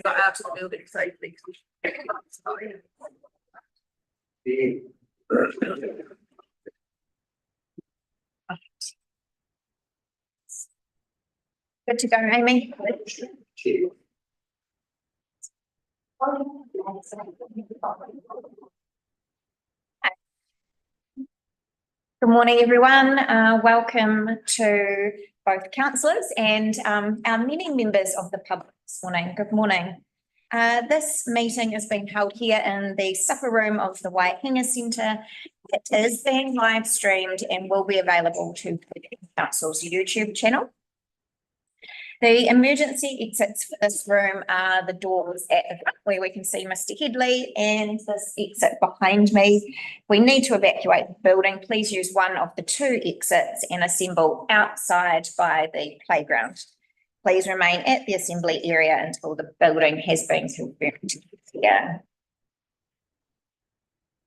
got out of the building safely. Good to go, Amy. Good morning, everyone. Welcome to both councillors and our many members of the public this morning. Good morning. This meeting is being held here in the supper room of the Waihinga Centre. It is being live streamed and will be available to the council's YouTube channel. The emergency exits for this room are the doors at the front where we can see Mr. Headley and this exit behind me. We need to evacuate the building. Please use one of the two exits and assemble outside by the playground. Please remain at the assembly area until the building has been confirmed. Yeah.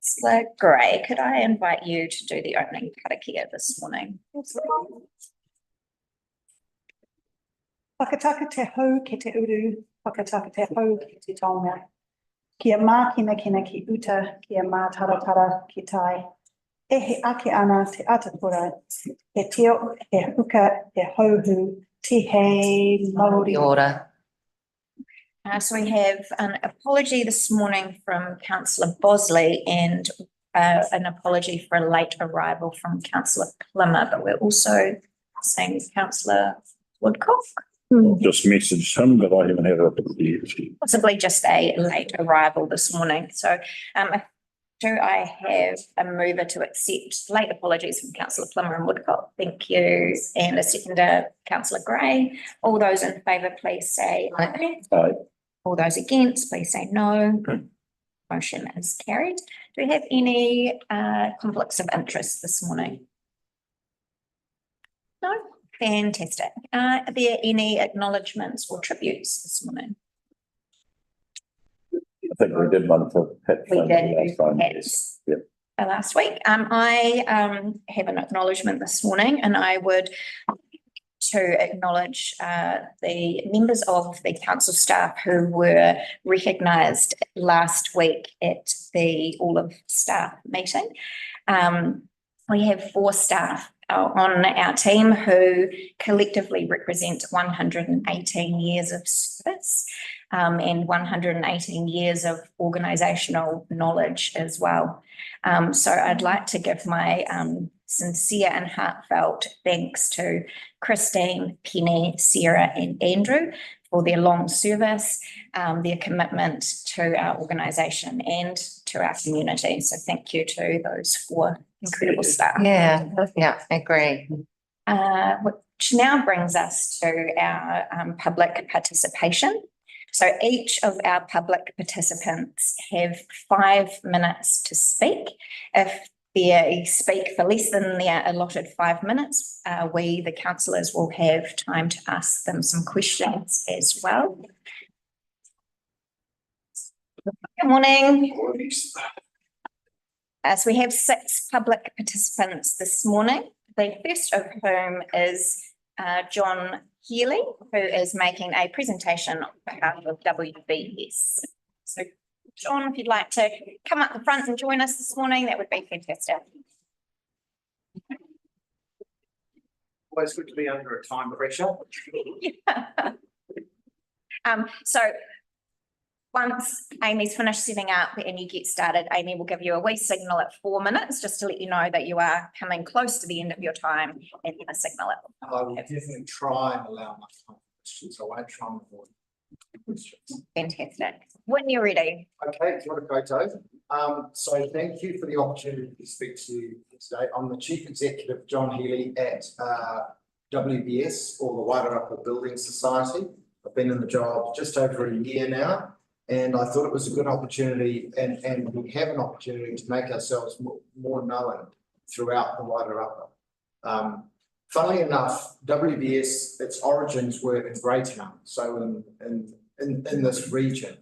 Councillor Gray, could I invite you to do the opening karakia this morning? Whakataka te hau ke te uru, whakataka te hau ke te taonga. Kia mākina kina ki uta, kia mā taratara ki tai. E he ake ana te atakura, he teo, he huka, he hauhu, te he maori ora. So we have an apology this morning from Councillor Bosley and an apology for a late arrival from Councillor Plummer, but we're also saying Councillor Woodcock. Just messaged him, but I haven't had a Possibly just a late arrival this morning. So do I have a mover to accept late apologies from Councillor Plummer and Woodcock? Thank you. And a seconder, Councillor Gray. All those in favour, please say aye. Aye. All those against, please say no. Motion is carried. Do we have any conflicts of interest this morning? No? Fantastic. Are there any acknowledgements or tributes this morning? I think we did one for Pat. We did last time. Pat's, Yep. Last week. I have an acknowledgement this morning, and I would to acknowledge the members of the council staff who were recognised last week at the all of staff meeting. We have 4 staff on our team who collectively represent 118 years of service and 118 years of organisational knowledge as well. So I'd like to give my sincere and heartfelt thanks to Christine, Penny, Sarah and Andrew for their long service, their commitment to our organisation and to our community. So thank you to those 4 incredible staff. Yeah, I agree. Which now brings us to our public participation. So each of our public participants have 5 minutes to speak. If they speak for less than their allotted 5 minutes, we, the councillors, will have time to ask them some questions as well. Good morning. So we have 6 public participants this morning. The first of whom is John Healy, who is making a presentation on behalf of WBS. So John, if you'd like to come up the front and join us this morning, that would be fantastic. Always good to be under a time pressure. Yeah. So once Amy's finished setting up and you get started, Amy will give you a wee signal at 4 minutes just to let you know that you are coming close to the end of your time and then a signal at. I will definitely try and allow my time for questions. I won't try and avoid questions. Fantastic. When you're ready. Okay, kia ora koutou. So thank you for the opportunity to speak to you today. I'm the Chief Executive, John Healy, at WBS, or the Wairarapa Building Society. I've been in the job just over a year now. And I thought it was a good opportunity, and we have an opportunity to make ourselves more known throughout the Wairarapa. Funnily enough, WBS, its origins were in Greytown, so in this region,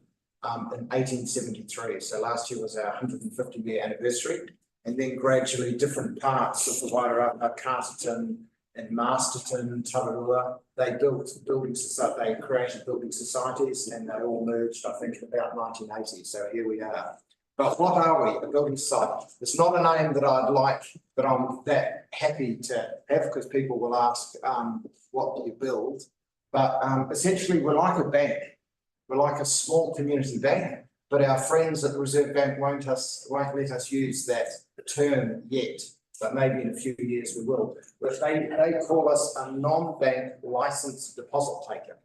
in 1873. So last year was our 150-year anniversary, and then gradually different parts of the Wairarapa, Carterton, in Masterton, Tararua. They built they created building societies and they all merged, I think, in about 1980. So here we are. But what are we? A building society. It's not a name that I'd like, that I'm that happy to have, because people will ask, what do you build? But essentially, we're like a bank. We're like a small community bank, but our friends at the Reserve Bank won't let us use that term yet, but maybe in a few years we will. But they call us a non-bank licensed deposit taker.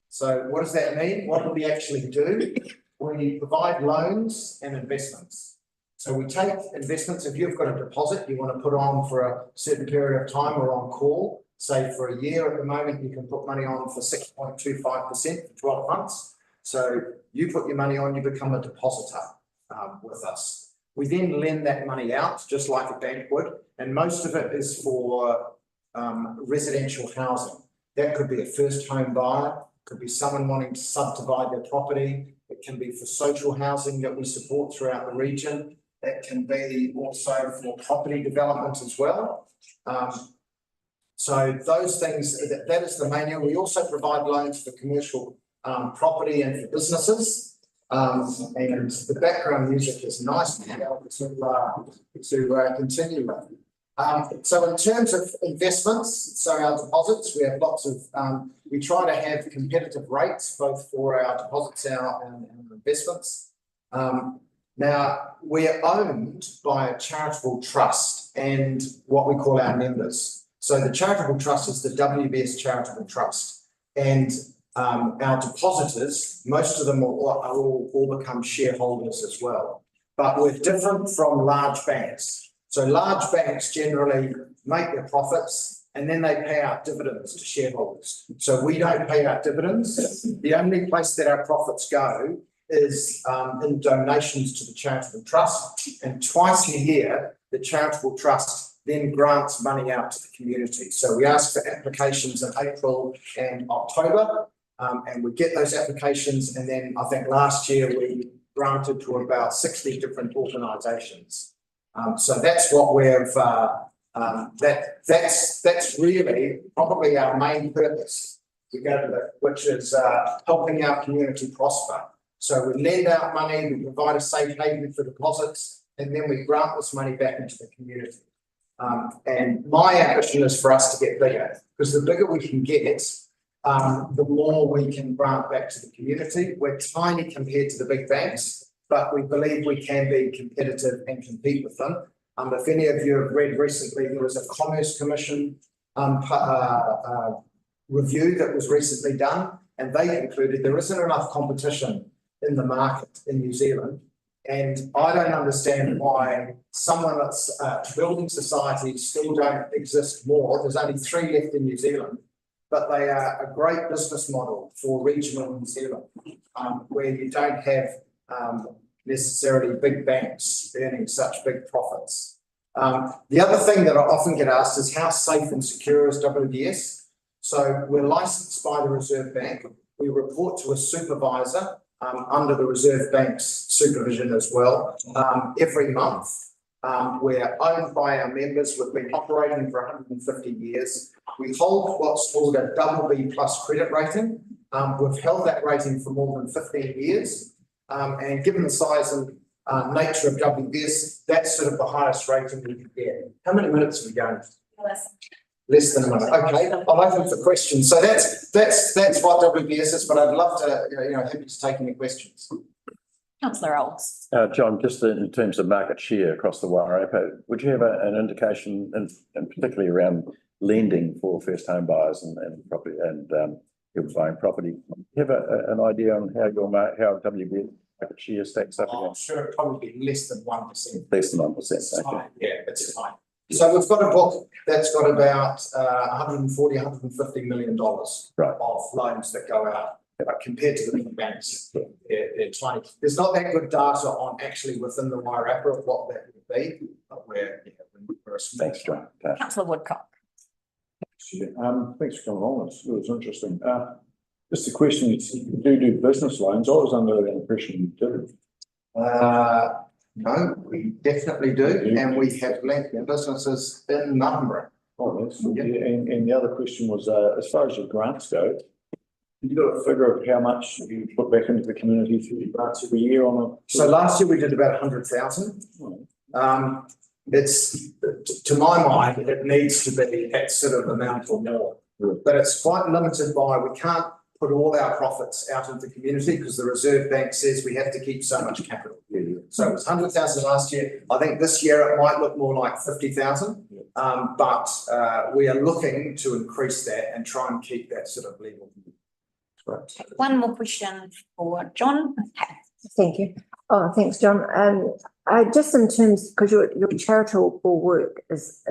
So what does that mean? What do we actually do? We provide loans and investments. So we take investments. If you've got a deposit you want to put on for a certain period of time or on call, say for a year at the moment, you can put money on for 6.25% for 12 months. So you put your money on, you become a depositor with us. We then lend that money out just like a bank would, and most of it is for residential housing. That could be a first home buyer, could be someone wanting to subdivide their property. It can be for social housing that we support throughout the region. It can be also for property development as well. So those things, that is the main area. We also provide loans for commercial property and for businesses. And the background music is nice to be able to continue with. So in terms of investments, so our deposits, we have lots of, we try to have competitive rates both for our deposits and our investments. Now, we're owned by a charitable trust and what we call our members. So the charitable trust is the WBS Charitable Trust, and our depositors, most of them all become shareholders as well. But we're different from large banks. So large banks generally make their profits and then they pay out dividends to shareholders. So we don't pay out dividends. The only place that our profits go is in donations to the charitable trust, and twice a year the charitable trust then grants money out to the community. So we ask for applications in April and October, and we get those applications, and then I think last year we granted to about 60 different organisations. So that's what we've that's really probably our main purpose to go to that, which is helping our community prosper. So we lend out money, we provide a safe haven for deposits, and then we grant this money back into the community. And my ambition is for us to get bigger, because the bigger we can get, the more we can grant back to the community. We're tiny compared to the big banks, but we believe we can be competitive and compete with them. If any of you have read recently, there was a Commerce Commission review that was recently done, and they concluded there isn't enough competition in the market in New Zealand. And I don't understand why someone that's building societies still don't exist more. There's only 3 left in New Zealand, but they are a great business model for regional New Zealand, where you don't have necessarily big banks earning such big profits. The other thing that I often get asked is how safe and secure is WBS? So we're licensed by the Reserve Bank. We report to a supervisor under the Reserve Bank's supervision as well every month. We're owned by our members. We've been operating for 150 years. We hold what's called a BB+ credit rating. We've held that rating for more than 15 years. And given the size and nature of WBS, that's sort of the highest rating we can get. How many minutes are we going? Less than a minute. Okay, I'll open for questions. So that's what WBS is, but I'd love to, happy to take any questions. Councillor Olds. John, just in terms of market share across the Wairarapa, would you have an indication, and particularly around lending for first home buyers and property and people buying property? Do you have an idea on how WBS market share stacks up I'm against? sure it'd probably be less than 1%. Less than 1%. It's Okay. fine. Yeah, it's fine. So we've got a book that's got about 140, $150 million Right. of loans that go out. But compared to the big banks, they're tiny. There's not that good data on actually within the Wairarapa of what that would be, but we're a small. Thanks, John. Okay. Councillor Woodcock. Thanks for coming along. It was interesting. Just a question, you do business loans. I was under the impression you did. No, we definitely do, and we have lent businesses in Martinborough. Oh, that's, yeah, and the other question was, as far as your grants go, you got a figure of how much you put back into the community through your grants every year on So last year we did about 100,000. It's, to my mind, it needs to be that sort of amount or more. But it's quite limited by, we can't put all our profits out into the community because the Reserve Bank says we have to keep so much capital. So it was 100,000 last year. I think this year it might look more like 50,000. But we are looking to increase that and try and keep that sort of level. One more question for John. Okay. Thank you. Oh, thanks, John. I just in terms, because your charitable work is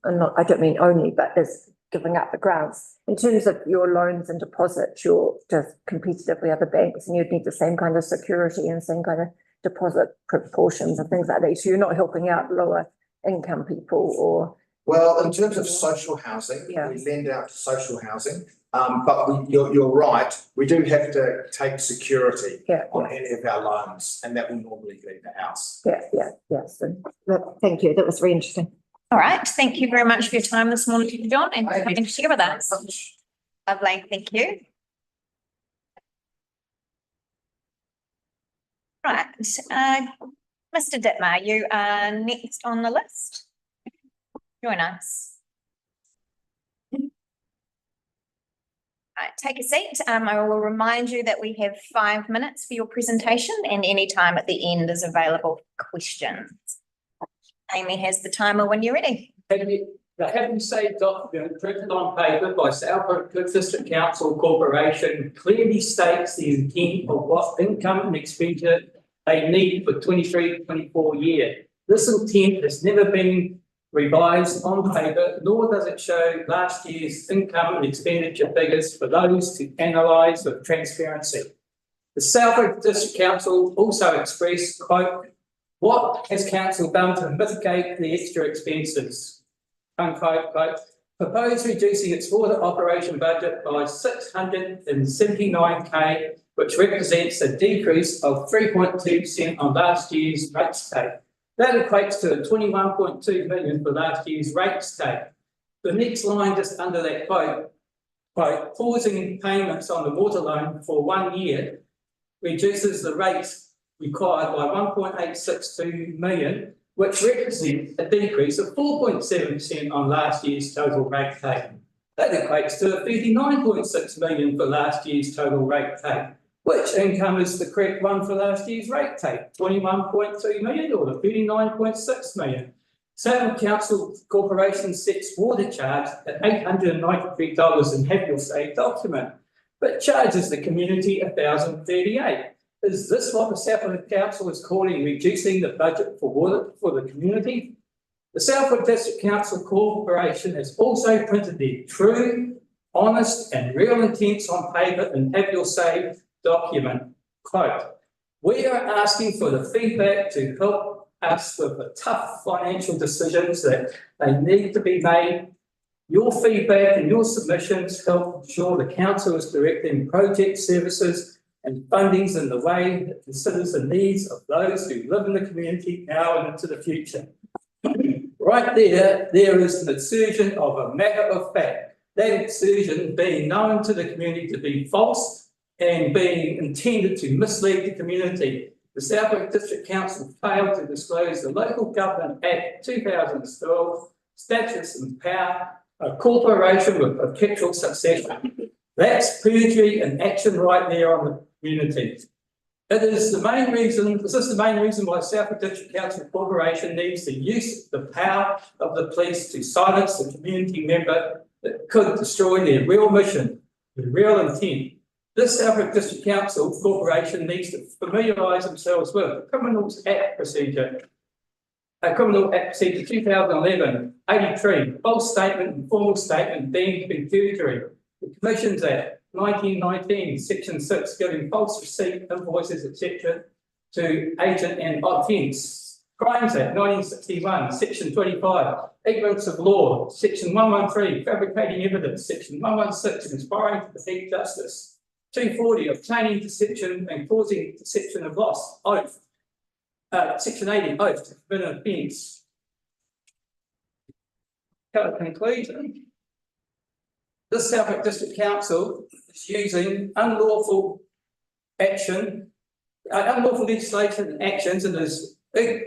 not, I don't mean only, but is giving up the grants. In terms of your loans and deposits, you're just competitive with other banks and you'd need the same kind of security and same kind of deposit proportions and things like that. So you're not helping out lower income people or? Well, in terms of social housing, Yeah. we lend out to social housing. But you're right, we do have to take security on any of our loans, and that will normally be the house. Yes. Thank you. That was very interesting. All right. Thank you very much for your time this morning, John, and for coming to share with us. Lovely. Thank you. Right. Mr. Dittmar, you are next on the list. Join us. Right, take a seat. I will remind you that we have 5 minutes for your presentation and any time at the end is available for questions. Amy has the timer when you're ready. The Having Saved document printed on paper by Southwark District Council Corporation clearly states the intent of what income and expenditure they need for 23-24 year. This intent has never been revised on paper, nor does it show last year's income and expenditure figures for those to analyse with transparency. The Southwark District Council also expressed, quote, "What has council done to mitigate the extra expenses?" Unquote, quote, "Proposed reducing its water operation budget by 679k, which represents a decrease of 3.2% on last year's rates take. That equates to 21.2 million for last year's rates take." The next line just under that quote, "Pausing payments on the water loan for 1 year reduces the rates required by 1.862 million, which represents a decrease of 4.7% on last year's total rate take. That equates to 39.6 million for last year's total rate take. Which income is the correct one for last year's rate take? 21.2 million or the 39.6 million? Southwark Council Corporation sets water charge at $893 in Have Your Say document, but charges the community $1,038. Is this what the Southwark Council is calling reducing the budget for water for the community? The Southwark District Council Corporation has also printed their true, honest and real intents on paper in Have Your Say document. Quote, "We are asking for the feedback to help us with the tough financial decisions that they need to be made. Your feedback and your submissions help ensure the council is directing project services and fundings in the way that considers the needs of those who live in the community now and into the future." Right there is an assertion of a matter of fact. That assertion being known to the community to be false and being intended to mislead the community. The Southwark District Council failed to disclose the Local Government Act 2012 statutes and power a corporation with perpetual succession. That's perjury in action right there on the community. This is the main reason why Southwark District Council Corporation needs to use the power of the police to silence the community member that could destroy their real mission, their real intent. This Southwark District Council Corporation needs to familiarise themselves with Criminals Act Procedure. Criminal Act Procedure 2011, 83, false statement and formal statement deemed to be perjury. The Commissions Act 1919, Section 6, giving false receipt, invoices, etc. to agent and offence. Crimes Act 1961, Section 25, ignorance of law. Section 113, fabricating evidence. Section 116, conspiring to defeat justice. 240, obtaining deception and causing deception of loss. Oath. Section 80, oath to commit an offence. conclusion, the Southwark District Council is using unlawful action, unlawful legislation and actions, and is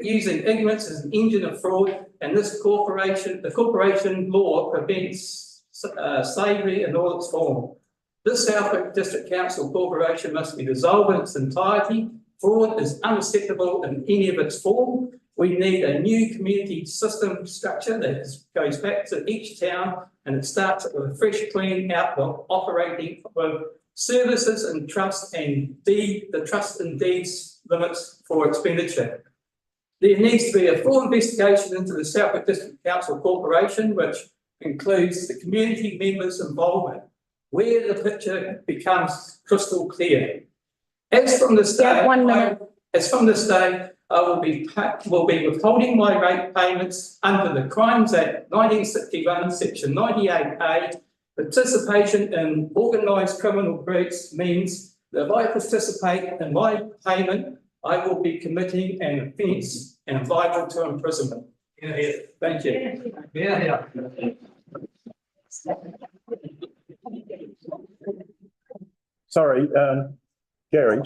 using ignorance as an engine of fraud, and this corporation, the corporation law prevents slavery in all its form. This Southwark District Council corporation must be dissolved in its entirety. Fraud is unacceptable in any of its form. We need a new community system structure that goes back to each town, and it starts with a fresh, clean outlook, operating with services and trust and the trust and deeds limits for expenditure. There needs to be a full investigation into the Southwark District Council Corporation, which includes the community members' involvement, where the picture becomes crystal clear. As from this day, I will be withholding my rate payments under the Crimes Act 1961, Section 98A. Participation in organised criminal groups means that if I participate in my payment, I will be committing an offence and liable to imprisonment. Thank you. Sorry, Gary, I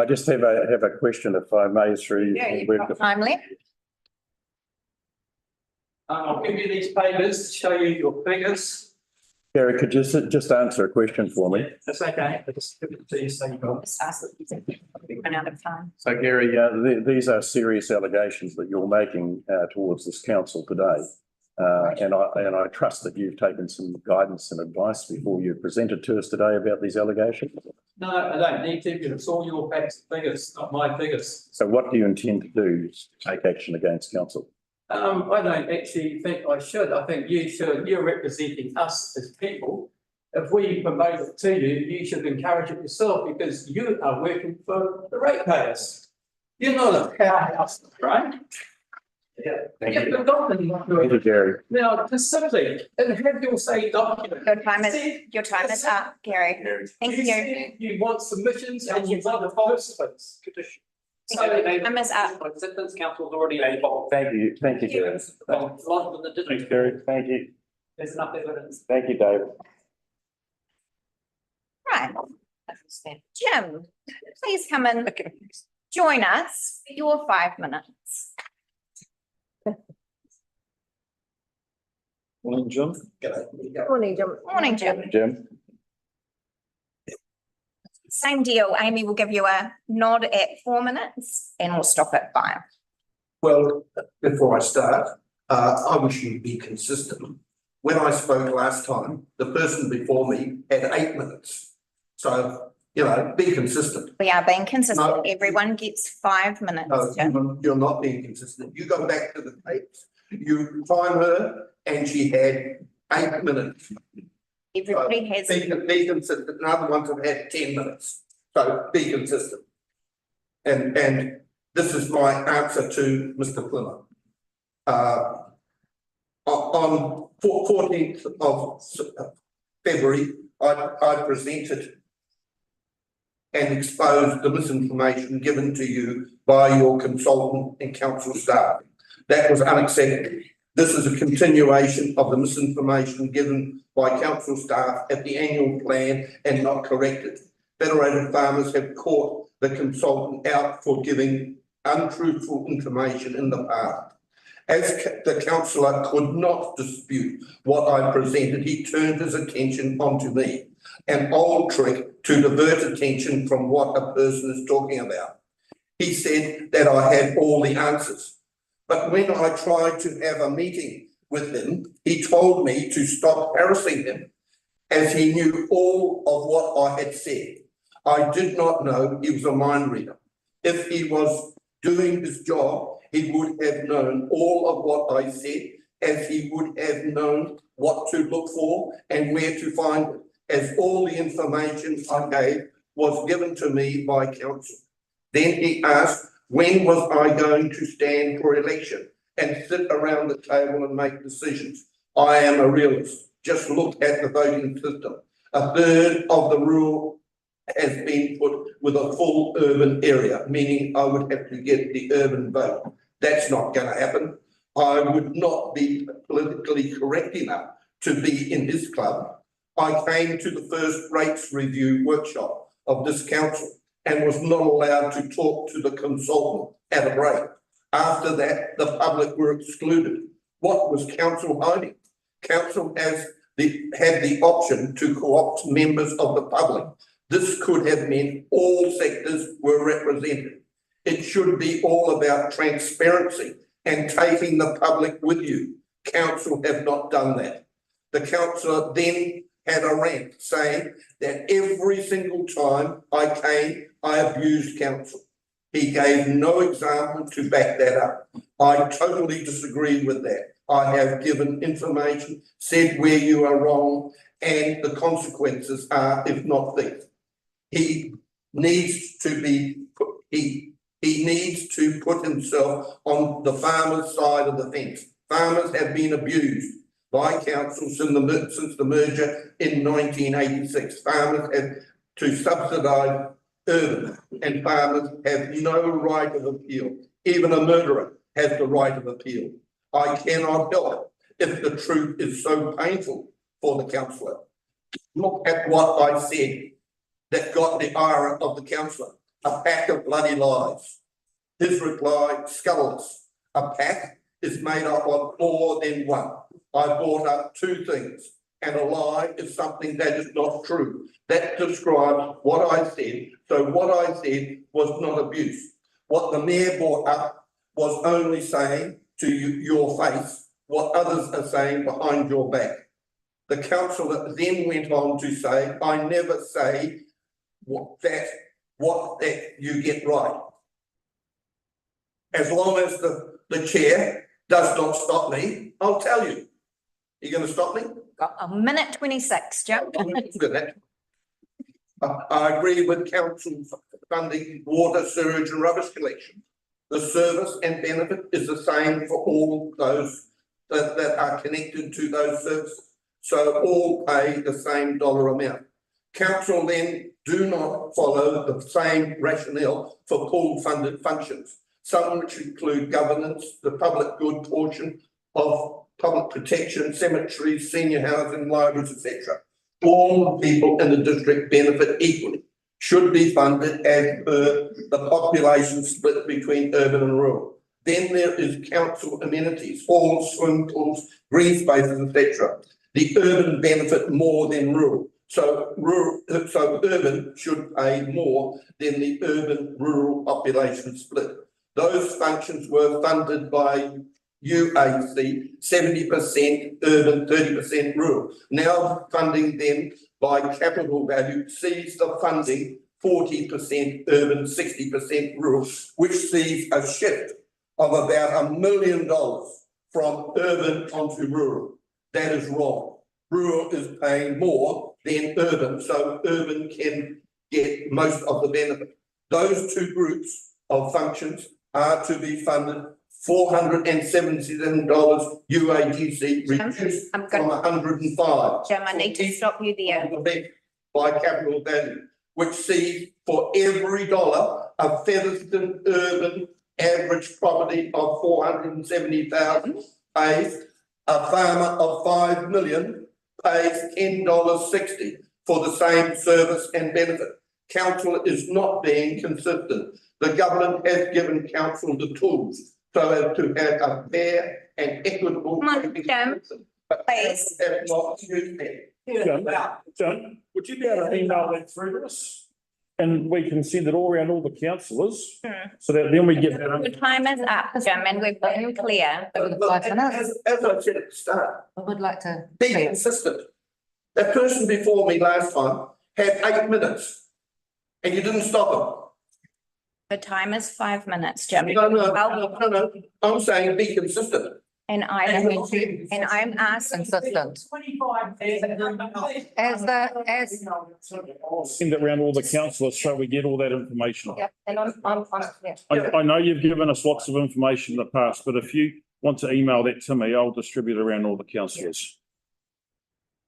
just have a question, if I may, through. Yeah, you've got time left. I'll give you these papers to show you your figures. Gary, could you just answer a question for me? That's okay. I'll just give it to you so you got. Just ask that we've run out of time. So Gary, these are serious allegations that you're making towards this council today. And I trust that you've taken some guidance and advice before you presented to us today about these allegations. No, I don't need to, because it's all your facts and figures, not my figures. So what do you intend to do to take action against council? I don't actually think I should. I think you should. You're representing us as people. If we promote it to you, you should encourage it yourself, because you are working for the ratepayers. You're not a powerhouse, right? Yeah. Thank You've you. forgotten. Thank you, Gary. Now, just simply, and have your say document. Your time is up, Gary. Thank you. said You want submissions and you want the participants. Time is up. Acceptance council's already involved. Thank you, Gary. Well, a lot of the Thanks, district, Gary. Thank you. there's enough evidence. Thank you, David. Right. Jim, please come and join us for your 5 minutes. Morning, Jim. Morning, Jim. Morning, Jim. Jim? Same deal. Amy will give you a nod at 4 minutes and we'll stop at 5. Well, before I start, I wish you'd be consistent. When I spoke last time, the person before me had 8 minutes. So, be consistent. We are being consistent. No. Everyone gets 5 minutes, No, Jim. you're not being consistent. You go back to the tapes. You time her and she had 8 minutes. Everybody has, Be consistent. And other ones have had 10 minutes. So be consistent. And this is my answer to Mr. Plymouth. On 14th of February, I presented and exposed the misinformation given to you by your consultant and council staff. That was unacceptable. This is a continuation of the misinformation given by council staff at the annual plan and not corrected. Federated Farmers have caught the consultant out for giving untruthful information in the past. As the councillor could not dispute what I presented, he turned his attention onto me. An old trick to divert attention from what a person is talking about. He said that I had all the answers. But when I tried to have a meeting with him, he told me to stop harassing him, as he knew all of what I had said. I did not know he was a mind reader. If he was doing his job, he would have known all of what I said, as he would have known what to look for and where to find it, as all the information I gave was given to me by council. Then he asked, when was I going to stand for election and sit around the table and make decisions? I am a realist. Just look at the voting system. A third of the rural has been put with a full urban area, meaning I would have to get the urban vote. That's not going to happen. I would not be politically correct enough to be in his club. I came to the first rates review workshop of this council and was not allowed to talk to the consultant at a break. After that, the public were excluded. What was council hiding? Council had the option to co-opt members of the public. This could have meant all sectors were represented. It should be all about transparency and taking the public with you. Council have not done that. The councillor then had a rant saying that every single time I came, I abused council. He gave no example to back that up. I totally disagree with that. I have given information, said where you are wrong, and the consequences are, if not these. He needs to put himself on the farmer's side of the fence. Farmers have been abused by council since the merger in 1986. Farmers have to subsidise urban, and farmers have no right of appeal. Even a murderer has the right of appeal. I cannot help if the truth is so painful for the councillor. Look at what I said that got the ire of the councillor. A pack of bloody lies. His reply, scurrilous. A pack is made up of more than one. I brought up two things, and a lie is something that is not true. That describes what I said. So what I said was not abuse. What the mayor brought up was only saying to your face what others are saying behind your back. The councillor then went on to say, I never say what that you get right. As long as the chair does not stop me, I'll tell you. Are you going to stop me? Got a minute 26, Jim. Look at that. I agree with council funding water, sewage and rubbish collection. The service and benefit is the same for all those that are connected to those services. So all pay the same dollar amount. Council then do not follow the same rationale for pooled funded functions, some which include governance, the public good portion of public protection, cemeteries, senior housing, libraries, etc. All people in the district benefit equally, should be funded as per the population split between urban and rural. Then there is council amenities, halls, swim pools, green spaces, etc. The urban benefit more than rural. So urban should pay more than the urban-rural population split. Those functions were funded by UAC, 70% urban, 30% rural. Now funding them by capital value sees the funding 40% urban, 60% rural, which sees a shift of about $1 million from urban onto rural. That is wrong. Rural is paying more than urban, so urban can get most of the benefit. Those two groups of functions are to be funded $477 UATC, reduced from 105. Jim, I need to stop you there. By capital value, which sees for every dollar a Featherston urban average property of 470,000 pays, a farmer of 5 million pays $10.60 for the same service and benefit. Council is not being consistent. The government has given council the tools so as to have a fair and equitable. Come on, Jim, please. Have not used it. John, would you be able to email that through to us? And we can send it all around all the councillors, so that then we get that. Your time is up, Jim, and we've been clear. Look, as I said at the start, I would like to. be consistent. That person before me last time had 8 minutes and you didn't stop him. The time is 5 minutes, Jim. No. I'm saying be consistent. And I'm asking. Consistent. 25. As I'll send it around all the councillors so we get all that information. yeah, and I'm, yeah. I know you've given us lots of information in the past, but if you want to email that to me, I'll distribute it around all the councillors.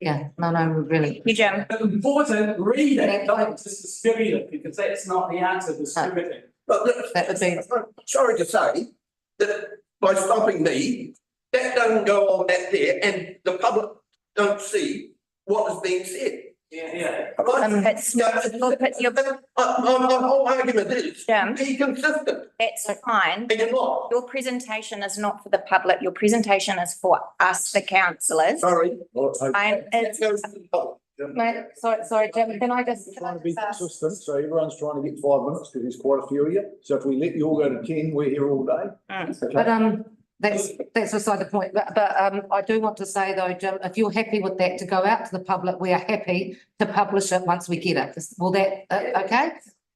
Yeah, no, really. You, Jim. Important, read it, don't just distribute it, because that's not the answer, distributing. But That would be. I'm sorry to say that by stopping me. That doesn't go on that there, and the public don't see what is being said. Yeah. Right? It's not, your, My whole argument is, Jim, be consistent, that's fine. and you're not. Your presentation is not for the public. Your presentation is for us, the councillors. Sorry. And it's, That goes to the public. Mate, sorry, Jim, can I just? Trying to be consistent, so everyone's trying to get 5 minutes, because there's quite a few of you. So if we let you all go to 10, we're here all day. But, that's beside the point, but, I do want to say though, Jim, if you're happy with that to go out to the public, we are happy to publish it once we get it. Will that, okay?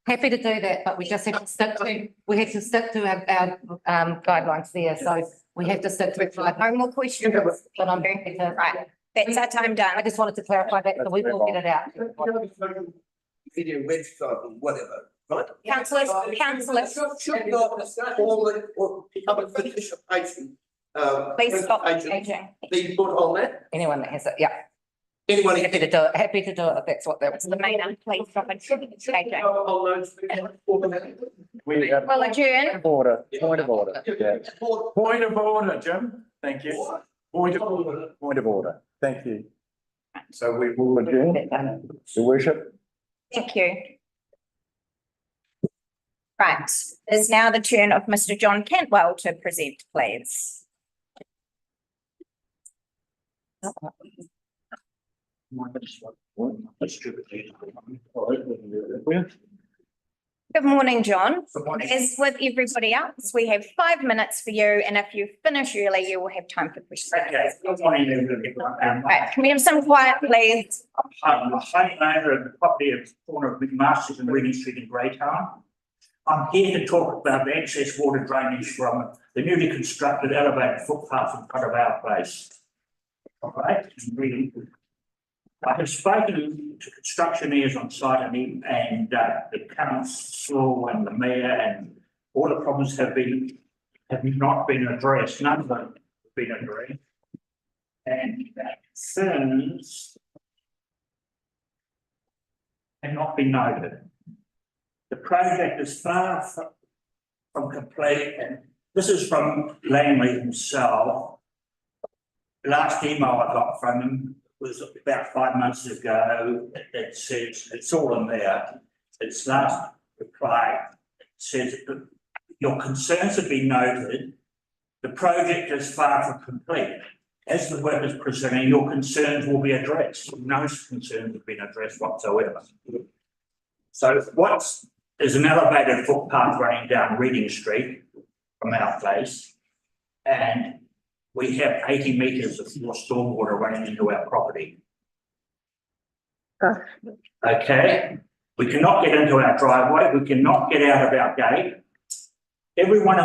Happy to do that, but we just have to stick to, our guidelines there, so we have to stick to it. no more questions. But I'm happy to, Right, that's our time done. I just wanted to clarify that, so we will get it out. Video website or whatever, right? Councillors, Should not all the public participation. please stop presentation engaging. be put on that. Anyone that has it, yeah, Anyone. happy to do it, if that's what that was. The main, please stop engaging. On those. We have Well, adjourn. order, point of order, yeah. Point of order, Jim, thank you. Point of order, thank you. So we will adjourn, your worship. Thank you. Right, is now the turn of Mr. John Cantwell to present, please. Good morning, John. As with everybody else, we have 5 minutes for you, and if you finish early, you will have time for questions. Okay, good morning, everyone. Right, can we have some quiet, please? I'm the same owner of the property at the corner of McMaster's and Reading Street in Greytown. I'm here to talk about the excess water drainage from the newly constructed elevated footpath in front of our place. All right, Reading. I have spoken to constructioneers on site and the council and the mayor, and all the problems have not been addressed. None of them have been addressed. And concerns have not been noted. The project is far from complete, and this is from Langley himself. The last email I got from him was about 5 months ago. It says, it's all in there. Its last reply says that your concerns have been noted. The project is far from complete. As the work is proceeding, your concerns will be addressed. No concerns have been addressed whatsoever. So what is an elevated footpath running down Reading Street from our place, and we have 80 metres of stormwater running into our property. Okay, we cannot get into our driveway, we cannot get out of our gate. Everyone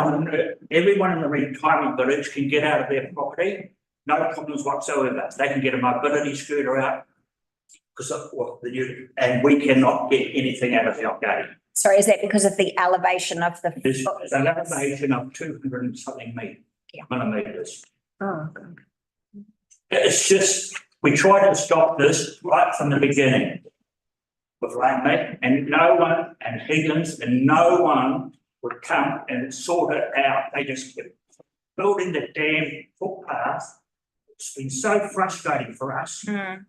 in the retirement village can get out of their property, no problems whatsoever. They can get a mobility scooter out because of what and we cannot get anything out of our gate. Sorry, is that because of the elevation of the? There's an elevation of 200 and something millimetres. Oh, God. It's just, we tried to stop this right from the beginning with Langley, and no one, and Higgins, and no one would come and sort it out. They just kept building the damn footpath. It's been so frustrating for us. We're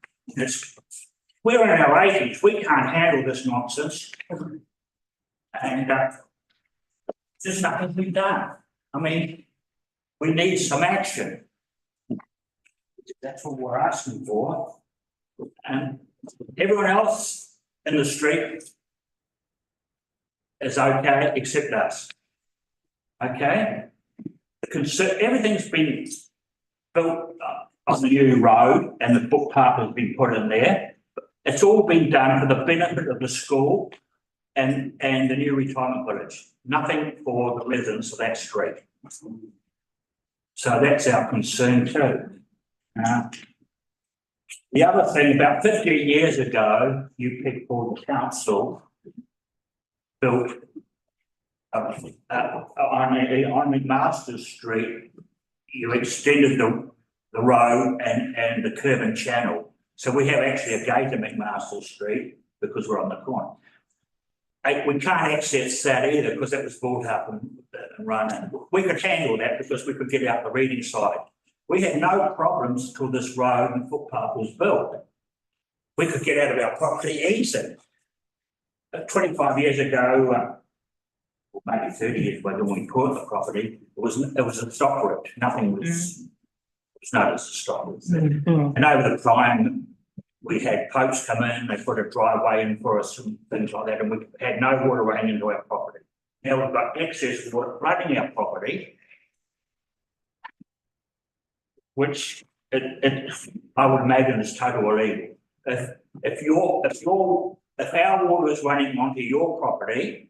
in our 80s, we can't handle this nonsense. And there's nothing to be done. I mean, we need some action. That's what we're asking for. And everyone else in the street is okay, except us. Okay? Everything's been built on the new road and the footpath has been put in there. It's all been done for the benefit of the school and the new retirement village. Nothing for the residents of that street. So that's our concern too. The other thing, about 15 years ago, you people, the council, built on McMaster's Street, you extended the road and the curb and channel. So we have actually a gate at McMaster's Street because we're on the corner. we can't access that either because that was brought up and run. And we could handle that because we could get out the reading side. We had no problems till this road and footpath was built. We could get out of our property easy. 25 years ago, or maybe 30 years ago, when we bought the property, it was a stock route. Nothing was noticed as stock route. And over the time, we had popes come in, they put a driveway in for us and things like that, and we had no water running into our property. Now we've got excess water running our property, which I would imagine is total illegal. If our water is running onto your property,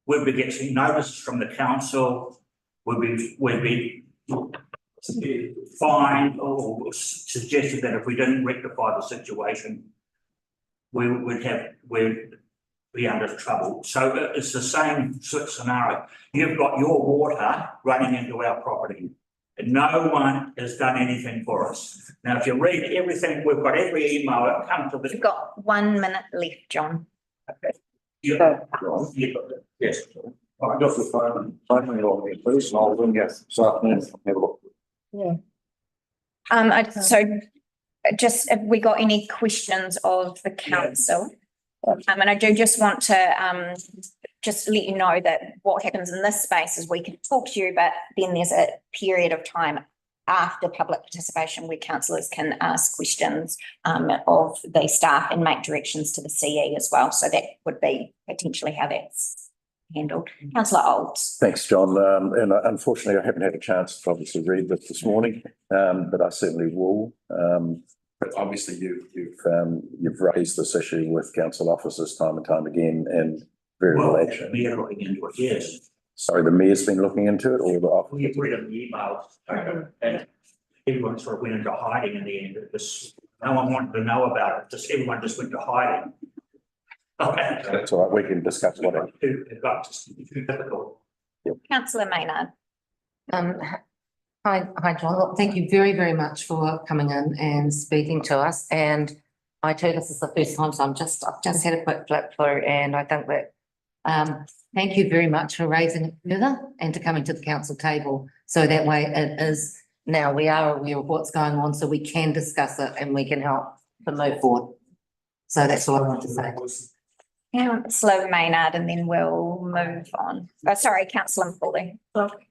we'd be getting notices from the council, we'd be fined or suggested that if we didn't rectify the situation, we'd be under trouble. So it's the same sort of scenario. You've got your water running into our property. And no one has done anything for us. Now, if you read everything, we've got every email that comes to this. You've got 1 minute left, John. Okay. Yes. I've got the phone on me, please, and I'll ring you this afternoon. Have a look. So just have we got any questions of the council? And I do just want to just let you know that what happens in this space is we can talk to you, but then there's a period of time after public participation where councillors can ask questions of the staff and make directions to the CE as well. So that would be potentially how that's handled. Councillor Olds. Thanks, John. And unfortunately, I haven't had a chance to obviously read this morning, but I certainly will. But obviously, you've raised this issue with council officers time and time again, and very Well, well the actually. mayor looking into it, yes. Sorry, the mayor's been looking into it, or the officer? We read the emails, and everyone sort of went into hiding in the end. It was, no one wanted to know about it, just everyone just went to hiding. Okay. That's all right, we can discuss what it. It got too difficult. Councillor Maynard. Hi, John. Look, thank you very, very much for coming in and speaking to us. And I too, this is the first time, so I've just had a quick flip through, and I think that thank you very much for raising it further and to coming to the council table. So that way it is, now we are aware of what's going on, so we can discuss it and we can help to move forward. So that's all I want to say. Councillor Maynard, and then we'll move on. Sorry, Councillor Foley.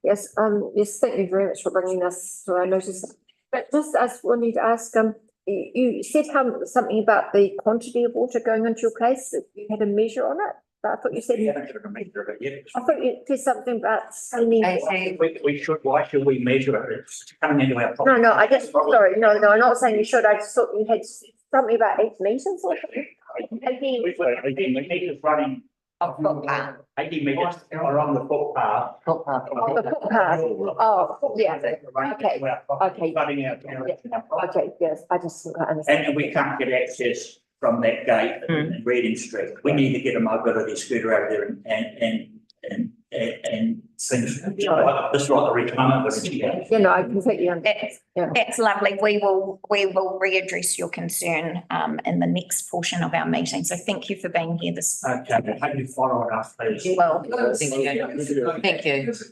Yes, yes, thank you very much for bringing us to our notice. But just wanted to ask, you said something about the quantity of water going into your place, that you had a measure on it. But I thought you said, We haven't given a measure of it yet. I thought you said something about sending. We should, why should we measure it? It's coming into our property. No, I just, sorry, no, I'm not saying you should. I just thought you had something about 8 meters or something. 18 meters running. Of footpath. 80 meters are on the footpath. Oh, the footpath. Oh, yeah, okay, okay. Running out. Okay, yes, I just didn't quite understand. And we can't get access from that gate in Reading Street. We need to get a mobility scooter out there and things. Just like the retirement. Yeah, no, I completely understand. That's lovely. We will readdress your concern in the next portion of our meeting. So thank you for being here this. Okay, I hope you follow it up, please. Well, Thank you. Thank you. So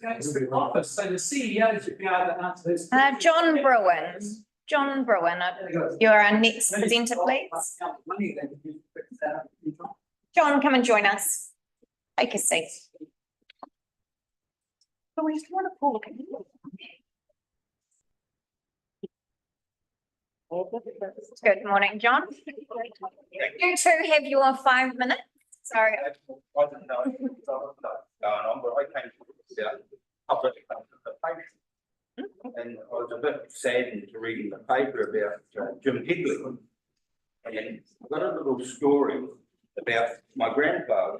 the CEO should be able to answer this. John Bruin. John Bruin, you're our next presenter, please. John, come and join us. Take a seat. Good morning, John. You two have your 5 minutes. Sorry. I didn't know what was going on, but I came to public participation. And I was a bit saddened to reading the paper about Jim Headley. And I've got a little story about my grandfather.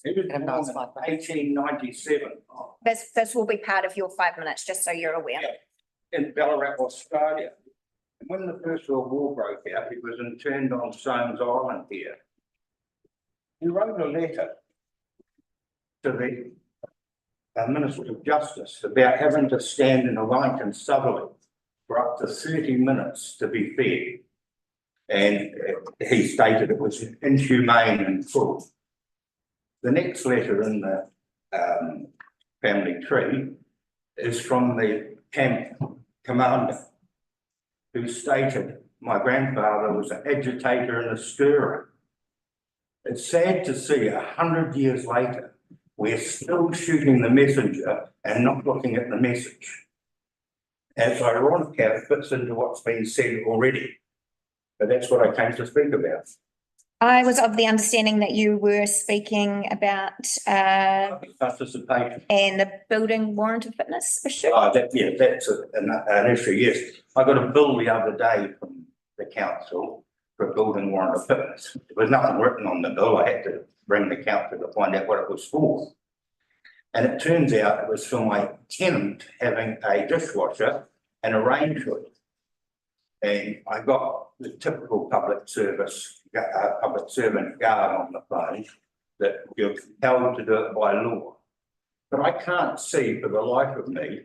He was born in 1897 This will be part of your 5 minutes, just so you're aware. in Ballarat, Australia. And when the First World War broke out, he was interned on Soames Island here. He wrote a letter to the Minister of Justice about having to stand in a line in Sutherland for up to 30 minutes to be fed. And he stated it was inhumane and cruel. The next letter in the family tree is from the camp commander, who stated, my grandfather was an agitator and a stirrer. It's sad to see 100 years later, we're still shooting the messenger and not looking at the message. It's ironic how it fits into what's been said already. But that's what I came to speak about. I was of the understanding that you were speaking about Participation. and the building warrant of fitness issue. That's an issue, yes. I got a bill the other day from the council for a building warrant of fitness. There was nothing written on the bill. I had to ring the council to find out what it was for. And it turns out it was for my tenant having a dishwasher and a range hood. And I got the typical public servant guard on the phone that you're compelled to do it by law. But I can't see for the life of me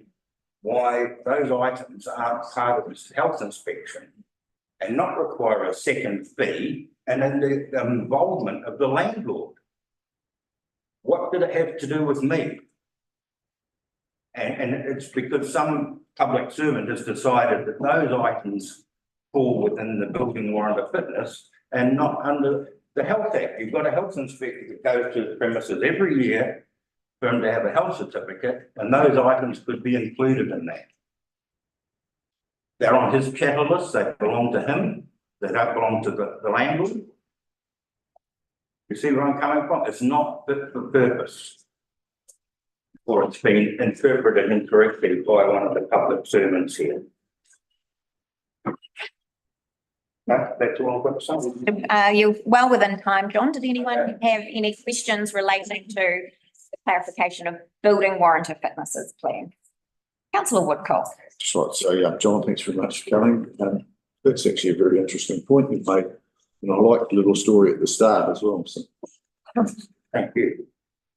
why those items aren't part of this health inspection and not require a second fee and then the involvement of the landlord. What did it have to do with me? And it's because some public servant has decided that those items fall within the building warrant of fitness and not under the Health Act. You've got a health inspector that goes to the premises every year for him to have a health certificate, and those items could be included in that. They're on his chattel list, they belong to him, they don't belong to the landlord. You see where I'm coming from? It's not fit for purpose. Or it's been interpreted incorrectly by one of the public servants here. No, that's all I've got to say. You're well within time, John. Did anyone have any questions relating to the clarification of building warrant of fitnesses plan? Councillor Woodcock. Just like to say, John, thanks very much for coming. That's actually a very interesting point you've made. And I like the little story at the start as well. So. Thank you.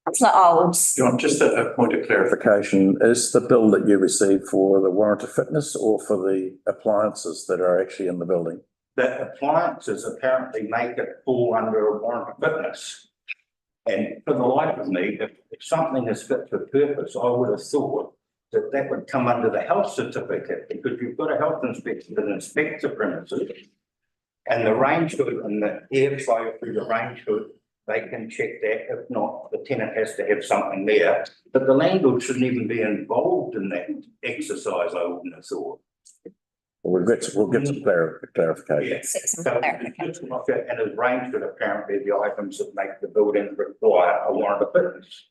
Councillor Olds. John, just a point of clarification, is the bill that you received for the warrant of fitness or for the appliances that are actually in the building? The appliances apparently make it fall under a warrant of fitness. And for the life of me, if something is fit for purpose, I would have thought that that would come under the health certificate, because you've got a health inspector that inspects the premises and the range hood and the airflow through the range hood, they can check that. If not, the tenant has to have something there. But the landlord shouldn't even be involved in that exercise, I wouldn't have thought. We'll get some clarification. Yeah. Some So, clarification. and as range hood, apparently the items that make the building require a warrant of fitness.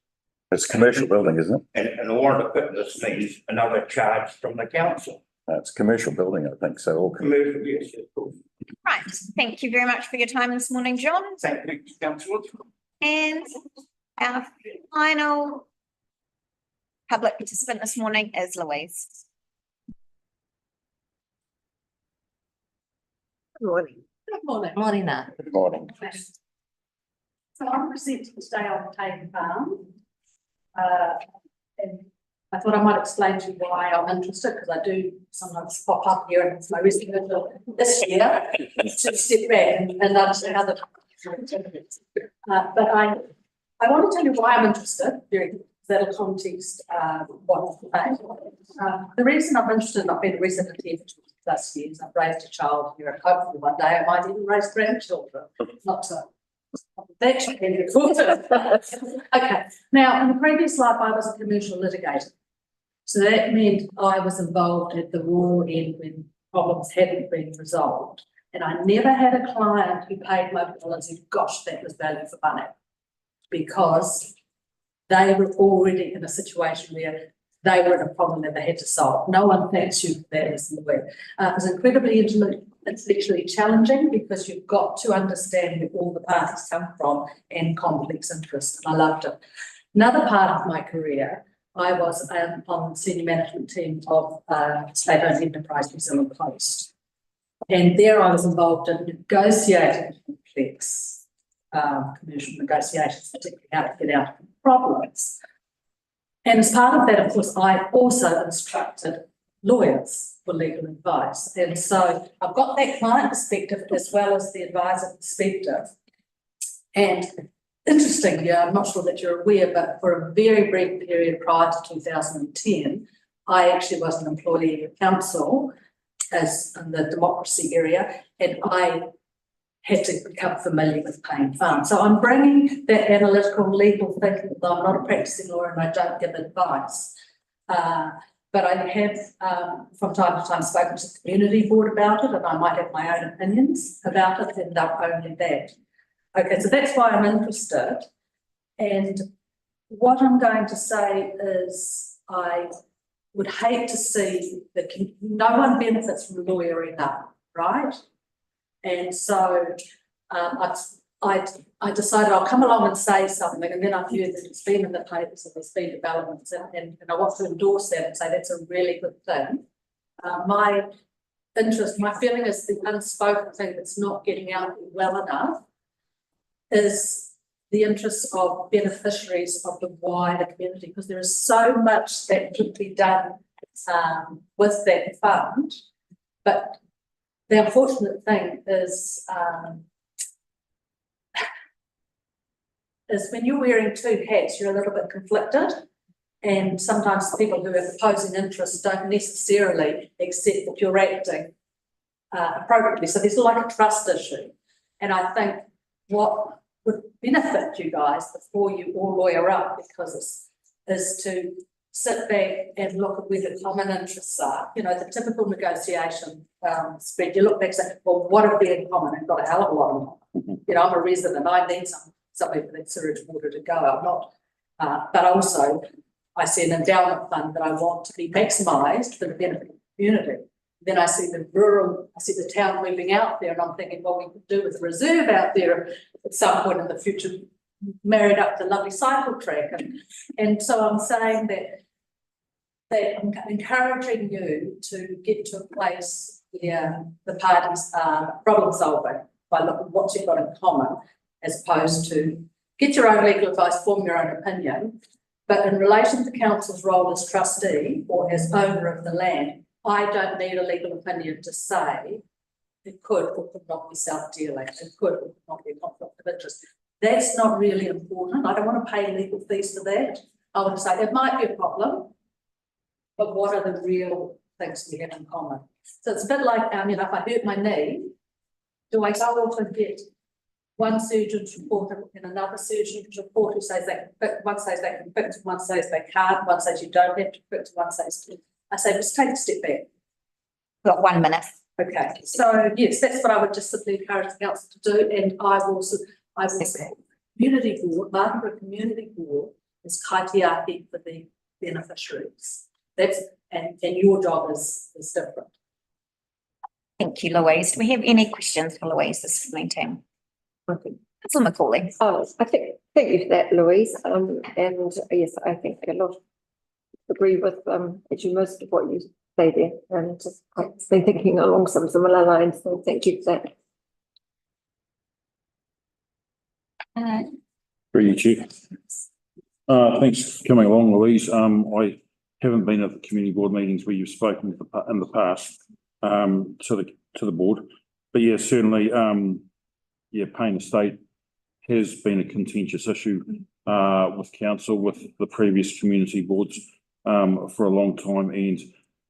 It's a commercial building, isn't it? And a warrant of fitness means another charge from the council. It's a commercial building, I think, so all Commercial, yes, of course. Right. Thank you very much for your time this morning, John. Thank you, councillors. And our final public participant this morning is Louise. Good morning. Good morning. Morning. Good morning. So I'm presenting today on Taven Farm. And I thought I might explain to you why I'm interested, because I do sometimes pop up here and it's my residential this year to step back and understand other. But I want to tell you why I'm interested, that'll context what I'm saying. The reason I'm interested, I've been a resident here for 20+ years. I've raised a child here, and hopefully one day I might even raise grandchildren. Not so. That should be important. Okay. Now, in the previous life, I was a commercial litigator. So that meant I was involved at the raw end when problems hadn't been resolved. And I never had a client who paid my bill and said, gosh, that was value for money. Because they were already in a situation where they were in a problem that they had to solve. No one thanks you for that as in the way. It was incredibly intellectually challenging, because you've got to understand where all the parties come from and complex interests. And I loved it. Another part of my career, I was on the senior management team of state-owned enterprise New Zealand Post. And there I was involved in negotiating complex commercial negotiations, particularly how to get out of problems. And as part of that, of course, I also instructed lawyers for legal advice. And so I've got that client perspective as well as the advisor perspective. And interestingly, I'm not sure that you're aware, but for a very brief period prior to 2010, I actually was an employee of council as in the democracy area, and I had to become familiar with paying funds. So I'm bringing that analytical legal thinking, though I'm not a practicing lawyer and I don't give advice. But I have from time to time spoken to the community board about it, and I might have my own opinions about it, and not only that. Okay, so that's why I'm interested. And what I'm going to say is I would hate to see that no one benefits from lawyering up, right? And so I decided I'll come along and say something, and then I heard that it's been in the papers and there's been developments, and I want to endorse that and say that's a really good thing. My feeling is the unspoken thing that's not getting out well enough is the interests of beneficiaries of the wider community, because there is so much that could be done with that fund. But the unfortunate thing is when you're wearing two hats, you're a little bit conflicted. And sometimes people who have opposing interests don't necessarily accept that you're acting appropriately. So there's like a trust issue. And I think what would benefit you guys before you all lawyer up, because is to sit back and look at where the common interests are. You know, the typical negotiation spread, you look back and say, well, what have we in common? And got a hell of a lot in common. You know, I'm a resident, I need somebody for that sewage water to go. I'm not, but also I see an endowment fund that I want to be maximised for the benefit of the community. Then I see the town moving out there, and I'm thinking, well, we could do with a reserve out there at some point in the future, married up to lovely cycle track. And so I'm saying that I'm encouraging you to get to a place where the parties are problem solving by looking at what you've got in common, as opposed to get your own legal advice, form your own opinion. But in relation to council's role as trustee or as owner of the land, I don't need a legal opinion to say it could or could not be self-dealing, it could or could not be a conflict of interest. That's not really important. I don't want to pay legal fees for that. I want to say it might be a problem, but what are the real things we have in common? So it's a bit like, you know, if I hurt my knee, do I go off and get one surgeon's report and another surgeon's report who says they can fix, one says they can fix, one says they can't, one says you don't have to fix, one says I say, let's take a step back. Got 1 minute. Okay, so yes, that's what I would just simply encourage the council to do, and I will say, community board, Martinborough Community Board is kaitiaki for the beneficiaries. That's and your job is different. Thank you, Louise. Do we have any questions for Louise this meeting? Councillor Macaulay. Oh, thank you for that, Louise. And yes, I think a lot agree with actually most of what you say there, and just I've been thinking along some similar lines. So thank you for that. Through you, Chief. Thanks for coming along, Louise. I haven't been at the community board meetings where you've spoken in the past to the board, but yeah, certainly, Payne Estate has been a contentious issue with council, with the previous community boards for a long time, and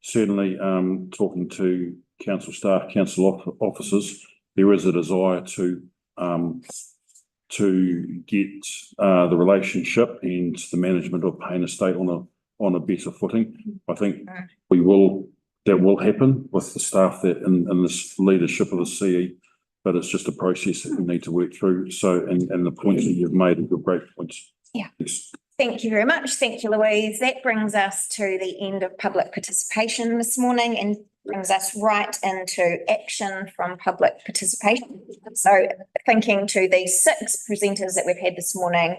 certainly talking to council staff, council officers, there is a desire to get the relationship and the management of Payne Estate on a better footing. I think that will happen with the staff that in this leadership of the CE, but it's just a process that we need to work through. So, and the points that you've made are great points. Yeah. Thanks. Thank you very much. Thank you, Louise. That brings us to the end of public participation this morning and brings us right into action from public participation. So thinking to the 6 presenters that we've had this morning,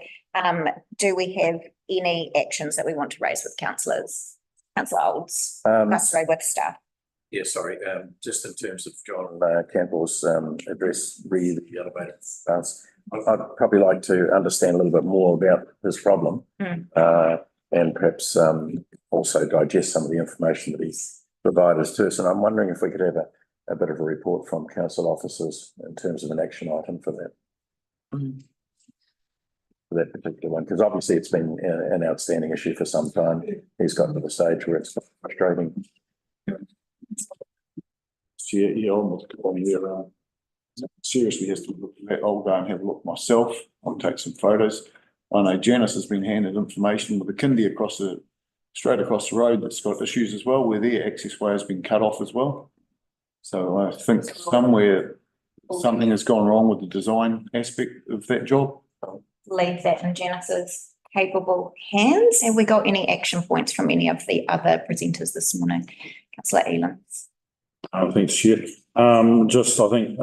do we have any actions that we want to raise with councillors? Councillor Olds, sorry, with staff. Yeah, sorry, just in terms of John Campbell's address, re the elevated funds, I'd probably like to understand a little bit more about his problem and perhaps also digest some of the information that providers to us, and I'm wondering if we could have a bit of a report from council officers in terms of an action item for that. For that particular one, because obviously it's been an outstanding issue for some time. He's gotten to the stage where it's frustrating. Yeah, on there, seriously has to look at that. I'll go and have a look myself. I'll take some photos. I know Janice has been handed information with the kindy straight across the road that's got issues as well, where their access way has been cut off as well. So I think somewhere something has gone wrong with the design aspect of that job. Leave that in Janice's capable hands. Have we got any action points from any of the other presenters this morning? Councillor Elens. Thanks, Chair. I think,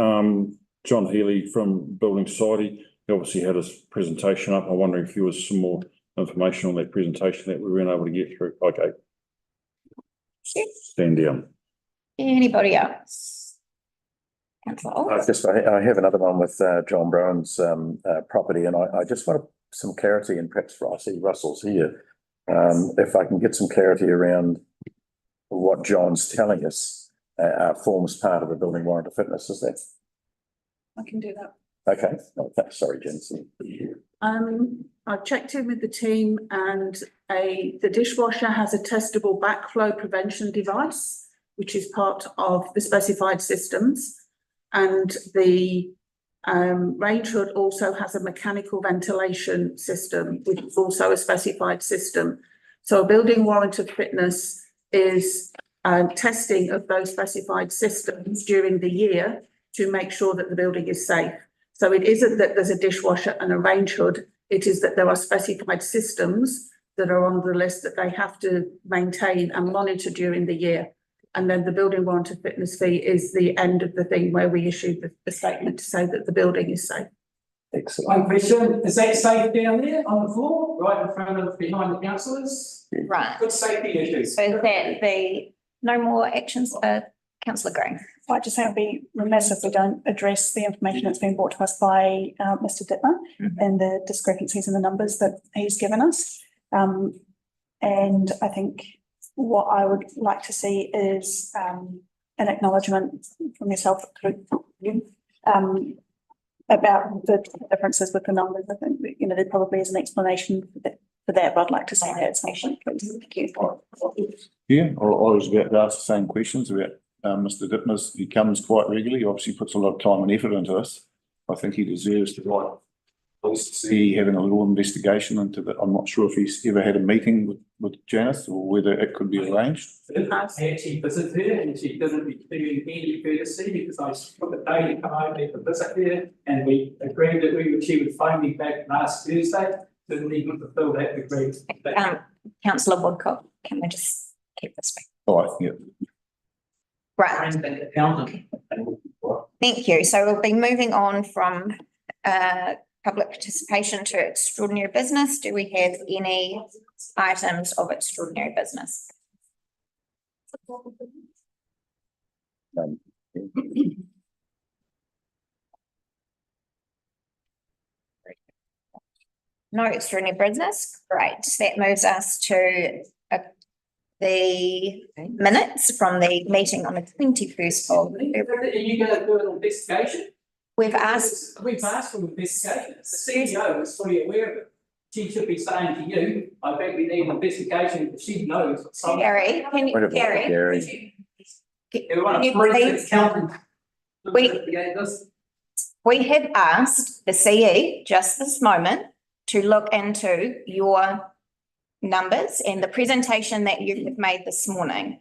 John Healy from Building Society, he obviously had his presentation up. I'm wondering if there was some more information on that presentation that we weren't able to get through. Okay. Stand down. Anybody else? Councillor I have another one with John Brown's property, and I just want some clarity, and perhaps I see Russell's here. If I can get some clarity around what John's telling us forms part of a building warrant of fitness, is that? I can do that. Okay, sorry, Jensen. I've checked in with the team, and the dishwasher has a testable backflow prevention device, which is part of the specified systems. And the range hood also has a mechanical ventilation system, which is also a specified system. So a building warrant of fitness is testing of those specified systems during the year to make sure that the building is safe. So it isn't that there's a dishwasher and a range hood, it is that there are specified systems that are on the list that they have to maintain and monitor during the year. And then the building warrant of fitness fee is the end of the thing where we issue the statement to say that the building is safe. Excellent. One question, is that safe down there on the floor, right in front of, behind the councillors? Right. Good safety issues. So is that no more actions, councillor Green? I'd just say I'd be remiss if we don't address the information that's been brought to us by Mr. Dittmer and the discrepancies in the numbers that he's given us. And I think what I would like to see is an acknowledgement from yourself, about the differences with the numbers. I think that, there probably is an explanation for that, but I'd like to see that at some point, please. Thank you. Yeah, I was about to ask the same questions about Mr. Dittmer's. He comes quite regularly, obviously puts a lot of time and effort into this. I think he deserves to like police to see having a little investigation into that. I'm not sure if he's ever had a meeting with Janice or whether it could be arranged. I actually visited her and she didn't do any courtesy because I took a day to come over there to visit her, and we agreed that she would phone me back last Thursday. Didn't even fulfill that agreement. Councillor Woodcock, can we just keep this back? All right, yeah. Right. Thank you. So we'll be moving on from public participation to extraordinary business. Do we have any items of extraordinary business? No extraordinary business. Great. That moves us to the minutes from the meeting on the 21st of February. Are you going to do an investigation? We've asked for an investigation. The CEO is fully aware of it. She should be saying to you, I think we need an investigation if she knows. Gary, can you, Gary? We have asked the CE just this moment to look into your numbers and the presentation that you have made this morning.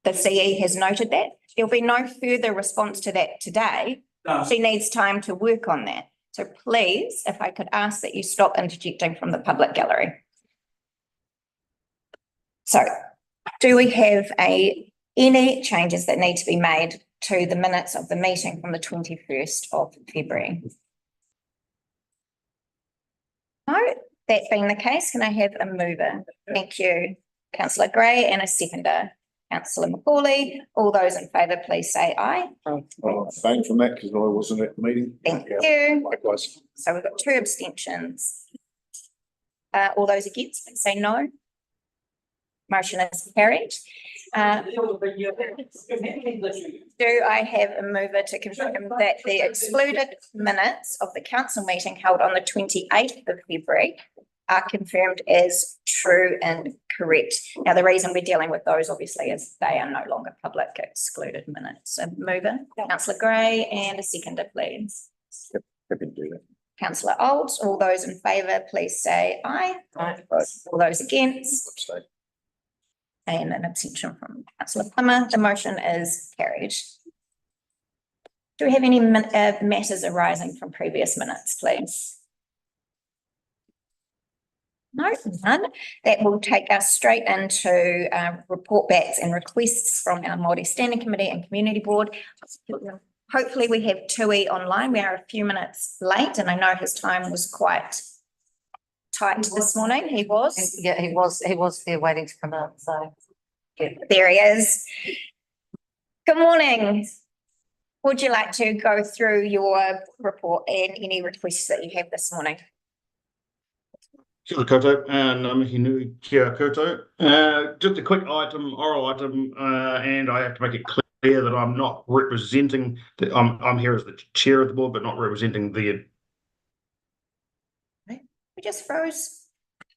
The CE has noted that. There'll be no further response to that today. No. She needs time to work on that. So please, if I could ask that you stop interjecting from the public gallery. So do we have any changes that need to be made to the minutes of the meeting from the 21st of February? No, that being the case, can I have a mover? Thank you, Councillor Gray, and a seconder, Councillor Macaulay. All those in favour, please say aye. I'll abstain from that because I wasn't at the meeting. Thank you. Likewise. So we've got 2 abstentions. All those against, please say no. Motion is carried. Do I have a mover to confirm that the excluded minutes of the council meeting held on the 28th of February are confirmed as true and correct? Now, the reason we're dealing with those obviously is they are no longer public excluded minutes. A mover, councillor Gray, and a seconder, please. Happy to do that. Councillor Old, all those in favour, please say aye. Aye. All those against, Abstain. and an abstention from councillor Plummer. The motion is carried. Do we have any matters arising from previous minutes, please? No, none. That will take us straight into report backs and requests from our Māori Standing Committee and Community Board. Hopefully we have Tui online. We are a few minutes late and I know his time was quite tight this morning. He was. Yeah, he was there waiting to come out, so. There he is. Good morning. Would you like to go through your report and any requests that you have this morning? Kia ora koutou, ngā mihi kia koutou. Just a quick item, oral item, and I have to make it clear that I'm not representing, I'm here as the chair of the board, but not representing the. We just froze.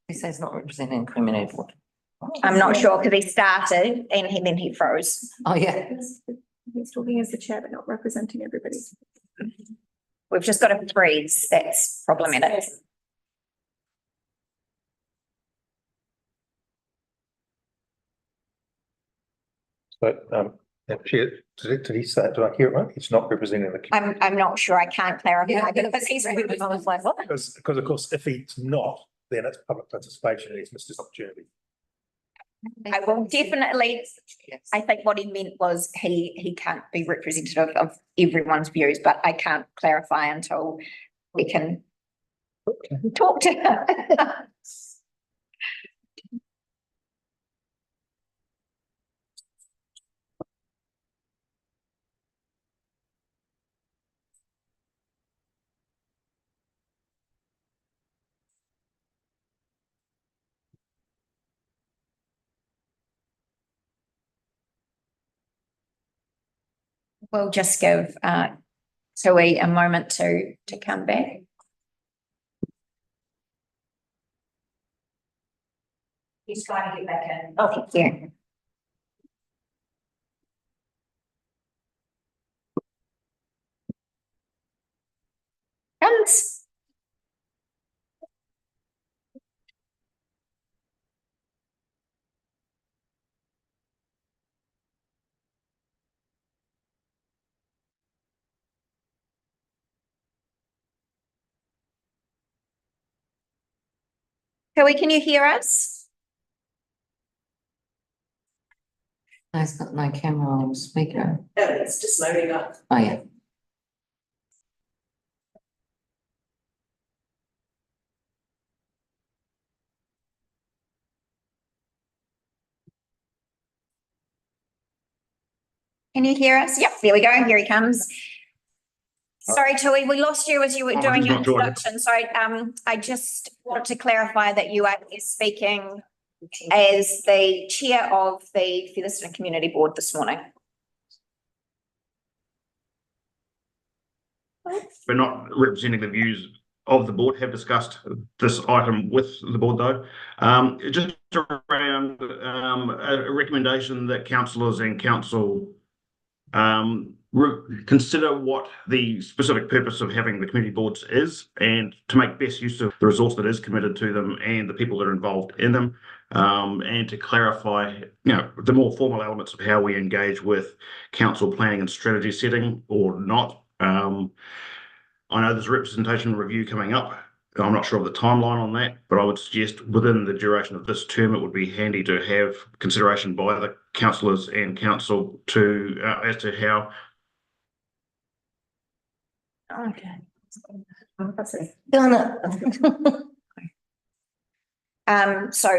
He says not representing community board. I'm not sure because he started and then he froze. Oh, yeah. He's talking as the chair, but not representing everybody. We've just got a freeze. That's problematic. So, Chair, did he say, did I hear it right? He's not representing the community. I'm not sure. I can't clarify because he's. I was like, what? Because of course, if he's not, then it's public participation and he's missed his opportunity. I will definitely, Yes. I think what he meant was he can't be representative of everyone's views, but I can't clarify until we can talk to him. We'll just give Tui a moment to come back. He's trying to get back in. Oh, yeah. Comes. Tui, can you hear us? No, he's got no camera on speaker. It's just loading up. Oh, yeah. Can you hear us? Yep, there we go. Here he comes. Sorry, Tui, we lost you as you were doing your introduction. Sorry, I just want to clarify that you are speaking as the chair of the Featherston Community Board this morning. We're not representing the views of the board, have discussed this item with the board though. Just around a recommendation that councillors and council consider what the specific purpose of having the community boards is and to make best use of the resource that is committed to them and the people that are involved in them, and to clarify, the more formal elements of how we engage with council planning and strategy setting or not. I know there's a representation review coming up. I'm not sure of the timeline on that, but I would suggest within the duration of this term, it would be handy to have consideration by the councillors and council to as to how. Okay. So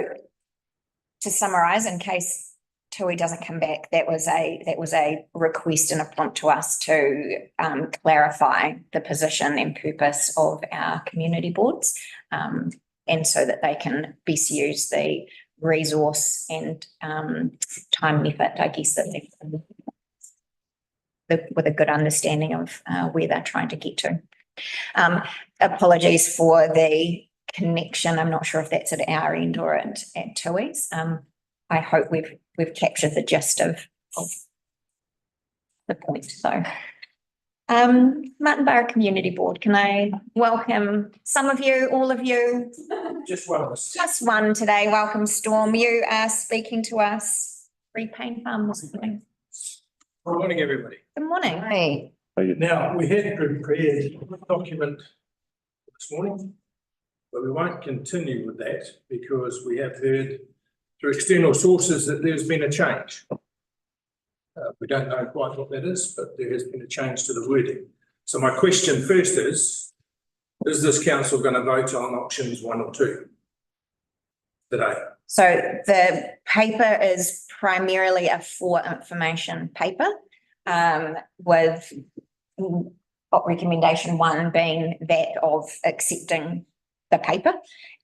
to summarize, in case Tui doesn't come back, that was a request and a prompt to us to clarify the position and purpose of our community boards, and so that they can best use the resource and time and effort, I guess, that with a good understanding of where they're trying to get to. Apologies for the connection. I'm not sure if that's at our end or at Tui's. I hope we've captured the gist of the point. So, Martin Borough Community Board, can I welcome some of you, all of you? Just one of us. Just one today. Welcome, Storm. You are speaking to us. Free Pain Farm this morning. Good morning, everybody. Good morning. Hey, Now, we had prepared a document this morning, but we won't continue with that because we have heard through external sources that there's been a change. We don't know quite what that is, but there has been a change to the wording. So my question first is this council going to vote on options 1 or 2 today? So the paper is primarily a for information paper, with recommendation 1 being that of accepting the paper,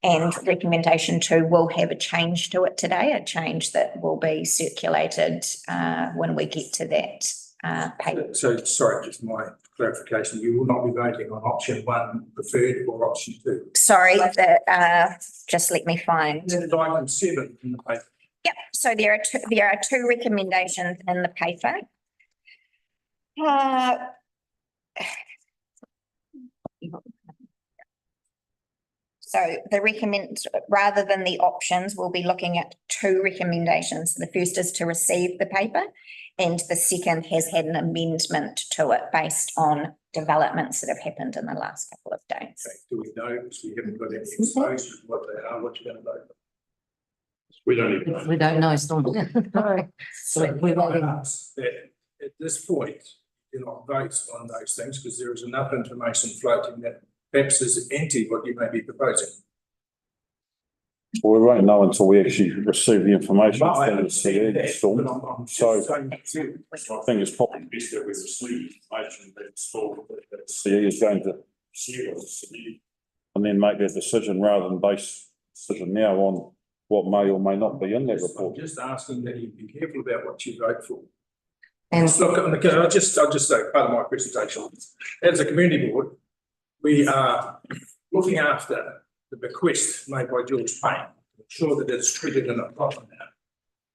and recommendation 2 will have a change to it today, a change that will be circulated when we get to that paper. So sorry, just my clarification, you will not be voting on option 1 preferred or option 2? Sorry, just let me find. Then item 7 in the paper. Yep, so there are two recommendations in the paper. So rather than the options, we'll be looking at 2 recommendations. The first is to receive the paper, and the second has had an amendment to it based on developments that have happened in the last couple of days. Okay, do we know, because we haven't got any exposure to what they are, what you're going to vote on? We don't even. we don't know, Storm. So we're I voting. ask that at this point, do not vote on those things because there is enough information floating that perhaps is anti what you may be proposing. Well, we won't know until we actually receive the information But I from the understand that, Storm. but I'm just So saying to you, I think it's probably best that we receive information that the CE is going to share with the CE and then make that decision rather than base decision now on what may or may not be in that I'm report. just asking that you be careful about what you vote for. And Look, I'll just say part of my presentation. As a community board, we are looking after the bequest made by George Payne, to ensure that it's treated in a proper manner.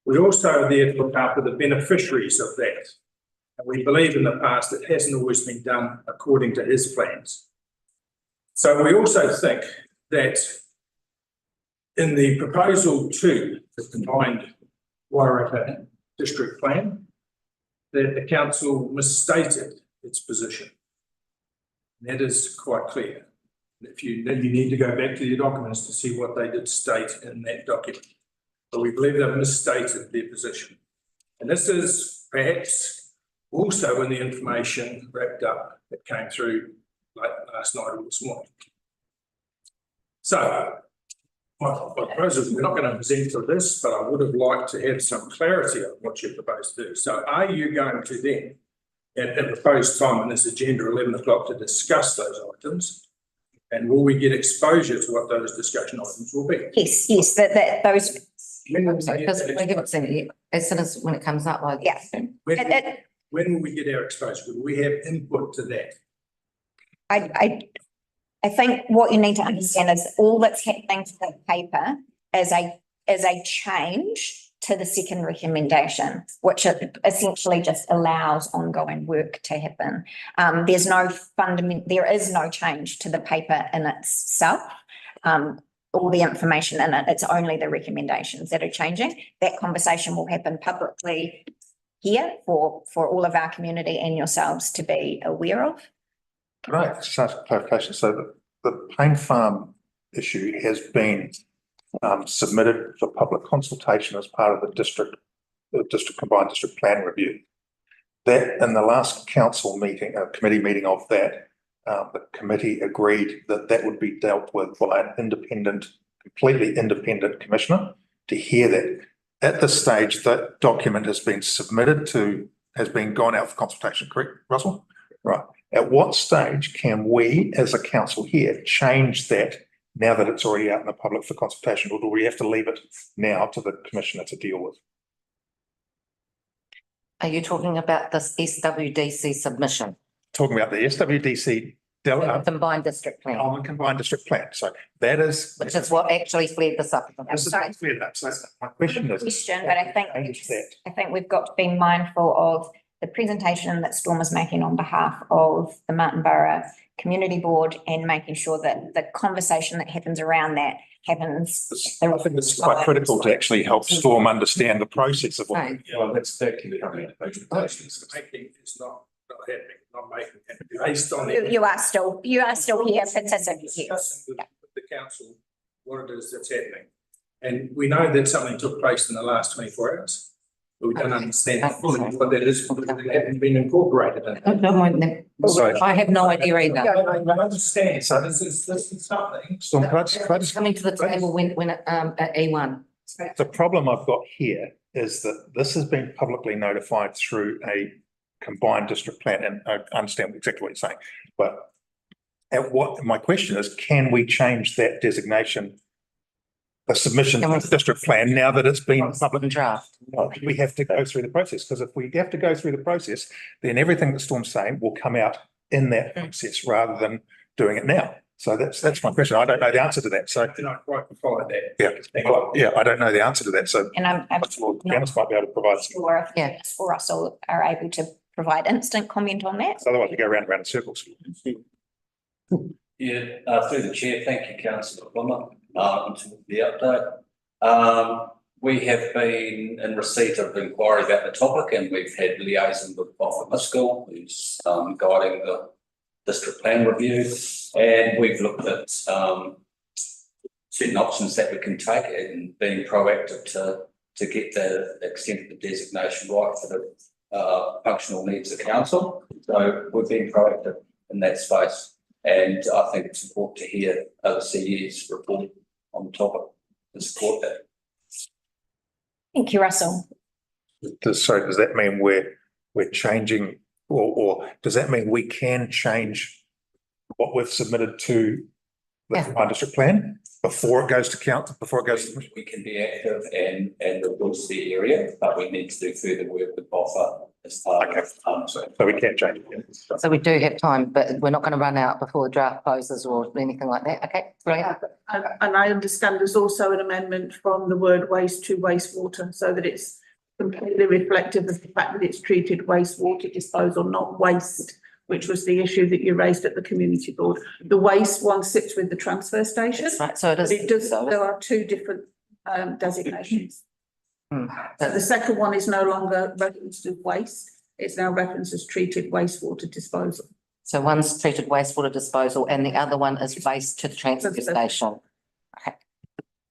We also are there to look after the beneficiaries of that. And we believe in the past it hasn't always been done according to his plans. So we also think that in the proposal to the combined Wairarapa district plan, that the council misstated its position. That is quite clear. If you need to go back to your documents to see what they did state in that document. But we believe they've misstated their position. And this is perhaps also in the information wrapped up that came through late last night or this morning. So my proposal is we're not going to present to this, but I would have liked to have some clarity on what you're proposed to do. So are you going to then, at a proposed time in this agenda, 11 o'clock, to discuss those items? And will we get exposure to what those discussion items will be? Yes, that those, because we haven't seen it yet. As soon as when it comes up, like. yeah. When will we get our exposure? Will we have input to that? I think what you need to understand is all that's happening to the paper is a change to the second recommendation, which essentially just allows ongoing work to happen. There is no change to the paper in itself. All the information in it, it's only the recommendations that are changing. That conversation will happen publicly here for all of our community and yourselves to be aware of. Can I just ask clarification? So the Payne Farm issue has been submitted for public consultation as part of the district combined district plan review. That in the last council meeting, a committee meeting of that, the committee agreed that that would be dealt with by an completely independent commissioner to hear that. At this stage, that document has been gone out for consultation, correct, Russell? Right. At what stage can we, as a council here, change that now that it's already out in the public for consultation, or do we have to leave it now to the commissioner to deal with? Are you talking about this SWDC submission? Talking about the SWDC Combined district plan, on the combined district plan, so that is. which is what actually flared this up. This is what's cleared up. So my question is. Question, but I think, Change that. I think we've got to be mindful of the presentation that Storm is making on behalf of the Martin Borough Community Board and making sure that the conversation that happens around that happens. I think it's quite critical to actually help Storm understand the process of what. Right. Well, that's exactly how the presentations making is not happening, not making it based on. You are still here participating. Discussing with the council what it is that's happening. And we know that something took place in the last 24 hours. But we don't understand fully what that is, because it hasn't been incorporated in. I don't mind them. Sorry. I have no idea either. I understand, so this is something. Storm, can I just Coming to the table when at E1. the problem I've got here is that this has been publicly notified through a combined district plan, and I understand exactly what you're saying, but my question is, can we change that designation? The submission to the district plan now that it's been public Draft. we have to go through the process, because if we have to go through the process, then everything that Storm's saying will come out in that process rather than doing it now. So that's my question. I don't know the answer to that. So I don't quite follow that. yeah, I don't know the answer to that. So And I'm Janice might be able to provide some. sure if Yeah. or Russell are able to provide instant comment on that. Otherwise we go round and round in circles. Yeah, through the chair, thank you, councillor Plummer, to the update. We have been in receipt of inquiry about the topic, and we've had liaison with Bob Miskell, who's guiding the district plan review, and we've looked at certain options that we can take and being proactive to get the extent of the designation right for the functional needs of council. So we've been proactive in that space. And I think it's important to hear other CE's report on the topic to support that. Thank you, Russell. Sorry, does that mean we're changing, or does that mean we can change what we've submitted to the combined district plan before it goes to council, before it goes to? We can be active and reduce the area, but we need to do further work with BOFA as part of. So we can't change it. So we do have time, but we're not going to run out before the draft closes or anything like that. Okay, brilliant. And I understand there's also an amendment from the word waste to wastewater, so that it's completely reflective of the fact that it's treated wastewater disposal, not waste, which was the issue that you raised at the community board. The waste one sits with the transfer station. That's right, so it is. It does, there are two different designations. Hmm. So the second one is no longer referenced as waste, it's now referenced as treated wastewater disposal. So one's treated wastewater disposal and the other one is waste to the transfer station. Okay.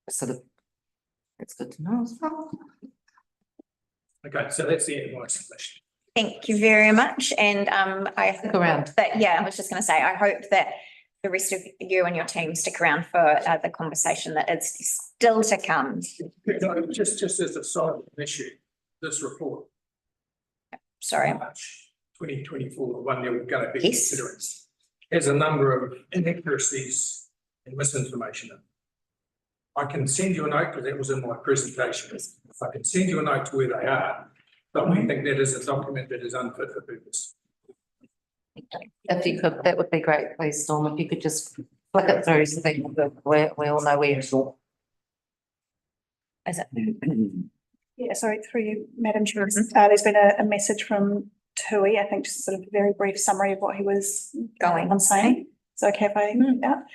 So that's good to know as well. Okay, so that's the end of my submission. Thank you very much. And I Stick around. That, yeah, I was just going to say, I hope that the rest of you and your team stick around for the conversation that is still to come. No, just as a side issue, this report. Sorry. March 2024, the one that we're going to be Yes. considering, has a number of inaccuracies and misinformation in it. I can send you a note, because that was in my presentation. I can send you a note to where they are, but we think that is a document that is unfit for purpose. If you could, that would be great, please, Storm, if you could just flick it through so that we all know where you're. Is it? Yeah, sorry, through you, Madam Chair. There's been a message from Tui, I think just sort of a very brief summary of what he was going on saying. So okay if I read that.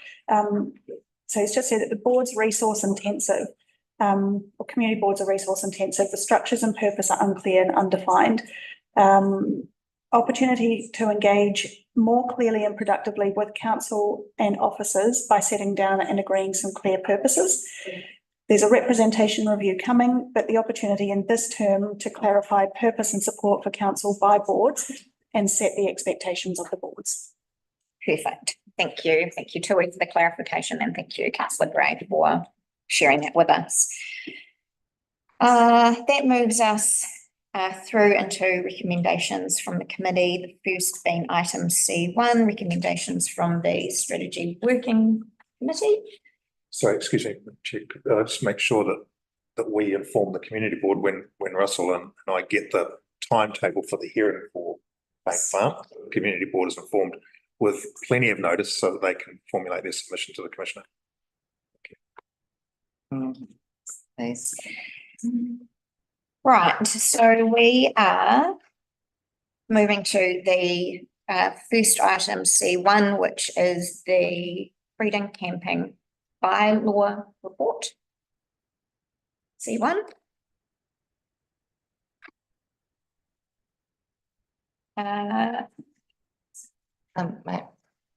So he's just said that the board's resource intensive, or community boards are resource intensive, the structures and purpose are unclear and undefined. Opportunity to engage more clearly and productively with council and officers by setting down and agreeing some clear purposes. There's a representation review coming, but the opportunity in this term to clarify purpose and support for council by boards and set the expectations of the boards. Perfect. Thank you. Thank you, Tui, for the clarification, and thank you, Councillor Gray, for sharing that with us. That moves us through into recommendations from the committee. The first being item C1, recommendations from the Strategy Working Committee. sorry, excuse me, Chair, just make sure that we inform the community board when Russell and I get the timetable for the hearing for Pain Farm. The community board is informed with plenty of notice so that they can formulate their submission to the commissioner. Please. Right, so we are moving to the first item, C1, which is the freedom camping bylaw report. C1.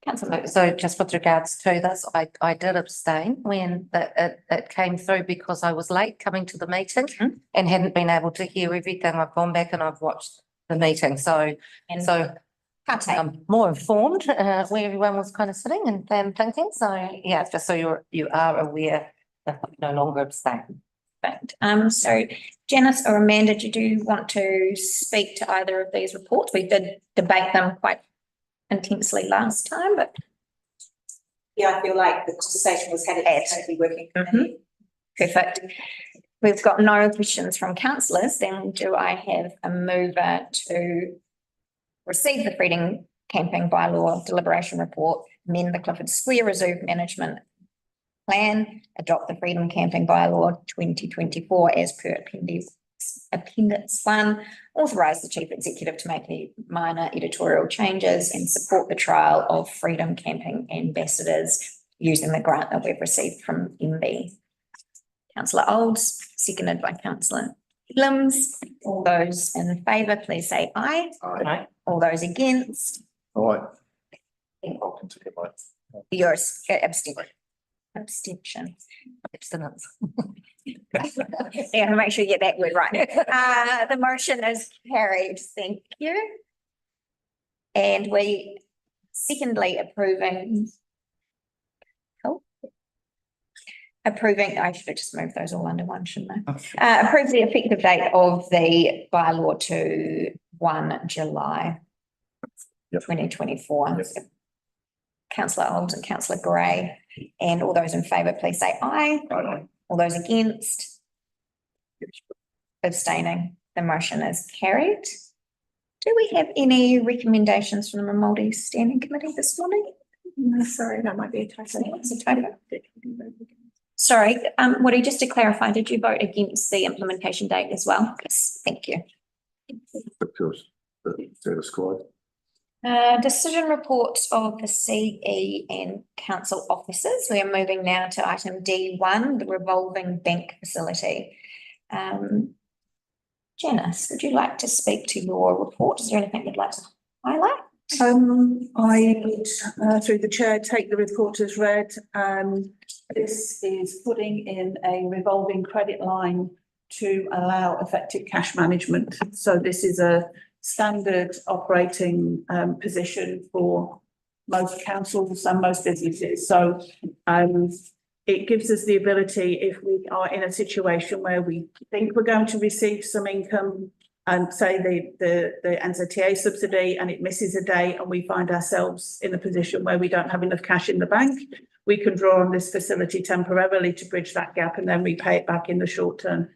Councillor, so just with regards to this, I did abstain when it came through because I was late coming to the meeting and hadn't been able to hear everything. I've gone back and I've watched the meeting, so I'm more informed where everyone was kind of sitting and thinking. So yeah, just so you are aware that I no longer abstain. Perfect. So Janice or Amanda, did you want to speak to either of these reports? We did debate them quite intensely last time, but yeah, I feel like the conversation was had at the working committee. Perfect. We've got no questions from councillors. Then do I have a mover to receive the freedom camping bylaw deliberation report, amend the Clifford Square Reserve Management Plan, adopt the freedom camping bylaw 2024 as per Appendix 1, authorise the chief executive to make the minor editorial changes and support the trial of freedom camping ambassadors using the grant that we've received from MB. Councillor Olds, seconded by Councillor Limbs. All those in favour, please say aye. Aye. All those against? Aye. I'll continue my. Your abstention. Abstinence. Yeah, make sure you get that word right. The motion is carried. Thank you. And we secondly approving. I should have just moved those all under one, shouldn't I? Approve the effective date of the bylaw to 1 July 2024. Yep. Councillor Olds and Councillor Gray, and all those in favour, please say aye. Aye. All those against? Abstaining, the motion is carried. Do we have any recommendations from the Māori Standing Committee this morning? No, sorry, that might be a typo. It's a typo. Sorry, Woody, just to clarify, did you vote against the implementation date as well? Yes, thank you. Because the status quo. Decision reports of the CE and council officers. We are moving now to item D1, the revolving bank facility. Janice, would you like to speak to your report? Is there anything you'd like to highlight? I would, through the chair, take the report as read. This is putting in a revolving credit line to allow effective cash management. So this is a standard operating position for most councils and most businesses. So it gives us the ability, if we are in a situation where we think we're going to receive some income and say the NZTA subsidy and it misses a day and we find ourselves in a position where we don't have enough cash in the bank, we can draw on this facility temporarily to bridge that gap and then repay it back in the short term.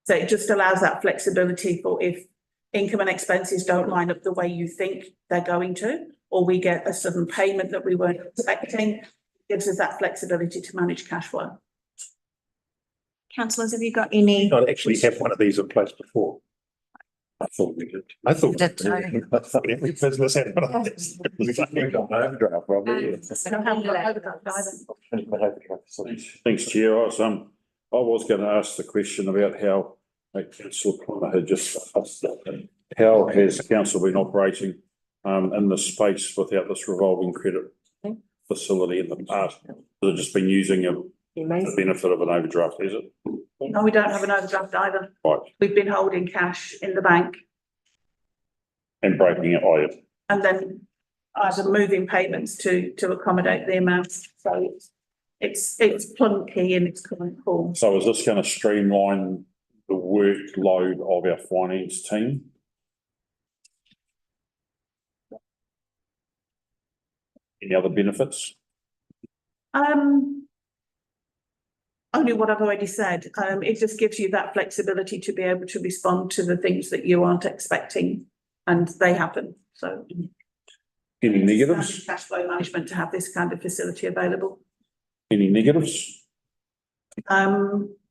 So it just allows that flexibility for if income and expenses don't line up the way you think they're going to, or we get a sudden payment that we weren't expecting, gives us that flexibility to manage cash flow. Councillors, have you got any? I'd actually have one of these in place before. I thought we did. I thought every business had one of these. Overdraft, probably. Thanks, Chair. I was going to ask the question about how Councillor Plummer had just asked that. How has council been operating in this space without this revolving credit facility in the past? Has it just been using the benefit of an overdraft, is it? No, we don't have an overdraft either. Right. We've been holding cash in the bank And breaking it, and then either moving payments to accommodate the amounts. So it's plunky in its current form. So is this going to streamline the workload of our finance team? Any other benefits? Only what I've already said. It just gives you that flexibility to be able to respond to the things that you aren't expecting and they happen. So. Any negatives? Standard cash flow management to have this kind of facility available. Any negatives?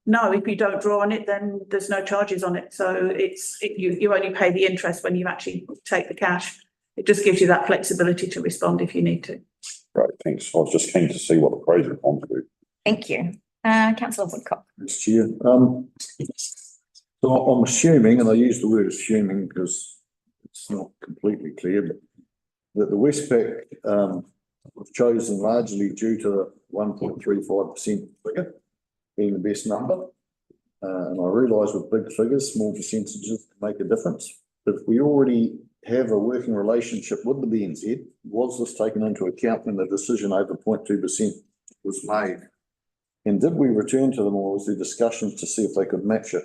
No, if you don't draw on it, then there's no charges on it. So you only pay the interest when you actually take the cash. It just gives you that flexibility to respond if you need to. Great, thanks. I was just keen to see what the pros and cons were. Thank you. Councillor Woodcock. Mr. Chair, so I'm assuming, and I use the word assuming because it's not completely clear, but that the Westpac was chosen largely due to the 1.35% figure being the best number. And I realise with big figures, small percentages make a difference. But if we already have a working relationship with the BNZ, was this taken into account when the decision over 0.2% was made? And did we return to them, or was there discussions to see if they could match it?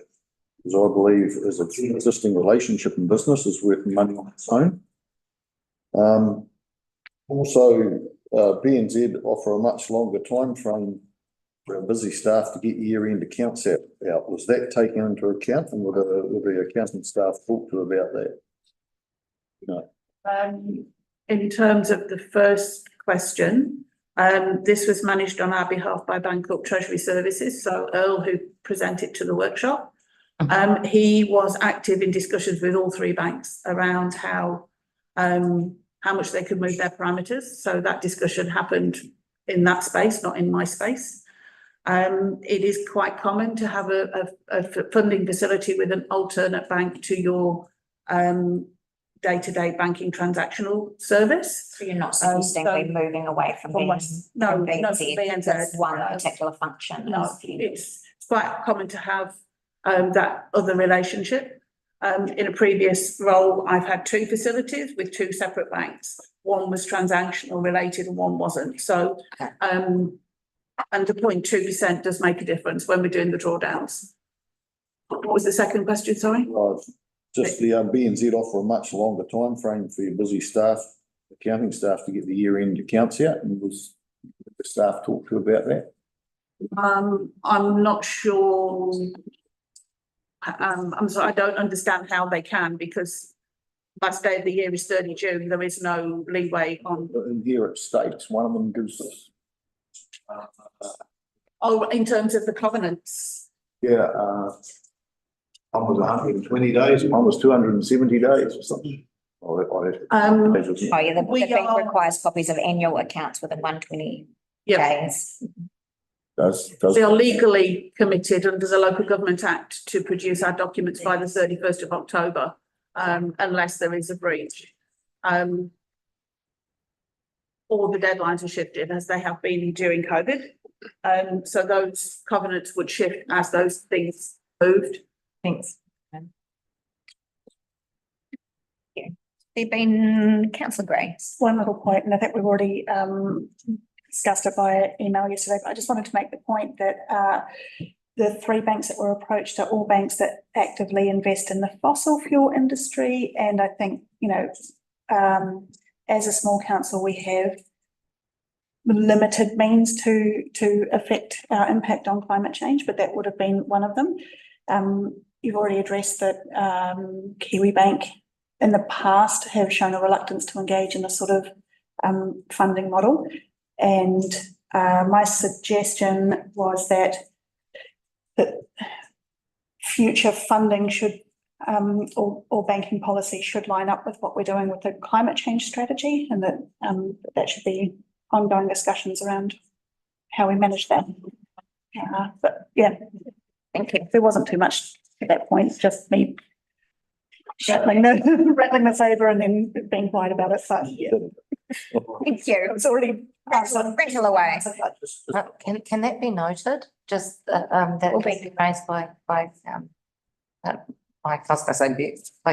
Because I believe as an existing relationship in business is worth money on its own. Also, BNZ offer a much longer time frame for our busy staff to get year-end accounts out. Was that taken into account, and were the accounting staff talked to about that? No. In terms of the first question, this was managed on our behalf by Bancorp Treasury Services. So Earl, who presented to the workshop, he was active in discussions with all three banks around how much they could move their parameters. So that discussion happened in that space, not in my space. It is quite common to have a funding facility with an alternate bank to your day-to-day banking transactional service. So you're not suggesting we're moving away from BNZ? That's one particular function. No, it's quite common to have that other relationship. In a previous role, I've had two facilities with two separate banks. One was transactional related and one wasn't. So, and the 0.2% does make a difference when we're doing the drawdowns. What was the second question, sorry? Just the BNZ offer a much longer time frame for your busy staff, accounting staff, to get the year-end accounts out, and was the staff talked to about that? I'm not sure. I'm sorry, I don't understand how they can, because last day of the year is 30 June. There is no leeway on. In here it states one of them gives us. In terms of the covenants. Yeah, one was 120 days, one was 270 days or something. The bank requires copies of annual accounts within 120 days. We are legally committed under the Local Government Act to produce our documents by the 31st of October, unless there is a breach. All the deadlines are shifted as they have been during COVID. So those covenants would shift as those things moved. Thanks. There been Councillor Gray. One little point, and I think we've already discussed it via email yesterday, but I just wanted to make the point that the three banks that were approached are all banks that actively invest in the fossil fuel industry. And I think, as a small council, we have limited means to affect our impact on climate change, but that would have been one of them. You've already addressed that Kiwi Bank in the past have shown a reluctance to engage in a sort of funding model. And my suggestion was that future funding should or banking policy should line up with what we're doing with the climate change strategy, and that should be ongoing discussions around how we manage that. But yeah, thank you. There wasn't too much at that point, just me rattling the saber and then being quiet about it. But yeah. Thank you. It's already rattle away. Can that be noted? Just that will be raised by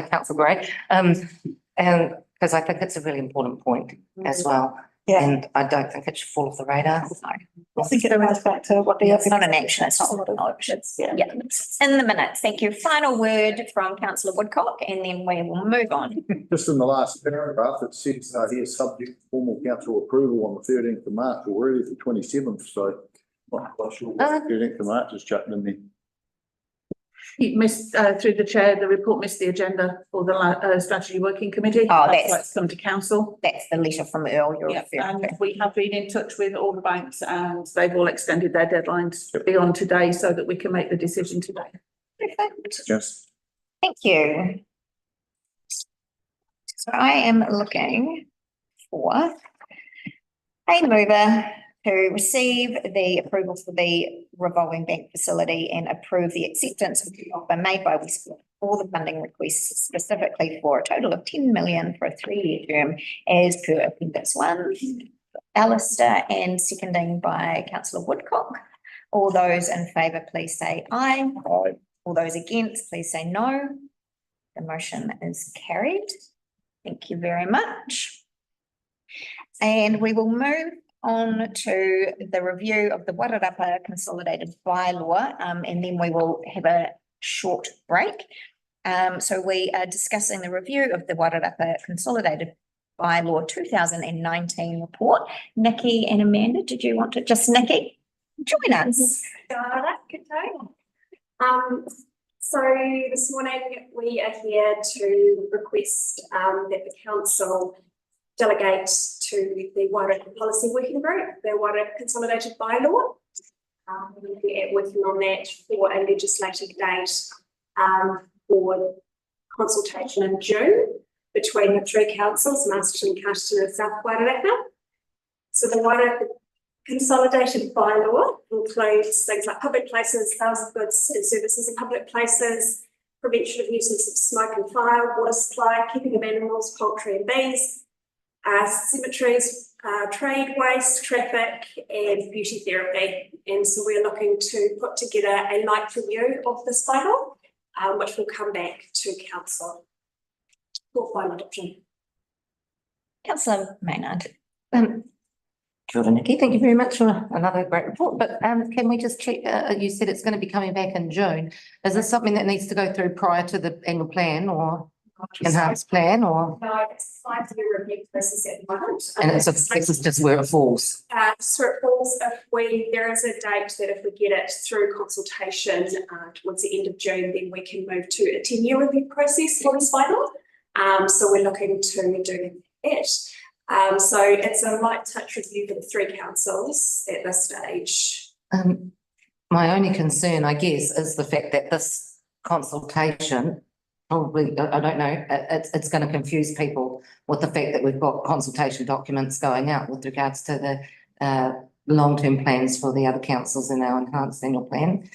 Councillor Gray, and because I think it's a really important point as well. Yeah. And I don't think it should fall off the radar. I think it relates back to what the it's not an action, it's not a lot of options. Yeah. In the minutes. Thank you. Final word from Councillor Woodcock, and then we will move on. Just in the last paragraph, it says here subject to formal council approval on the 13th of March, already the 27th. So Do you think the March is chatting in there? It missed, through the chair, the report missed the agenda for the strategy working committee. Oh, why that's, it's come to council. that's the letter from Earl you're Yeah, referring and to. we have been in touch with all the banks and they've all extended their deadlines beyond today so that we can make the decision today. Perfect. Yes. Thank you. So I am looking for a mover to receive the approval for the revolving bank facility and approve the acceptance of the offer made by Westport for the funding requests specifically for a total of 10 million for a 3-year term as per Appendix 1. Alistair, and seconding by councillor Woodcock. All those in favour, please say aye. Aye. All those against, please say no. The motion is carried. Thank you very much. And we will move on to the review of the Wairarapa Consolidated Bylaw, and then we will have a short break. So we are discussing the review of the Wairarapa Consolidated Bylaw 2019 report. Nikki and Amanda, did you want to just, Nikki, join us? Good day. So this morning we are here to request that the council delegate to the Wairarapa Policy Working Group, the Wairarapa Consolidated Bylaw. We'll be working on that for a legislative date for consultation in June between the three councils, Masterton, Carterton and South Wairarapa. So the Wairarapa Consolidated Bylaw includes things like public places, sales of goods and services in public places, prevention of nuisance of smoke and fire, water supply, keeping of animals, poultry and bees, cemeteries, trade waste, traffic and beauty therapy. And so we're looking to put together a light review of this bylaw, which will come back to council for final adoption. Councillor Maynard. Jordan, Nikki, thank you very much for another great report. But can we just check, you said it's going to be coming back in June. Is this something that needs to go through prior to the annual plan or enhanced plan or? No, it's a 5-year review process at the moment. And this is just where it falls. So it falls there is a date that if we get it through consultation towards the end of June, then we can move to a 10-year review process for this bylaw. So we're looking to do it. So it's a light touch review for the three councils at this stage. My only concern, I guess, is the fact that this consultation, probably, I don't know, it's going to confuse people with the fact that we've got consultation documents going out with regards to the long-term plans for the other councils in our enhanced annual plan.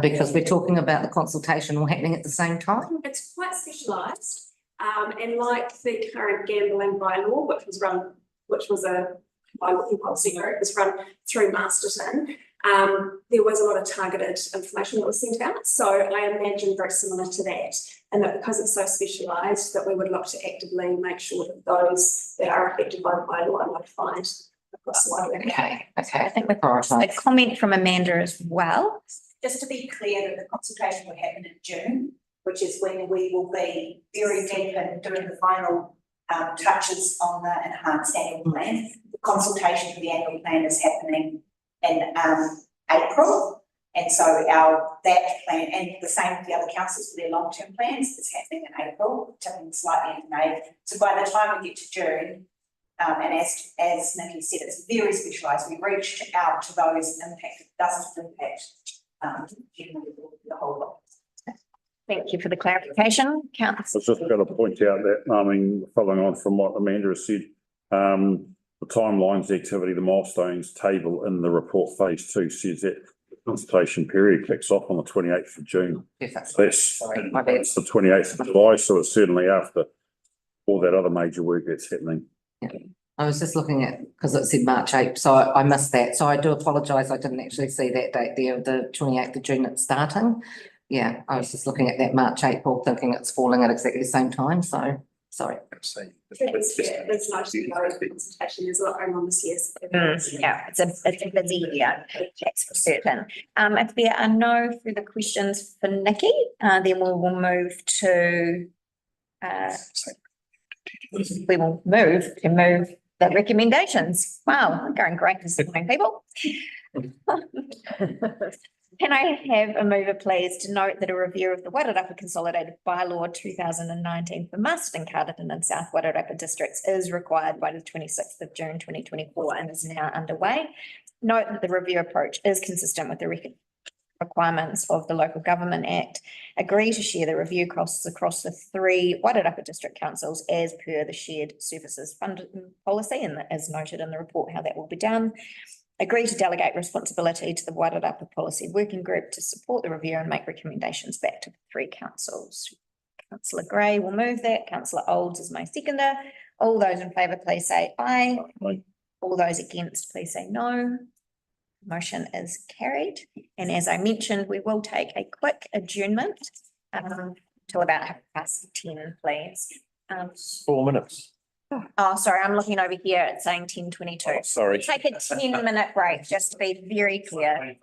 Because we're talking about the consultation all happening at the same time. It's quite specialised. And like the current gambling bylaw, which was a bylaw policy group, was run through Masterton, there was a lot of targeted information that was sent out. So I imagine very similar to that, and that because it's so specialised, that we would look to actively make sure that those that are affected by the bylaw are notified across the wider area. Okay, I think we've got a comment from Amanda as well. Just to be clear that the consultation will happen in June, which is when we will be very deep in doing the final touches on the enhanced annual plan. The consultation for the annual plan is happening in April. And so that plan, and the same with the other councils for their long-term plans, is happening in April, tipping slightly in May. So by the time we get to June, and as Nikki said, it's very specialised. We reached out to those impacted, doesn't impact the whole lot. Thank you for the clarification. I was just going to point out that, following on from what Amanda has said, the timelines, the activity, the milestones table in the report phase 2 says that the consultation period kicks off on the 28th of June. Yes, So that's the 28th of July, so it's certainly after all that other major work that's happening. I was just looking at, because it said March 8th, so I missed that. So I do apologise, I didn't actually see that date there, the 28th of June it's starting. Yeah, I was just looking at that March, April, thinking it's falling at exactly the same time, so, sorry. There's no consultation, there's a lot going on this year. Yeah, it's a busy year, that's for certain. If there are no further questions for Nikki, then we will move to move the recommendations. Wow, we're going great this morning, people. Can I have a mover, please, to note that a review of the Wairarapa Consolidated Bylaw 2019 for Marston, Carterton and South Wairarapa districts is required by the 26th of June 2024 and is now underway. Note that the review approach is consistent with the requirements of the Local Government Act. Agree to share the review costs across the 3 Wairarapa District Councils as per the shared services fund policy, and as noted in the report how that will be done. Agree to delegate responsibility to the Wairarapa Policy Working Group to support the review and make recommendations back to the 3 councils. Councillor Gray will move that. Councillor Olds is my seconder. All those in favour, please say aye. Aye. All those against, please say no. Motion is carried. And as I mentioned, we will take a quick adjournment till about 10:30, please. 4 minutes. Oh, sorry, I'm looking over here. It's saying 10:22. Oh, sorry. Take a 10-minute break, just to be very clear.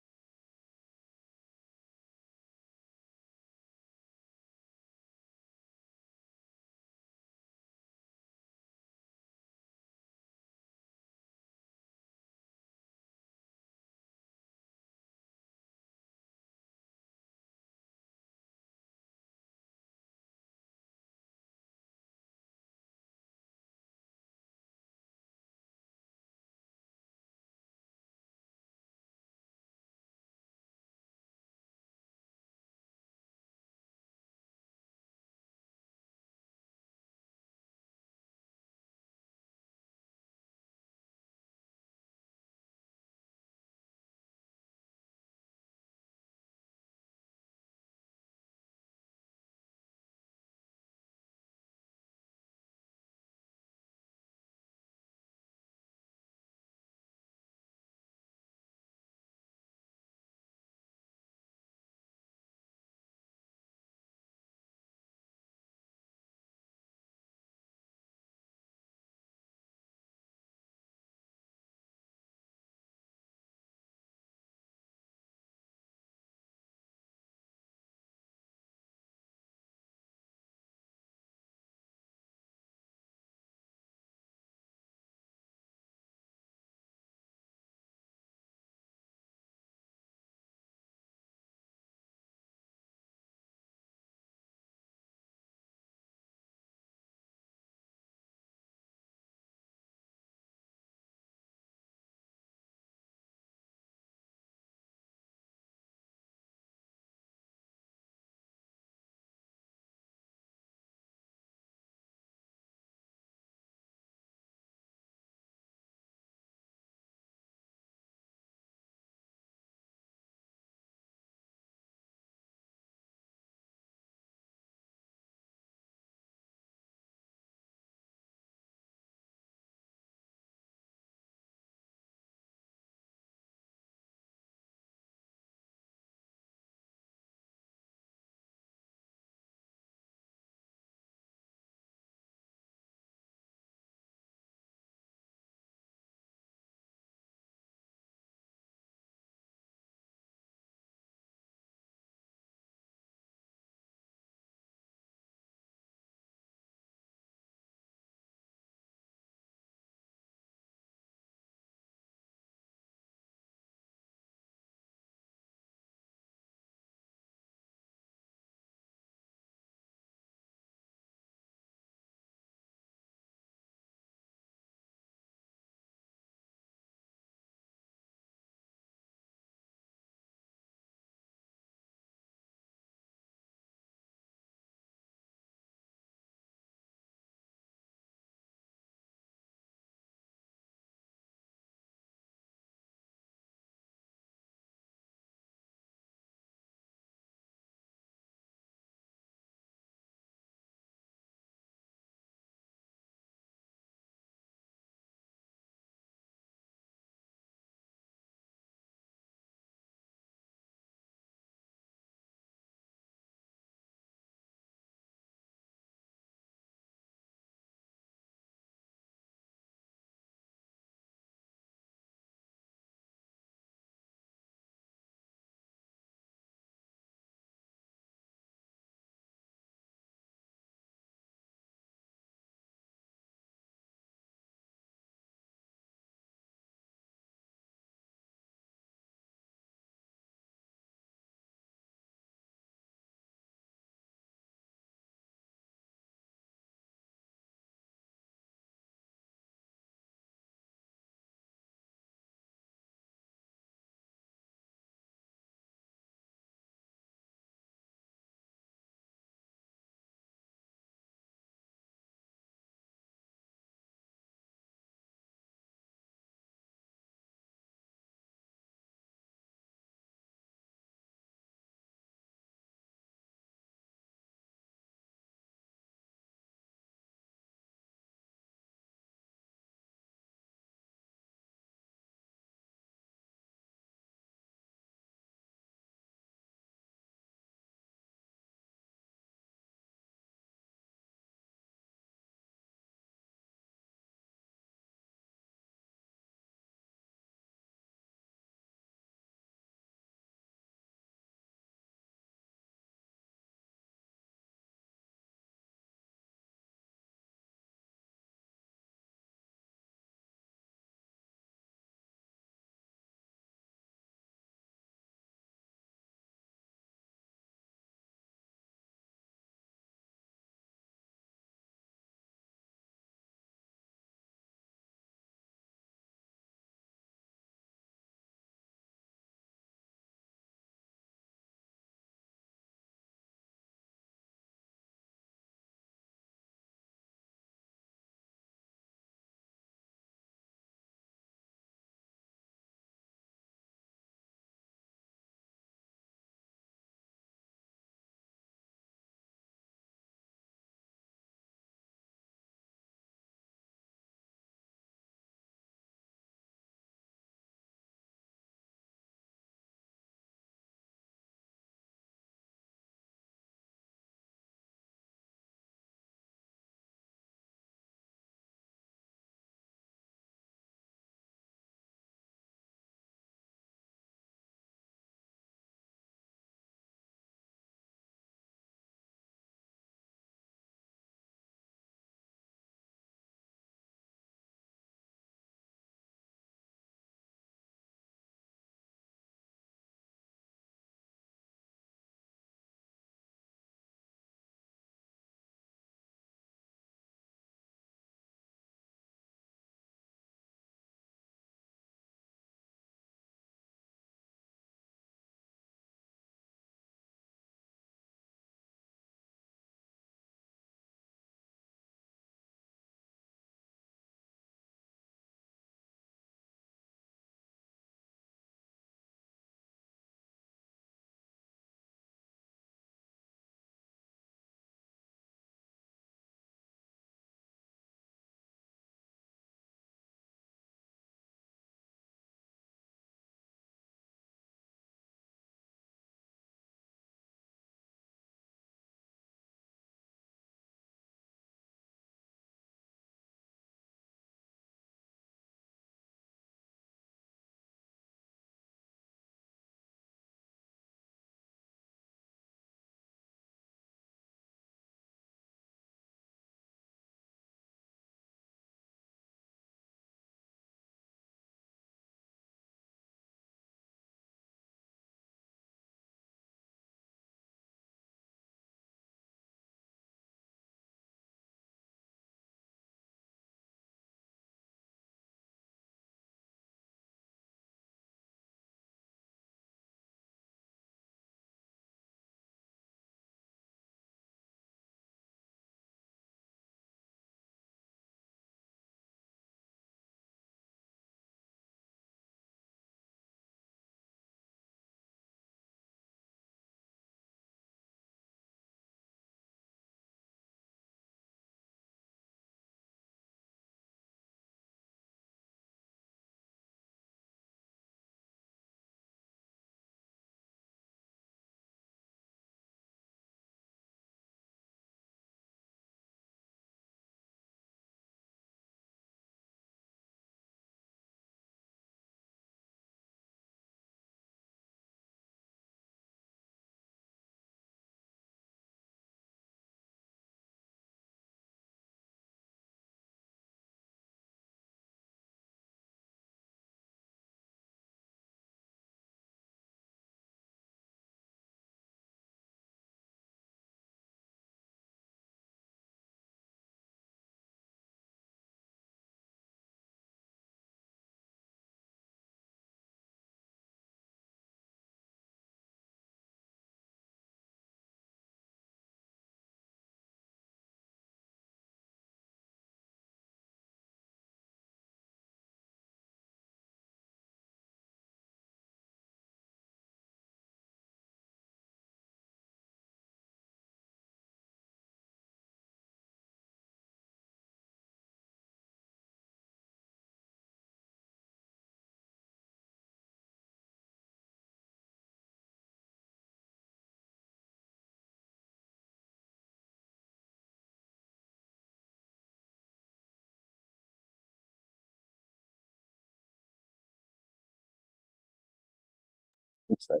Right.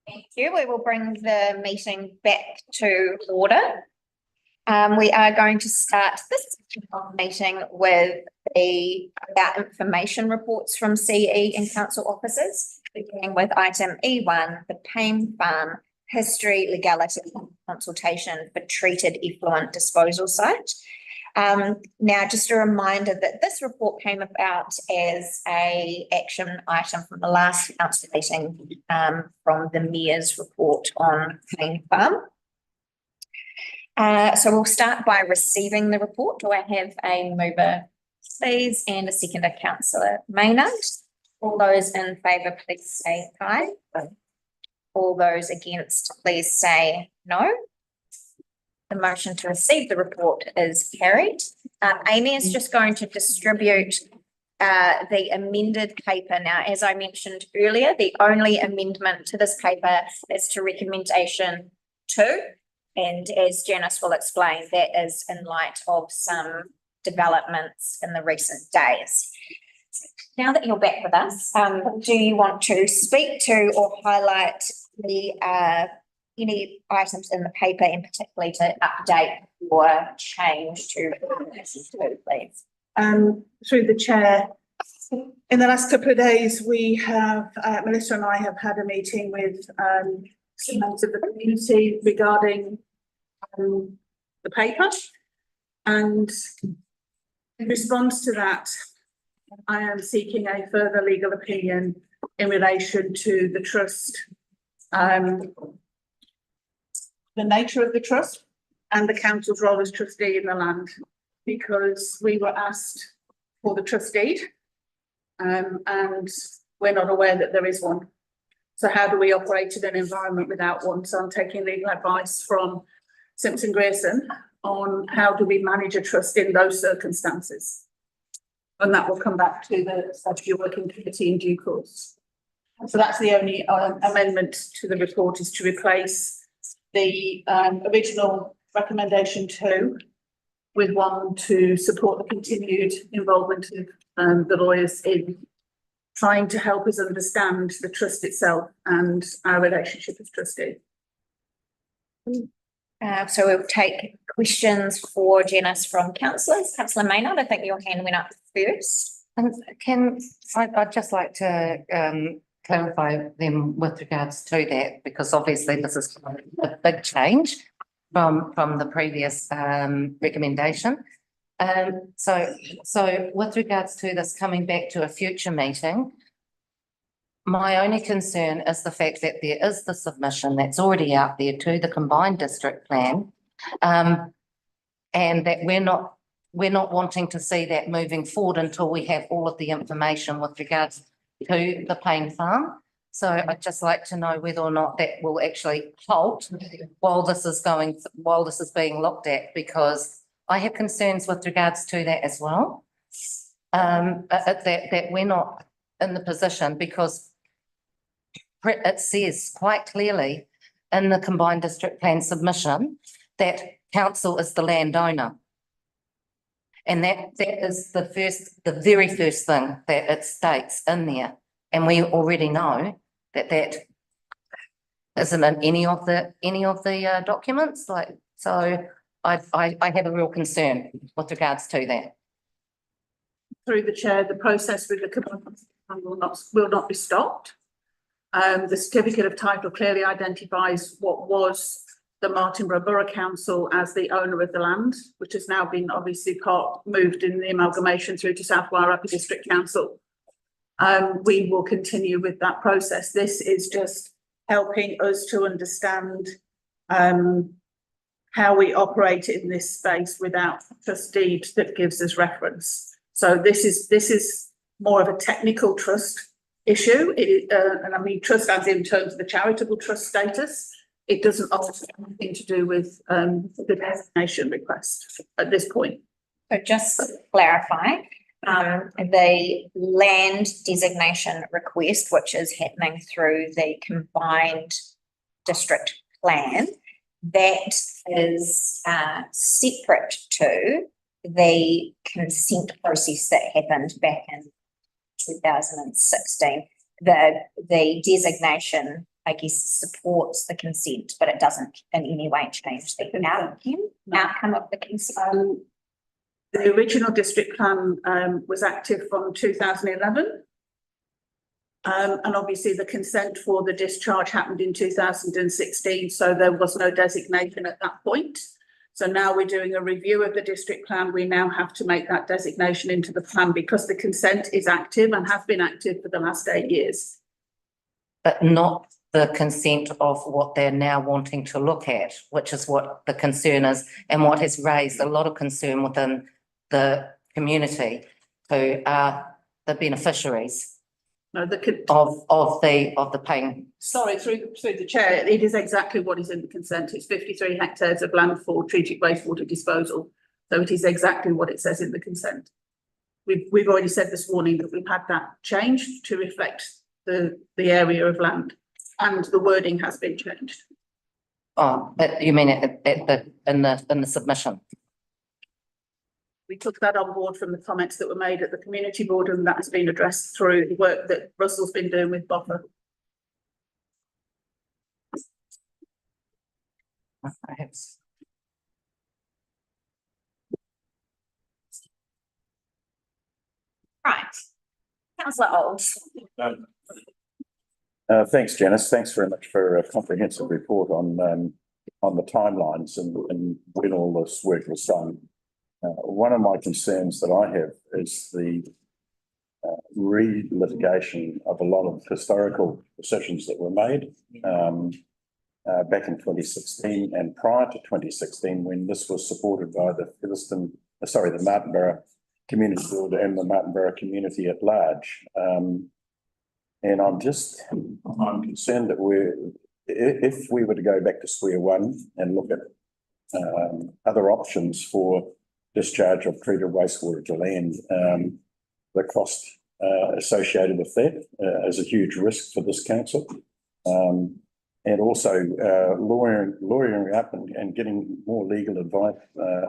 Thank you. We will bring the meeting back to order. We are going to start this meeting with about information reports from CE and council officers, beginning with item E1, the Payne Farm history, legality, and consultation for treated effluent disposal site. Now, just a reminder that this report came about as a action item from the last council meeting, from the Mayor's report on Payne Farm. So we'll start by receiving the report. Do I have a mover, please, and a seconder, Councillor Maynard? All those in favour, please say aye. All those against, please say no. The motion to receive the report is carried. Amy is just going to distribute the amended paper. Now, as I mentioned earlier, the only amendment to this paper is to recommendation 2. And as Janice will explain, that is in light of some developments in the recent days. Now that you're back with us, do you want to speak to or highlight the any items in the paper, and particularly to update or change to please? Through the chair, in the last couple of days, we have, Melissa and I have had a meeting with some members of the community regarding the paper, and in response to that, I am seeking a further legal opinion in relation to the trust, the nature of the trust and the council's role as trustee in the land, because we were asked for the trust deed, and we're not aware that there is one. So how do we operate in an environment without one? So I'm taking legal advice from Simpson Grayson on how do we manage a trust in those circumstances. And that will come back to the statutory working committee in due course. So that's the only amendment to the report, is to replace the original recommendation 2 with one to support the continued involvement of the lawyers in trying to help us understand the trust itself and our relationship as trustee. So we'll take questions for Janice from councillors. Councillor Maynard, I think your hand went up first. I'd just like to clarify them with regards to that, because obviously this is a big change from the previous recommendation. So with regards to this coming back to a future meeting, my only concern is the fact that there is the submission that's already out there to the combined district plan, and that we're not wanting to see that moving forward until we have all of the information with regards to the Payne Farm. So I'd just like to know whether or not that will actually halt while this is being looked at, because I have concerns with regards to that as well. That we're not in the position, because it says quite clearly in the combined district plan submission that council is the landowner. And that is the very first thing that it states in there. And we already know that isn't in any of the documents. So I have a real concern with regards to that. Through the chair, the process with the combined will not be stopped. The certificate of title clearly identifies what was the Martinborough Borough Council as the owner of the land, which has now been obviously moved in the amalgamation through to South Wairarapa District Council. We will continue with that process. This is just helping us to understand how we operate in this space without a trust deed that gives us reference. So this is more of a technical trust issue, and I mean trust as in terms of the charitable trust status. It doesn't also have anything to do with the designation request at this point. So just to clarify, the land designation request, which is happening through the combined district plan, that is separate to the consent process that happened back in 2016. The designation, I guess, supports the consent, but it doesn't in any way change the outcome of the consent. The original district plan was active from 2011. And obviously the consent for the discharge happened in 2016, so there was no designation at that point. So now we're doing a review of the district plan. We now have to make that designation into the plan because the consent is active and has been active for the last 8 years. But not the consent of what they're now wanting to look at, which is what the concern is and what has raised a lot of concern within the community who are the beneficiaries. No, of the paying. Sorry, through the chair, it is exactly what is in the consent. It's 53 hectares of land for treated wastewater disposal. So it is exactly what it says in the consent. We've already said this morning that we've had that changed to reflect the area of land, and the wording has been changed. Oh, but you mean in the submission? We took that on board from the comments that were made at the community board, and that has been addressed through the work that Russell's been doing with BOFA. Right. Councillor Olds. Thanks, Janice. Thanks very much for a comprehensive report on the timelines and when all this work was done. One of my concerns that I have is the re-litigation of a lot of historical decisions that were made back in 2016 and prior to 2016, when this was supported by the the Martin Borough Community Board and the Martin Borough community at large. And I'm concerned that if we were to go back to square one and look at other options for discharge of treated wastewater to land, the cost associated with that is a huge risk for this council. And also lawyering up and getting more legal advice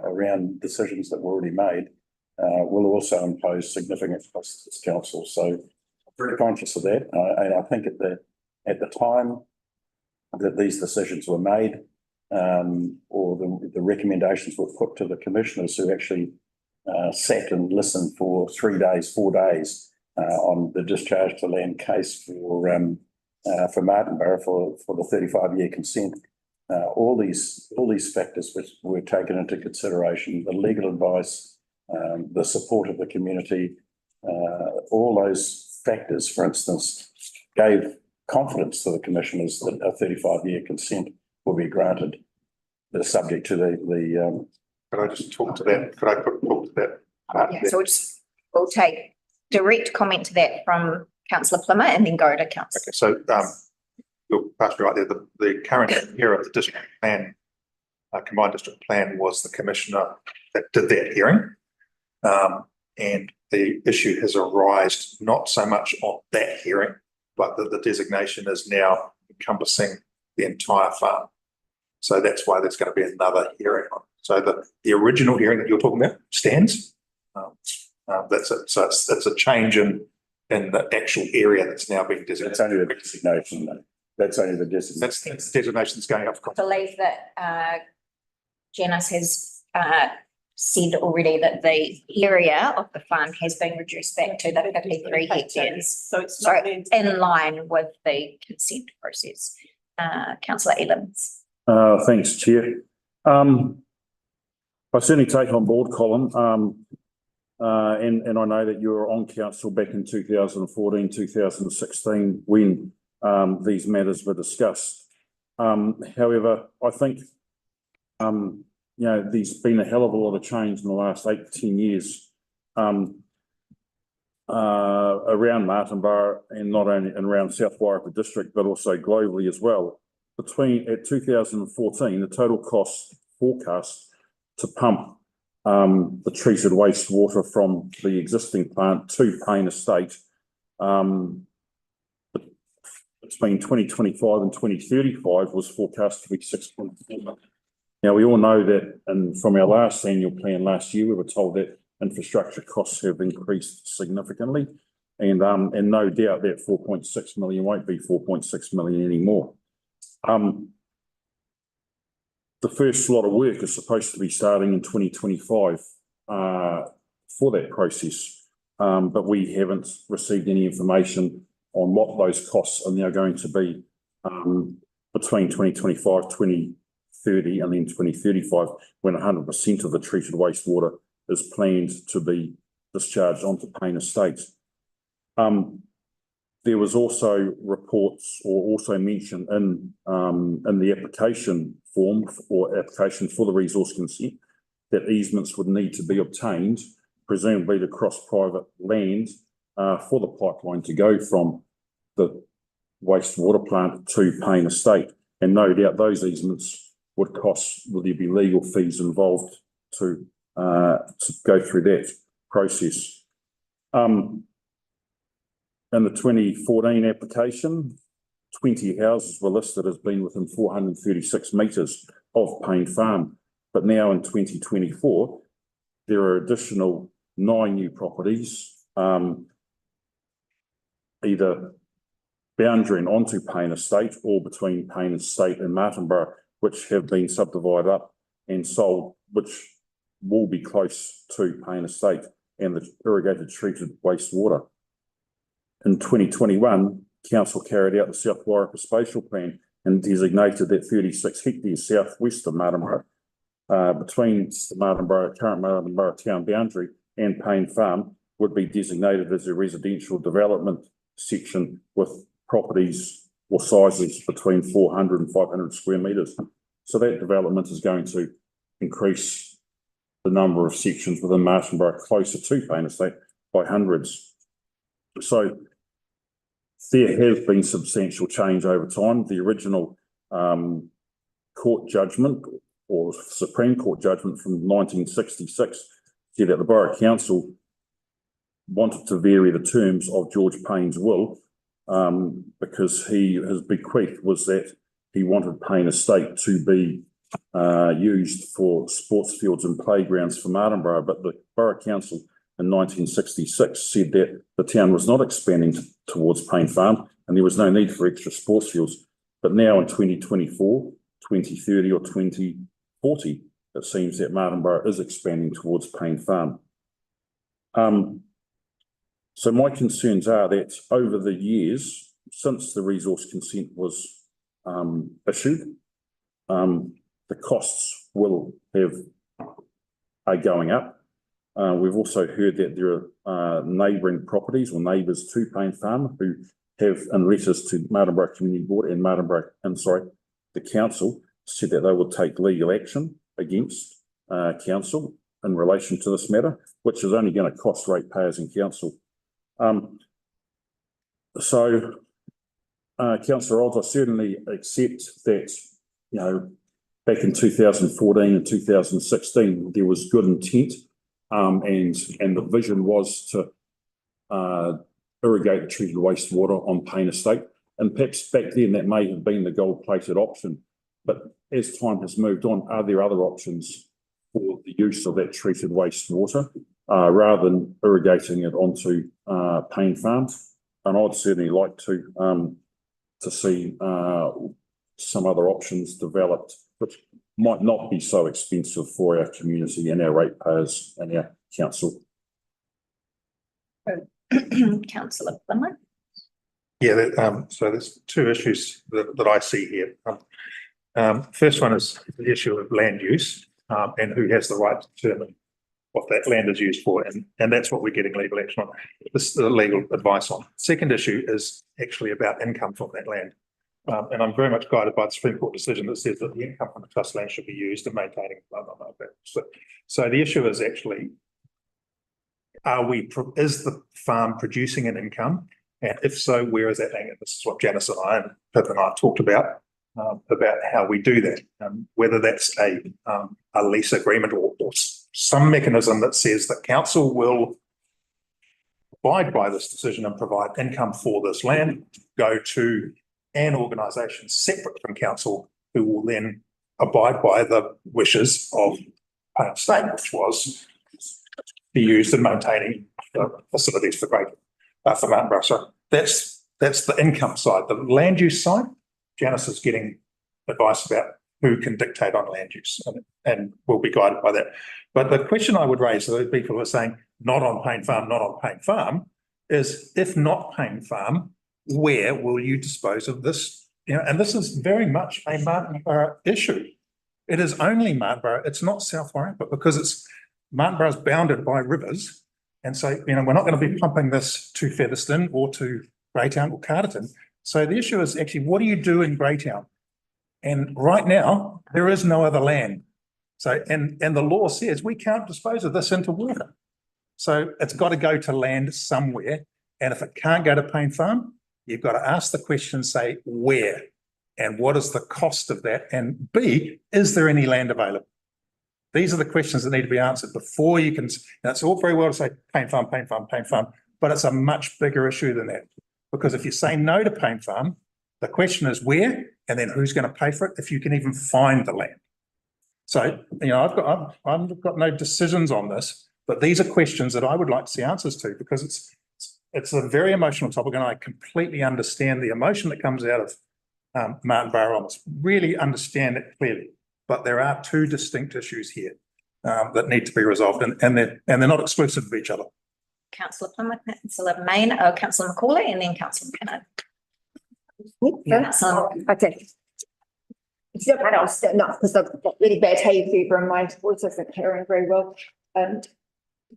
around decisions that were already made will also impose significant costs to this council. So I'm very conscious of that. And I think at the time that these decisions were made, or the recommendations were put to the commissioners who actually sat and listened for 3 days, 4 days on the discharge to land case for Martin Borough for the 35-year consent. All these factors were taken into consideration: the legal advice, the support of the community, all those factors, for instance, gave confidence to the commissioners that a 35-year consent will be granted, subject to the. Could I just talk to that? Could I talk to that? Yeah, so we'll take direct comment to that from Councillor Plummer and then go to Councillor. Okay, so you're partially right there. The current hearer of the district plan, combined district plan, was the commissioner that did that hearing. And the issue has arisen not so much on that hearing, but that the designation is now encompassing the entire farm. So that's why there's going to be another hearing on it. So the original hearing that you're talking about stands. That's it. So it's a change in the actual area that's now being designated. That's only the designation, though. That's only the designation. That's the designation that's going up for. I believe that Janice has said already that the area of the farm has been reduced back to the 53 hectares. So it's not in line with the consent process. Councillor Elams. Thanks, Chair. I certainly take on board, Colin, and I know that you were on council back in 2014, 2016 when these matters were discussed. However, I think there's been a hell of a lot of change in the last 8 to 10 years around Martin Borough, and not only around South Wairarapa district, but also globally as well. At 2014, the total cost forecast to pump the treated wastewater from the existing plant to Payne Estate between 2025 and 2035 was forecast to be 6.4 million. Now, we all know that, and from our last annual plan last year, we were told that infrastructure costs have increased significantly. And no doubt that 4.6 million won't be 4.6 million anymore. The first lot of work is supposed to be starting in 2025 for that process. But we haven't received any information on what those costs are now going to be between 2025, 2030 and then 2035, when 100% of the treated wastewater is planned to be discharged onto Payne Estates. There was also reports or also mentioned in the application form or application for the resource consent that easements would need to be obtained, presumably to cross private land for the pipeline to go from the wastewater plant to Payne Estate. And no doubt those easements would cost, would there be legal fees involved to go through that process. In the 2014 application, 20 houses were listed as being within 436 metres of Payne Farm. But now in 2024, there are additional 9 new properties, either boundaring onto Payne Estate or between Payne Estate and Martinborough, which have been subdivided up and sold, which will be close to Payne Estate and the irrigated treated wastewater. In 2021, Council carried out the South Wairarapa Spatial Plan and designated that 36 hectares southwest of Martinborough, between the current Martinborough town boundary and Payne Farm, would be designated as a residential development section with properties or sizes between 400 and 500 square metres. So that development is going to increase the number of sections within Martinborough closer to Payne Estate by hundreds. So there has been substantial change over time. The original court judgment or Supreme Court judgment from 1966 said that the Borough Council wanted to vary the terms of George Payne's will because his bequest was that he wanted Payne Estate to be used for sports fields and playgrounds for Martinborough, but the Borough Council in 1966 said that the town was not expanding towards Payne Farm and there was no need for extra sports fields. But now in 2024, 2030 or 2040, it seems that Martinborough is expanding towards Payne Farm. So my concerns are that over the years, since the resource consent was issued, the costs are going up. We've also heard that there are neighbouring properties or neighbours to Payne Farm who have, in letters to Martinborough Community Board and the council, said that they will take legal action against council in relation to this matter, which is only going to cost ratepayers and council. Councillor Olds, I certainly accept that, back in 2014 and 2016, there was good intent. And the vision was to irrigate the treated wastewater on Payne Estate. And perhaps back then that may have been the gold-plated option. But as time has moved on, are there other options for the use of that treated wastewater rather than irrigating it onto Payne Farm? And I'd certainly like to see some other options developed, which might not be so expensive for our community and our ratepayers and our council. Councillor Plummer. Yeah, so there's 2 issues that I see here. First one is the issue of land use and who has the right to determine what that land is used for, and that's what we're getting legal action on, legal advice on. Second issue is actually about income from that land. And I'm very much guided by the Supreme Court decision that says that the income from the trust land should be used in maintaining blah, blah, blah. So the issue is actually, is the farm producing an income? And if so, where is that land? And this is what Janice and I and Pip and I talked about how we do that. Whether that's a lease agreement or some mechanism that says that council will abide by this decision and provide income for this land, go to an organisation separate from council who will then abide by the wishes of Payne State, which was to be used in maintaining the facilities for for Martinborough. So that's the income side. The land use side, Janice is getting advice about who can dictate on land use and will be guided by that. But the question I would raise to those people who are saying not on Payne Farm, not on Payne Farm, is if not Payne Farm, where will you dispose of this? You know, and this is very much a Martinborough issue. It is only Martinborough. It's not South Wairarapa because Martinborough is bounded by rivers. And so, you know, we're not going to be pumping this to Featherston or to Greytown or Carterton. So the issue is actually, what do you do in Greytown? And right now, there is no other land. So, and the law says we can't dispose of this into water. So it's got to go to land somewhere. And if it can't go to Payne Farm, you've got to ask the question, say, where? And what is the cost of that? And B, is there any land available? These are the questions that need to be answered before you can, now it's all very well to say Payne Farm, Payne Farm, Payne Farm, but it's a much bigger issue than that. Because if you say no to Payne Farm, the question is where, and then who's going to pay for it if you can even find the land. So, you know, I've got no decisions on this, but these are questions that I would like to see answers to because it's a very emotional topic, and I completely understand the emotion that comes out of Martinborough on this. Really understand it clearly, but there are two distinct issues here that need to be resolved, and they're not exclusive of each other. Councillor Plummer, Councillor Main, Councillor Macaulay, and then Councillor McKinnon. Okay. If you don't mind, I'll stand up because I've got really bad hay fever and my voice isn't carrying very well. And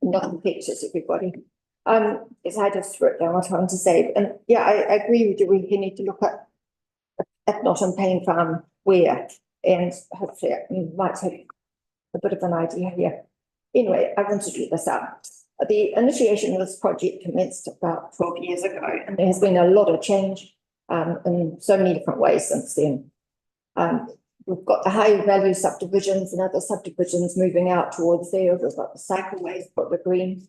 not infectious, everybody. It's hard to write down what I want to say. And yeah, I agree with you. We need to look at not on Payne Farm where, and hopefully you might have a bit of an idea here. Anyway, I want to get this up. The initiation of this project commenced about 12 years ago, and there has been a lot of change in so many different ways since then. We've got the high value subdivisions and other subdivisions moving out towards there. We've got the cycleways, got the green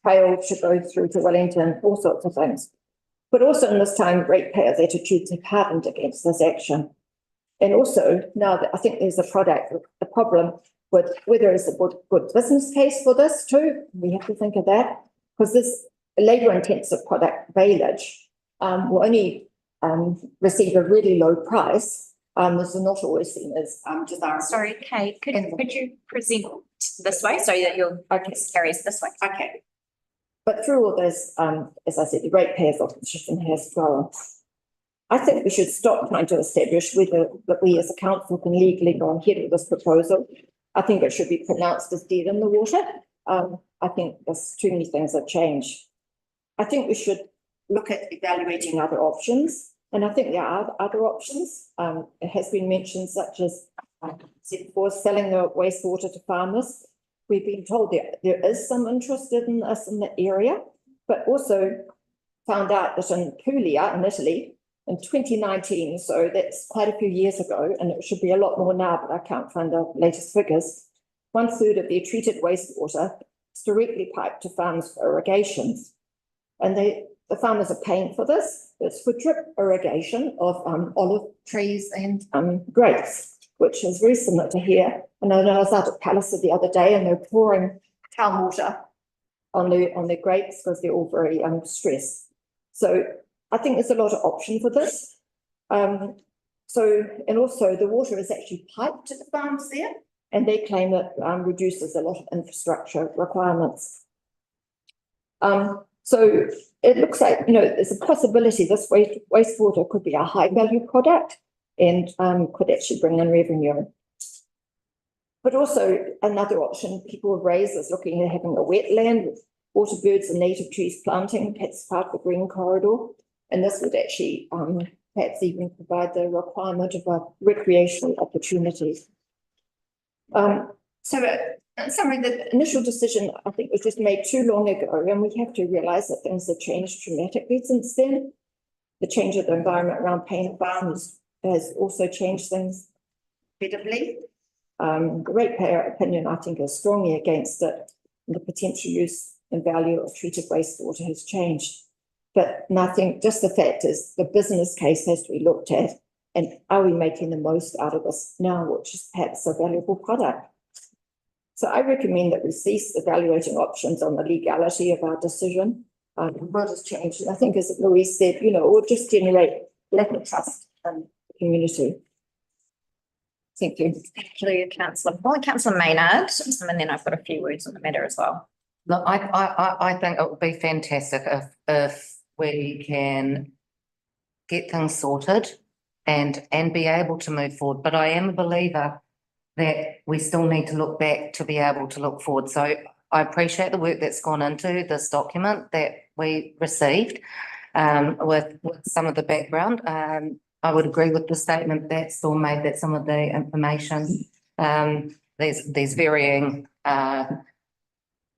trail to go through to Wellington, all sorts of things. But also in this time, ratepayers' attitudes have hardened against this action. And also now that I think there's a problem with whether it's a good business case for this too. We have to think of that because this labour intensive product, baleage, will only receive a really low price. This is not always seen as desirable. Sorry, Kate, could you present this way so that your carries this way? Okay. But through all this, as I said, the ratepayers' opposition has grown. I think we should stop trying to establish whether that we as a council can legally go ahead with this proposal. I think it should be pronounced as dead in the water. I think there's too many things that change. I think we should look at evaluating other options. And I think there are other options. It has been mentioned, such as for selling the wastewater to farmers. We've been told that there is some interest in us in the area, but also found out that in Puglia in Italy in 2019, so that's quite a few years ago, and it should be a lot more now, but I can't find the latest figures. 1/3 of their treated wastewater is directly piped to farms for irrigations. And the farmers are paying for this. It's for drip irrigation of olive trees and grapes, which is very similar to here. And I know I was out at Palliser the other day and they're pouring town water on their grapes because they're all very stressed. So I think there's a lot of option for this. And also the water is actually piped to the farms there, and they claim that reduces a lot of infrastructure requirements. So it looks like, you know, there's a possibility this wastewater could be a high value product and could actually bring in revenue. But also another option people have raised is looking at having a wetland with water birds and native trees planting. That's part of the green corridor. And this would actually perhaps even provide the requirement of a recreational opportunity. So in summary, the initial decision, I think, was just made too long ago, and we have to realise that things have changed dramatically since then. The change of the environment around Payne Farm has also changed things incredibly. The ratepayer opinion, I think, is strongly against it. And the potential use and value of treated wastewater has changed. But I think just the fact is the business case has to be looked at, And are we making the most out of this now, which is perhaps a valuable product? So I recommend that we cease evaluating options on the legality of our decision. What has changed? And I think, as Louise said, you know, it will just generate lack of trust in the community. Thank you. Thank you, councillor. Well, councillor Maynard, and then I've got a few words on the matter as well. Look, I think it would be fantastic if we can get things sorted and be able to move forward. But I am a believer that we still need to look back to be able to look forward. So I appreciate the work that's gone into this document that we received with some of the background. I would agree with the statement that Storm made that some of the information, there's varying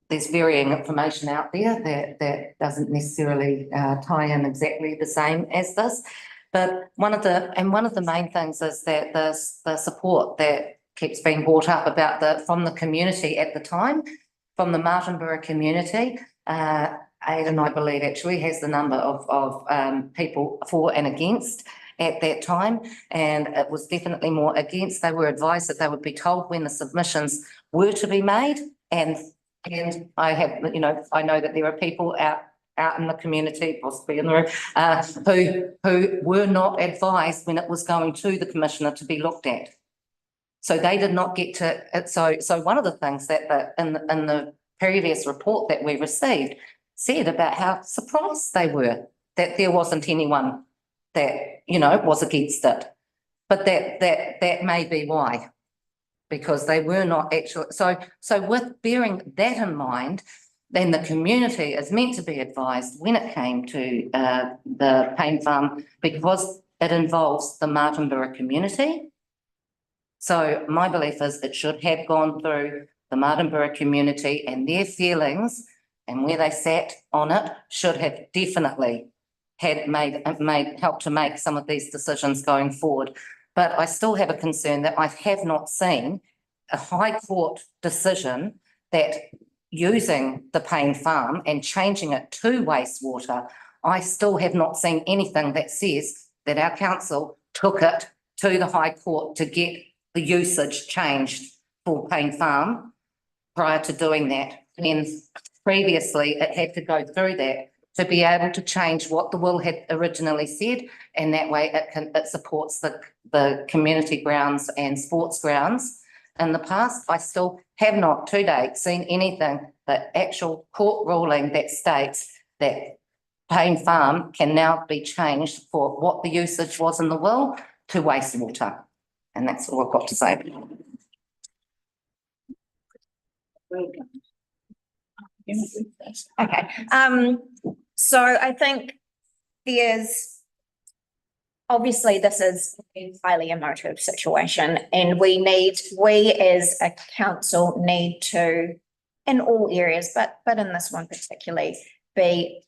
information out there that doesn't necessarily tie in exactly the same as this. But one of the main things is that the support that keeps being brought up from the community at the time, from the Martinborough community. Aidan, I believe, actually has the number of people for and against at that time, and it was definitely more against. They were advised that they would be told when the submissions were to be made, and I have, you know, I know that there are people out in the community, possibly in the room, who were not advised when it was going to the Commissioner to be looked at. So they did not get to it. So one of the things that in the previous report that we received said about how surprised they were that there wasn't anyone that, you know, was against it. But that may be why, because they were not actually. So with bearing that in mind, then the community is meant to be advised when it came to the Payne Farm, because it involves the Martinborough community. So my belief is it should have gone through the Martinborough community, and their feelings and where they sat on it should have definitely had helped to make some of these decisions going forward. But I still have a concern that I have not seen a High Court decision that using the Payne Farm and changing it to wastewater, I still have not seen anything that says that our council took it to the High Court to get the usage changed for Payne Farm prior to doing that. And previously it had to go through that to be able to change what the will had originally said, and that way it supports the community grounds and sports grounds. In the past, I still have not to date seen anything, the actual court ruling that states that Payne Farm can now be changed for what the usage was in the will to wastewater. And that's all I've got to say. Okay, so I think obviously this is a highly emotive situation, and we as a council need to, in all areas, but in this one particularly, be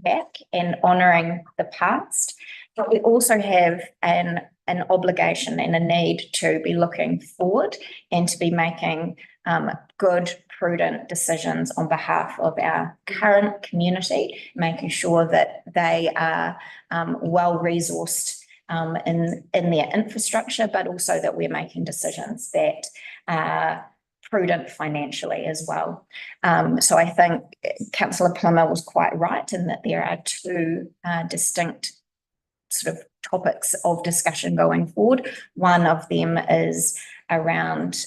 back and honouring the past. But we also have an obligation and a need to be looking forward and to be making good, prudent decisions on behalf of our current community, making sure that they are well resourced in their infrastructure, but also that we're making decisions that are prudent financially as well. So I think Councillor Plummer was quite right in that there are two distinct sort of topics of discussion going forward. One of them is around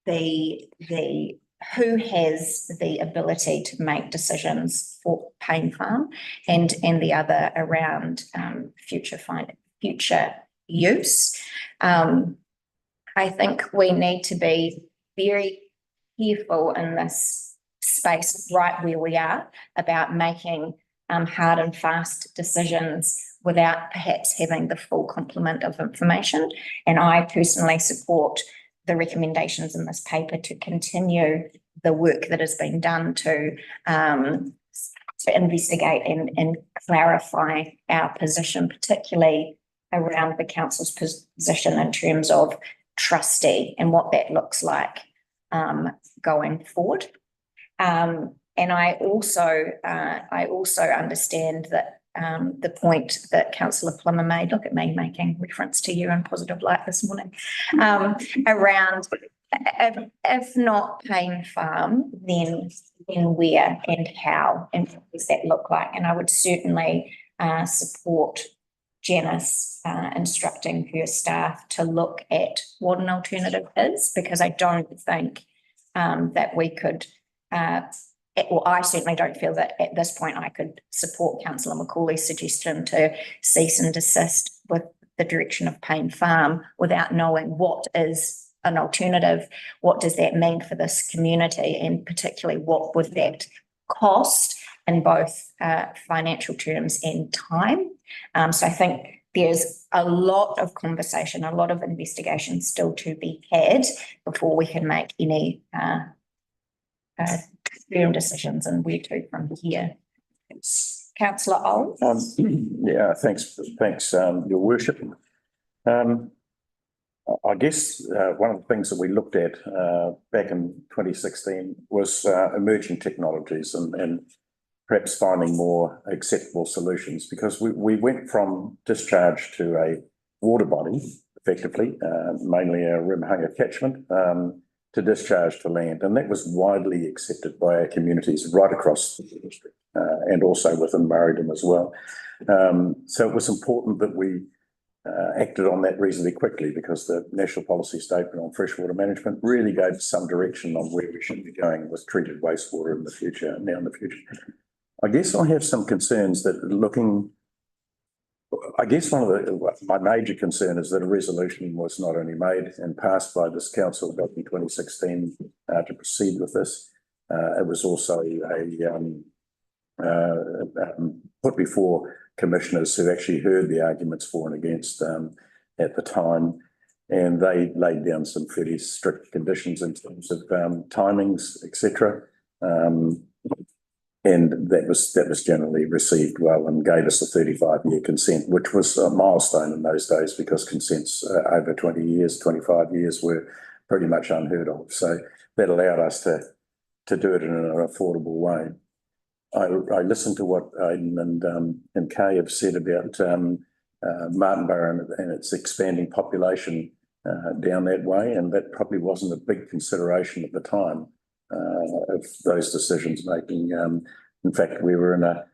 the who has the ability to make decisions for Payne Farm, and the other around future use. I think we need to be very careful in this space right where we are about making hard and fast decisions without perhaps having the full complement of information. And I personally support the recommendations in this paper to continue the work that has been done to investigate and clarify our position, particularly around the council's position in terms of trustee and what that looks like going forward. And I also understand that the point that councillor Plummer made, look at me making reference to you in positive light this morning, around if not Payne Farm, then where and how and what does that look like? And I would certainly support Janice instructing her staff to look at what an alternative is, because I don't think that we could, or I certainly don't feel that at this point I could support councillor Macaulay's suggestion to cease and desist with the direction of Payne Farm without knowing what is an alternative, what does that mean for this community, and particularly what would that cost in both financial terms and time. So I think there's a lot of conversation, a lot of investigation still to be had before we can make any firm decisions and where to from here. Councillor Old. Yeah, thanks, Your Worship. I guess one of the things that we looked at back in 2016 was emerging technologies and perhaps finding more acceptable solutions, because we went from discharge to a water body, effectively, mainly a Rimhanga catchment, to discharge to land. And that was widely accepted by our communities right across the district and also within Murraydon as well. So it was important that we acted on that reasonably quickly, because the National Policy Statement on Freshwater Management really gave some direction on where we should be going with treated wastewater in the future, now in the future. I guess I have some concerns that my major concern is that a resolution was not only made and passed by this council back in 2016 to proceed with this, it was also put before commissioners who actually heard the arguments for and against at the time, and they laid down some fairly strict conditions in terms of timings, etc. And that was generally received well and gave us a 35-year consent, which was a milestone in those days, because consents over 20 years, 25 years were pretty much unheard of. So that allowed us to do it in an affordable way. I listened to what Aidan and Kay have said about Martinborough and its expanding population down that way, and that probably wasn't a big consideration at the time of those decisions making. In fact, we were in a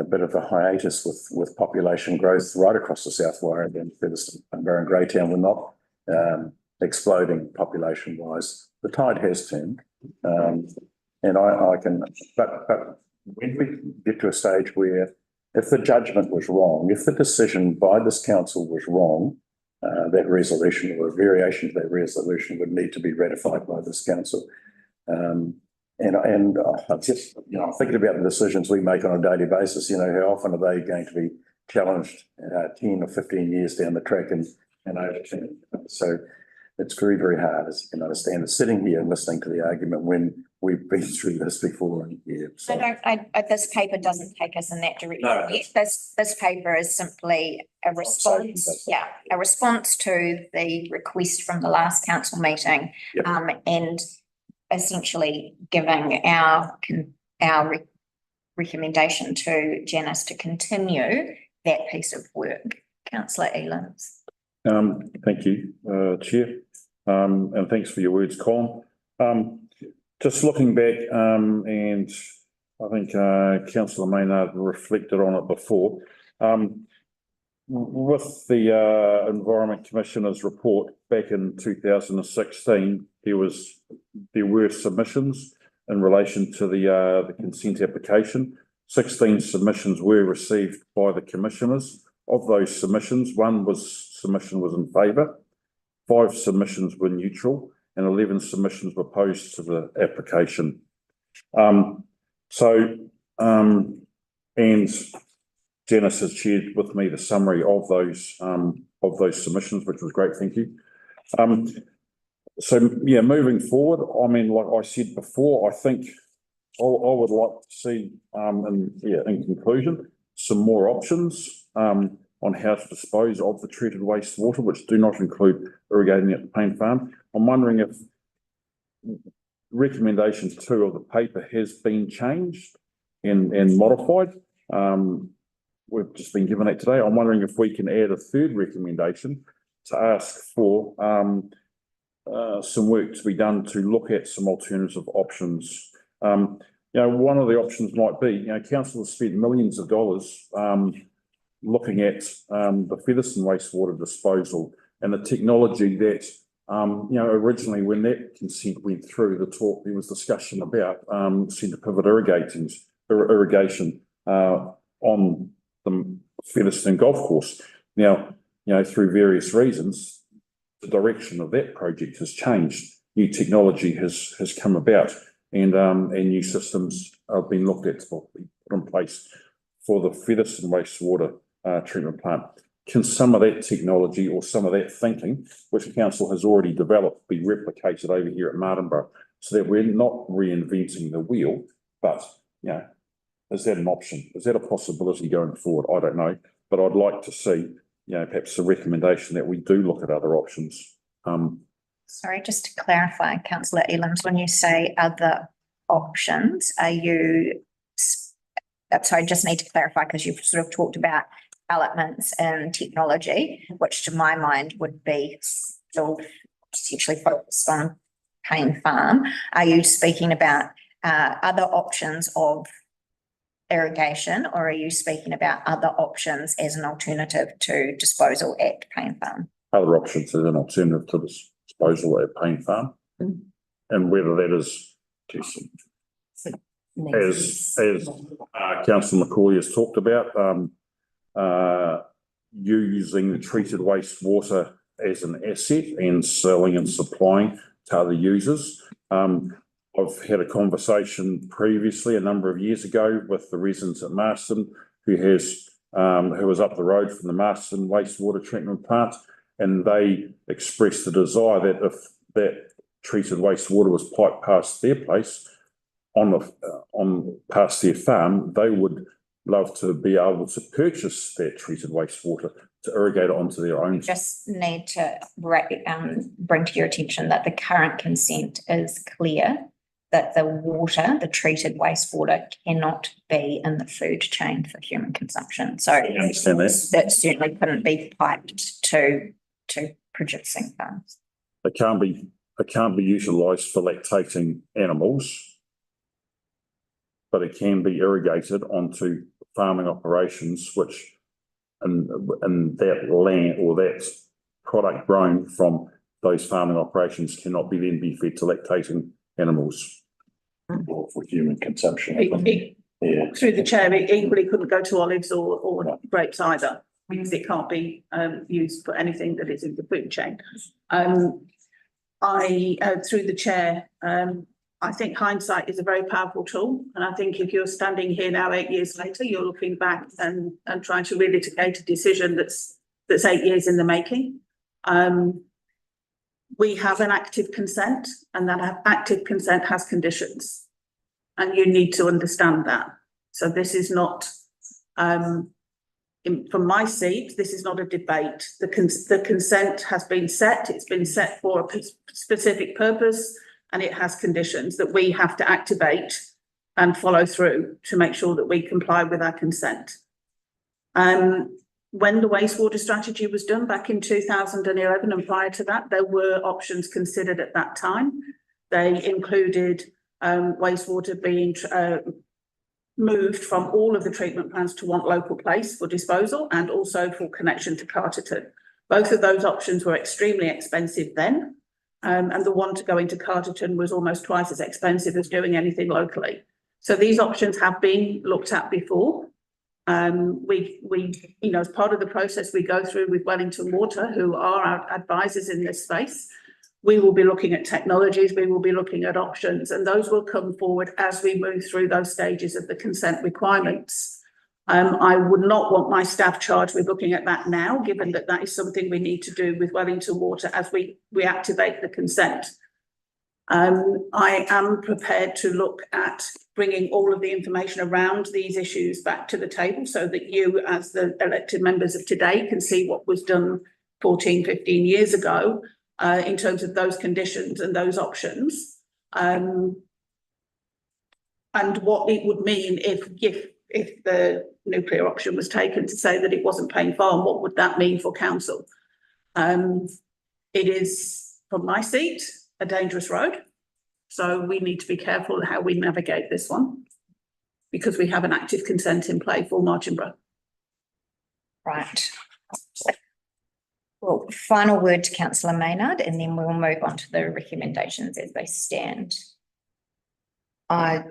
bit of a hiatus with population growth right across the South Wairarapa. Featherston, Martinborough and Greytown were not exploding population-wise. The tide has turned, and I can, but when we get to a stage where, if the judgment was wrong, if the decision by this council was wrong, that resolution or a variation to that resolution would need to be ratified by this council. And I just, thinking about the decisions we make on a daily basis, how often are they going to be challenged 10 or 15 years down the track and overturned? So it's very, very hard, as you can understand, sitting here and listening to the argument when we've been through this before. So. This paper doesn't take us in that direction. No. This paper is simply a response, a response to the request from the last council meeting, and essentially giving our recommendation to Janice to continue that piece of work. Councillor Elams. Thank you, Chair, and thanks for your words, Colin. Just looking back, and I think Councillor Maynard reflected on it before. With the Environment Commissioner's report back in 2016, there were submissions in relation to the consent application. 16 submissions were received by the commissioners. Of those submissions, submission was in favour, 5 submissions were neutral, and 11 submissions were opposed to the application. And Janice has shared with me the summary of those submissions, which was great. Thank you. Moving forward, I mean, like I said before, I think I would like to see, in conclusion, some more options on how to dispose of the treated wastewater, which do not include irrigating at the Payne Farm. I'm wondering if recommendation 2 of the paper has been changed and modified. we've just been given that today. I'm wondering if we can add a third recommendation to ask for some work to be done to look at some alternative options. One of the options might be, council has spent millions of dollars looking at the Featherston wastewater disposal and the technology that, originally when that consent went through, there was discussion about centre pivot irrigation on the Featherston golf course. Now, through various reasons, the direction of that project has changed. New technology has come about, and new systems have been looked at to be put in place for the Featherston wastewater treatment plant. Can some of that technology or some of that thinking, which the council has already developed, be replicated over here at Martinborough, so that we're not reinventing the wheel, but is that an option? Is that a possibility going forward? I don't know, but I'd like to see, perhaps a recommendation that we do look at other options. Sorry, just to clarify, councillor Elams, when you say other options, are you, sorry, just need to clarify because you've sort of talked about developments and technology, which to my mind would be still essentially focused on Payne Farm. Are you speaking about other options of irrigation, or are you speaking about other options as an alternative to disposal at Payne Farm? Other options as an alternative to disposal at Payne Farm, and whether that is as Councillor McCauley has talked about, using the treated wastewater as an asset and selling and supplying to other users. I've had a conversation previously a number of years ago with the residents at Marston who was up the road from the Marston wastewater treatment plant, and they expressed the desire that if that treated wastewater was piped past their place past their farm, they would love to be able to purchase that treated wastewater to irrigate it onto their own. Just need to bring to your attention that the current consent is clear that the treated wastewater cannot be in the food chain for human consumption. So I understand that certainly couldn't be piped to producing farms. It can't be utilised for lactating animals, but it can be irrigated onto farming operations, which in that land or that product grown from those farming operations cannot then be fed to lactating animals or for human consumption. Through the chair, it equally couldn't go to olives or grapes either, because it can't be used for anything that is in the food chain. Through the chair, I think hindsight is a very powerful tool, and I think if you're standing here now 8 years later, you're looking back and trying to relitigate a decision that's 8 years in the making. We have an active consent, and that active consent has conditions, and you need to understand that. So this is not, from my seat, this is not a debate. The consent has been set. It's been set for a specific purpose, and it has conditions that we have to activate and follow through to make sure that we comply with our consent. When the wastewater strategy was done back in 2011 and prior to that, there were options considered at that time. They included wastewater being moved from all of the treatment plants to one local place for disposal and also for connection to Carterton. Both of those options were extremely expensive then, and the one to go into Carterton was almost twice as expensive as doing anything locally. So these options have been looked at before. As part of the process we go through with Wellington Water, who are our advisors in this space, we will be looking at technologies, we will be looking at options, and those will come forward as we move through those stages of the consent requirements. I would not want my staff charged with looking at that now, given that that is something we need to do with Wellington Water as we activate the consent. I am prepared to look at bringing all of the information around these issues back to the table so that you, as the elected members of today, can see what was done 14, 15 years ago in terms of those conditions and those options. And what it would mean if if the nuclear option was taken to say that it wasn't Payne Farm, what would that mean for council? It is, from my seat, a dangerous road. So we need to be careful how we navigate this one, because we have an active consent in play for Martinborough. Right. Well, final word to councillor Maynard, and then we'll move on to the recommendations as they stand. I've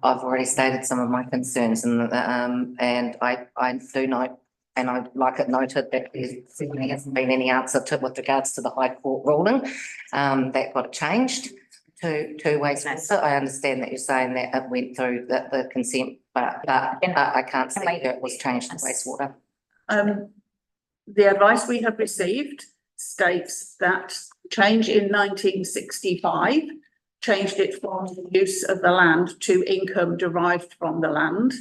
already stated some of my concerns and I do note, and I'd like it noted that there certainly hasn't been any answer to with regards to the High Court ruling. That got changed to wastewater. I understand that you're saying that it went through the consent, but I can't see that it was changed to wastewater. The advice we have received states that change in 1965 changed it from the use of the land to income derived from the land.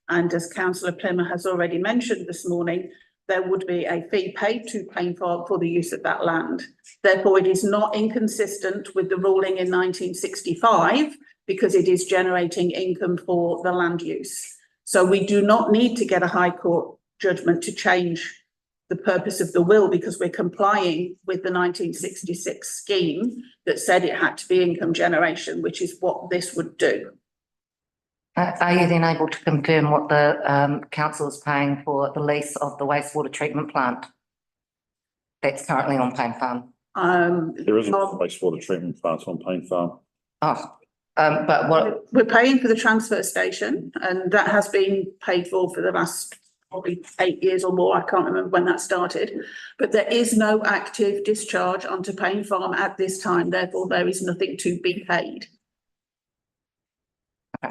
And as councillor Plimmer has already mentioned this morning, there would be a fee paid to Payne Farm for the use of that land. Therefore, it is not inconsistent with the ruling in 1965 because it is generating income for the land use. So we do not need to get a High Court judgment to change the purpose of the will, because we're complying with the 1966 scheme that said it had to be income generation, which is what this would do. Are you then able to confirm what the council is paying for the lease of the wastewater treatment plant that's currently on Payne Farm? There isn't a wastewater treatment plant on Payne Farm. But what? We're paying for the transfer station, and that has been paid for the last probably 8 years or more. I can't remember when that started, but there is no active discharge onto Payne Farm at this time. Therefore, there is nothing to be paid.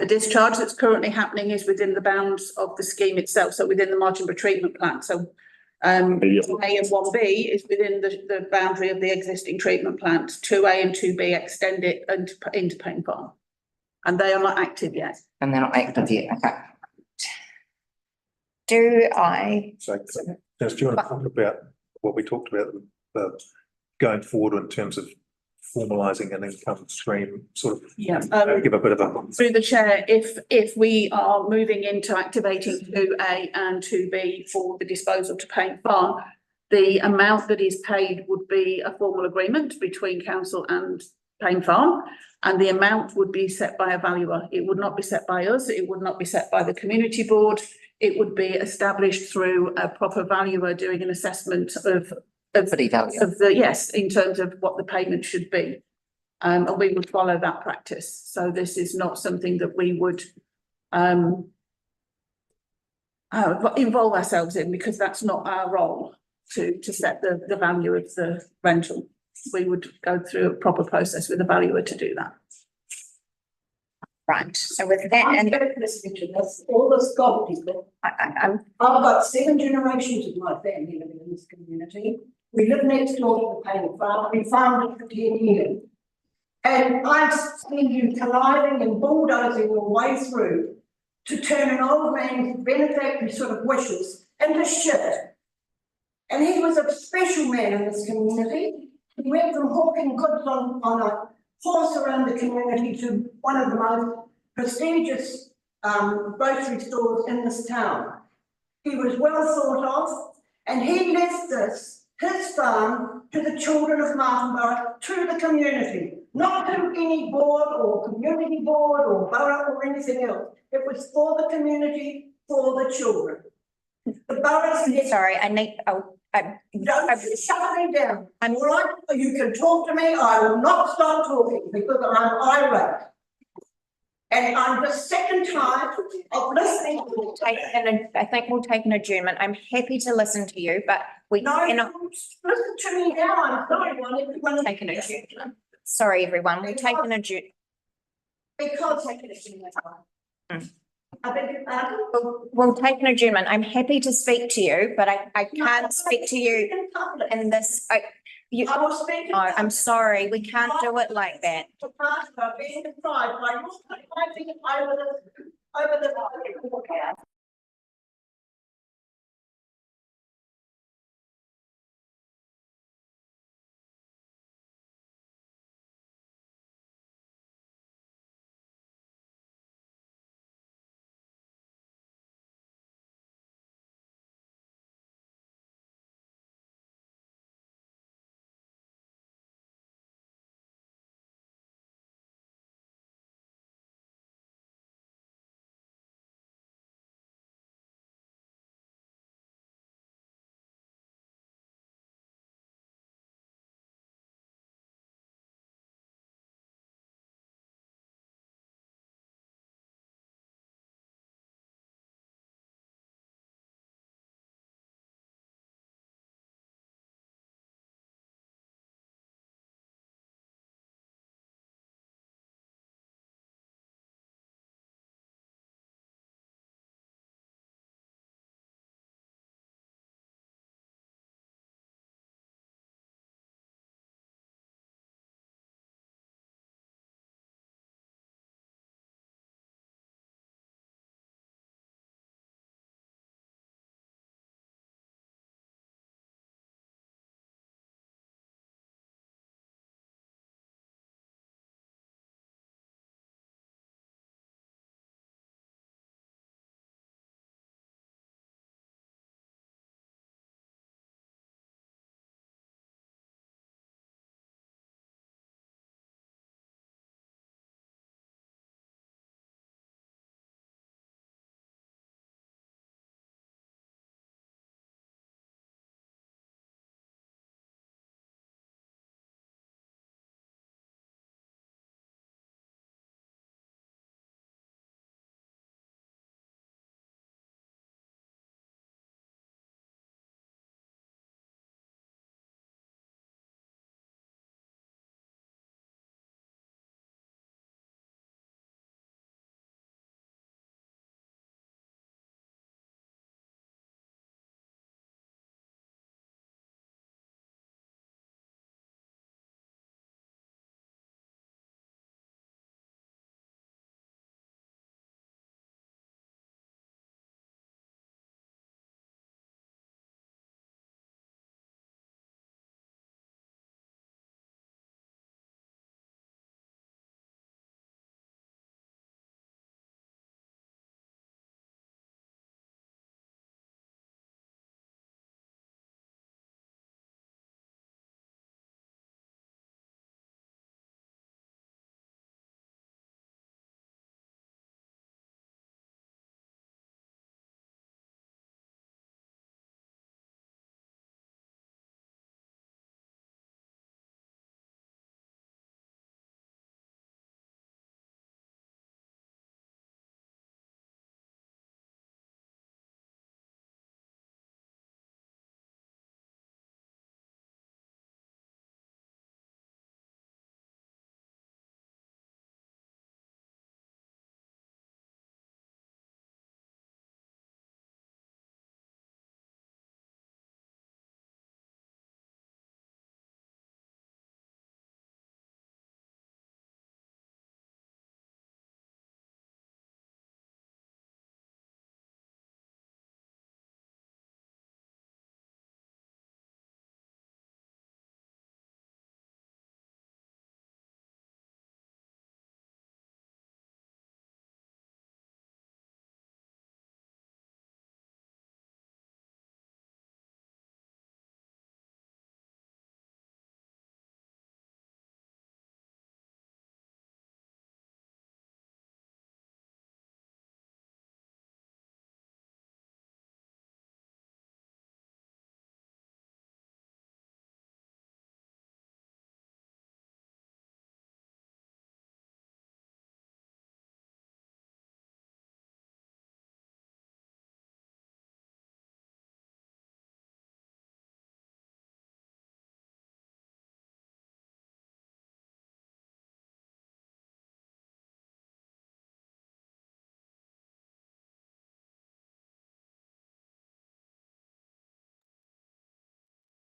The discharge that's currently happening is within the bounds of the scheme itself, so within the Martinborough treatment plant. So A and 1B is within the boundary of the existing treatment plant. 2A and 2B extend it into Payne Farm, and they are not active yet. And they're not active yet. Okay. Do I? So, Dennis, do you want to talk about what we talked about going forward in terms of formalising an income stream, sort of give a bit of a... Through the chair, if we are moving into activating 2A and 2B for the disposal to Payne Farm, the amount that is paid would be a formal agreement between council and Payne Farm, and the amount would be set by a valuer. It would not be set by us. It would not be set by the community board. It would be established through a proper valuer doing an assessment of the, yes, in terms of what the payment should be. And we would follow that practice. So this is not something that we would involve ourselves in, because that's not our role to set the value of the rental. We would go through a proper process with a valuer to do that. Right, so with that, and listening to this, all this gobbledygook. I've got 7 generations of my family living in this community. We live next door to the Payne Farm. We farmed it for 10 years. And I've seen you conniving and bulldozing your way through to turn an old man's benefactory sort of wishes into shit. And he was a special man in this community. He went from hawking goods on a horse around the community to one of the most prestigious grocery stores in this town. He was well thought of, and he left his farm to the children of Martinborough, to the community, not to any board or community board or borough or anything else. It was for the community, for the children. The borough's... Sorry, I need... Don't shut me down. I'm all right. You can talk to me. I will not stop talking because I'm irate. And I'm just sick and tired of listening to I think we'll take an adjournment. I'm happy to listen to you, but we cannot... Listen to me now. I'm sorry. Take an adjournment. Sorry, everyone. We'll take an adjournment. Because take an adjournment. I beg your pardon? We'll take an adjournment. I'm happy to speak to you, but I can't speak to you in this. I will speak. No, I'm sorry. We can't do it like that. Being deprived by over the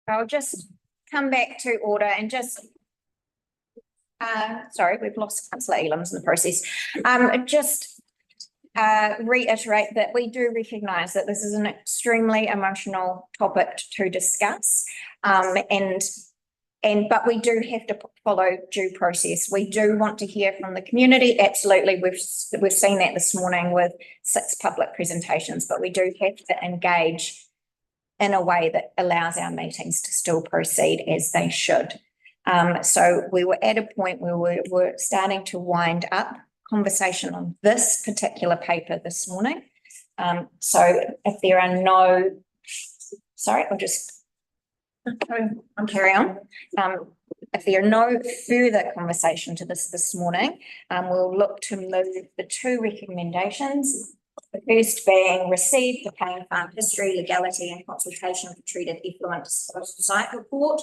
I'll just come back to order and just sorry, we've lost councillor Elam's in the process. Reiterate that we do recognise that this is an extremely emotional topic to discuss. But we do have to follow due process. We do want to hear from the community. Absolutely. We've seen that this morning with 6 public presentations, but we do have to engage in a way that allows our meetings to still proceed as they should. So we were at a point where we were starting to wind up conversation on this particular paper this morning. So if there are no, sorry, I'll carry on. If there are no further conversation to this morning, we'll look to move the 2 recommendations. The first being receive the Payne Farm history, legality and consultation for treated effluent disposal site report.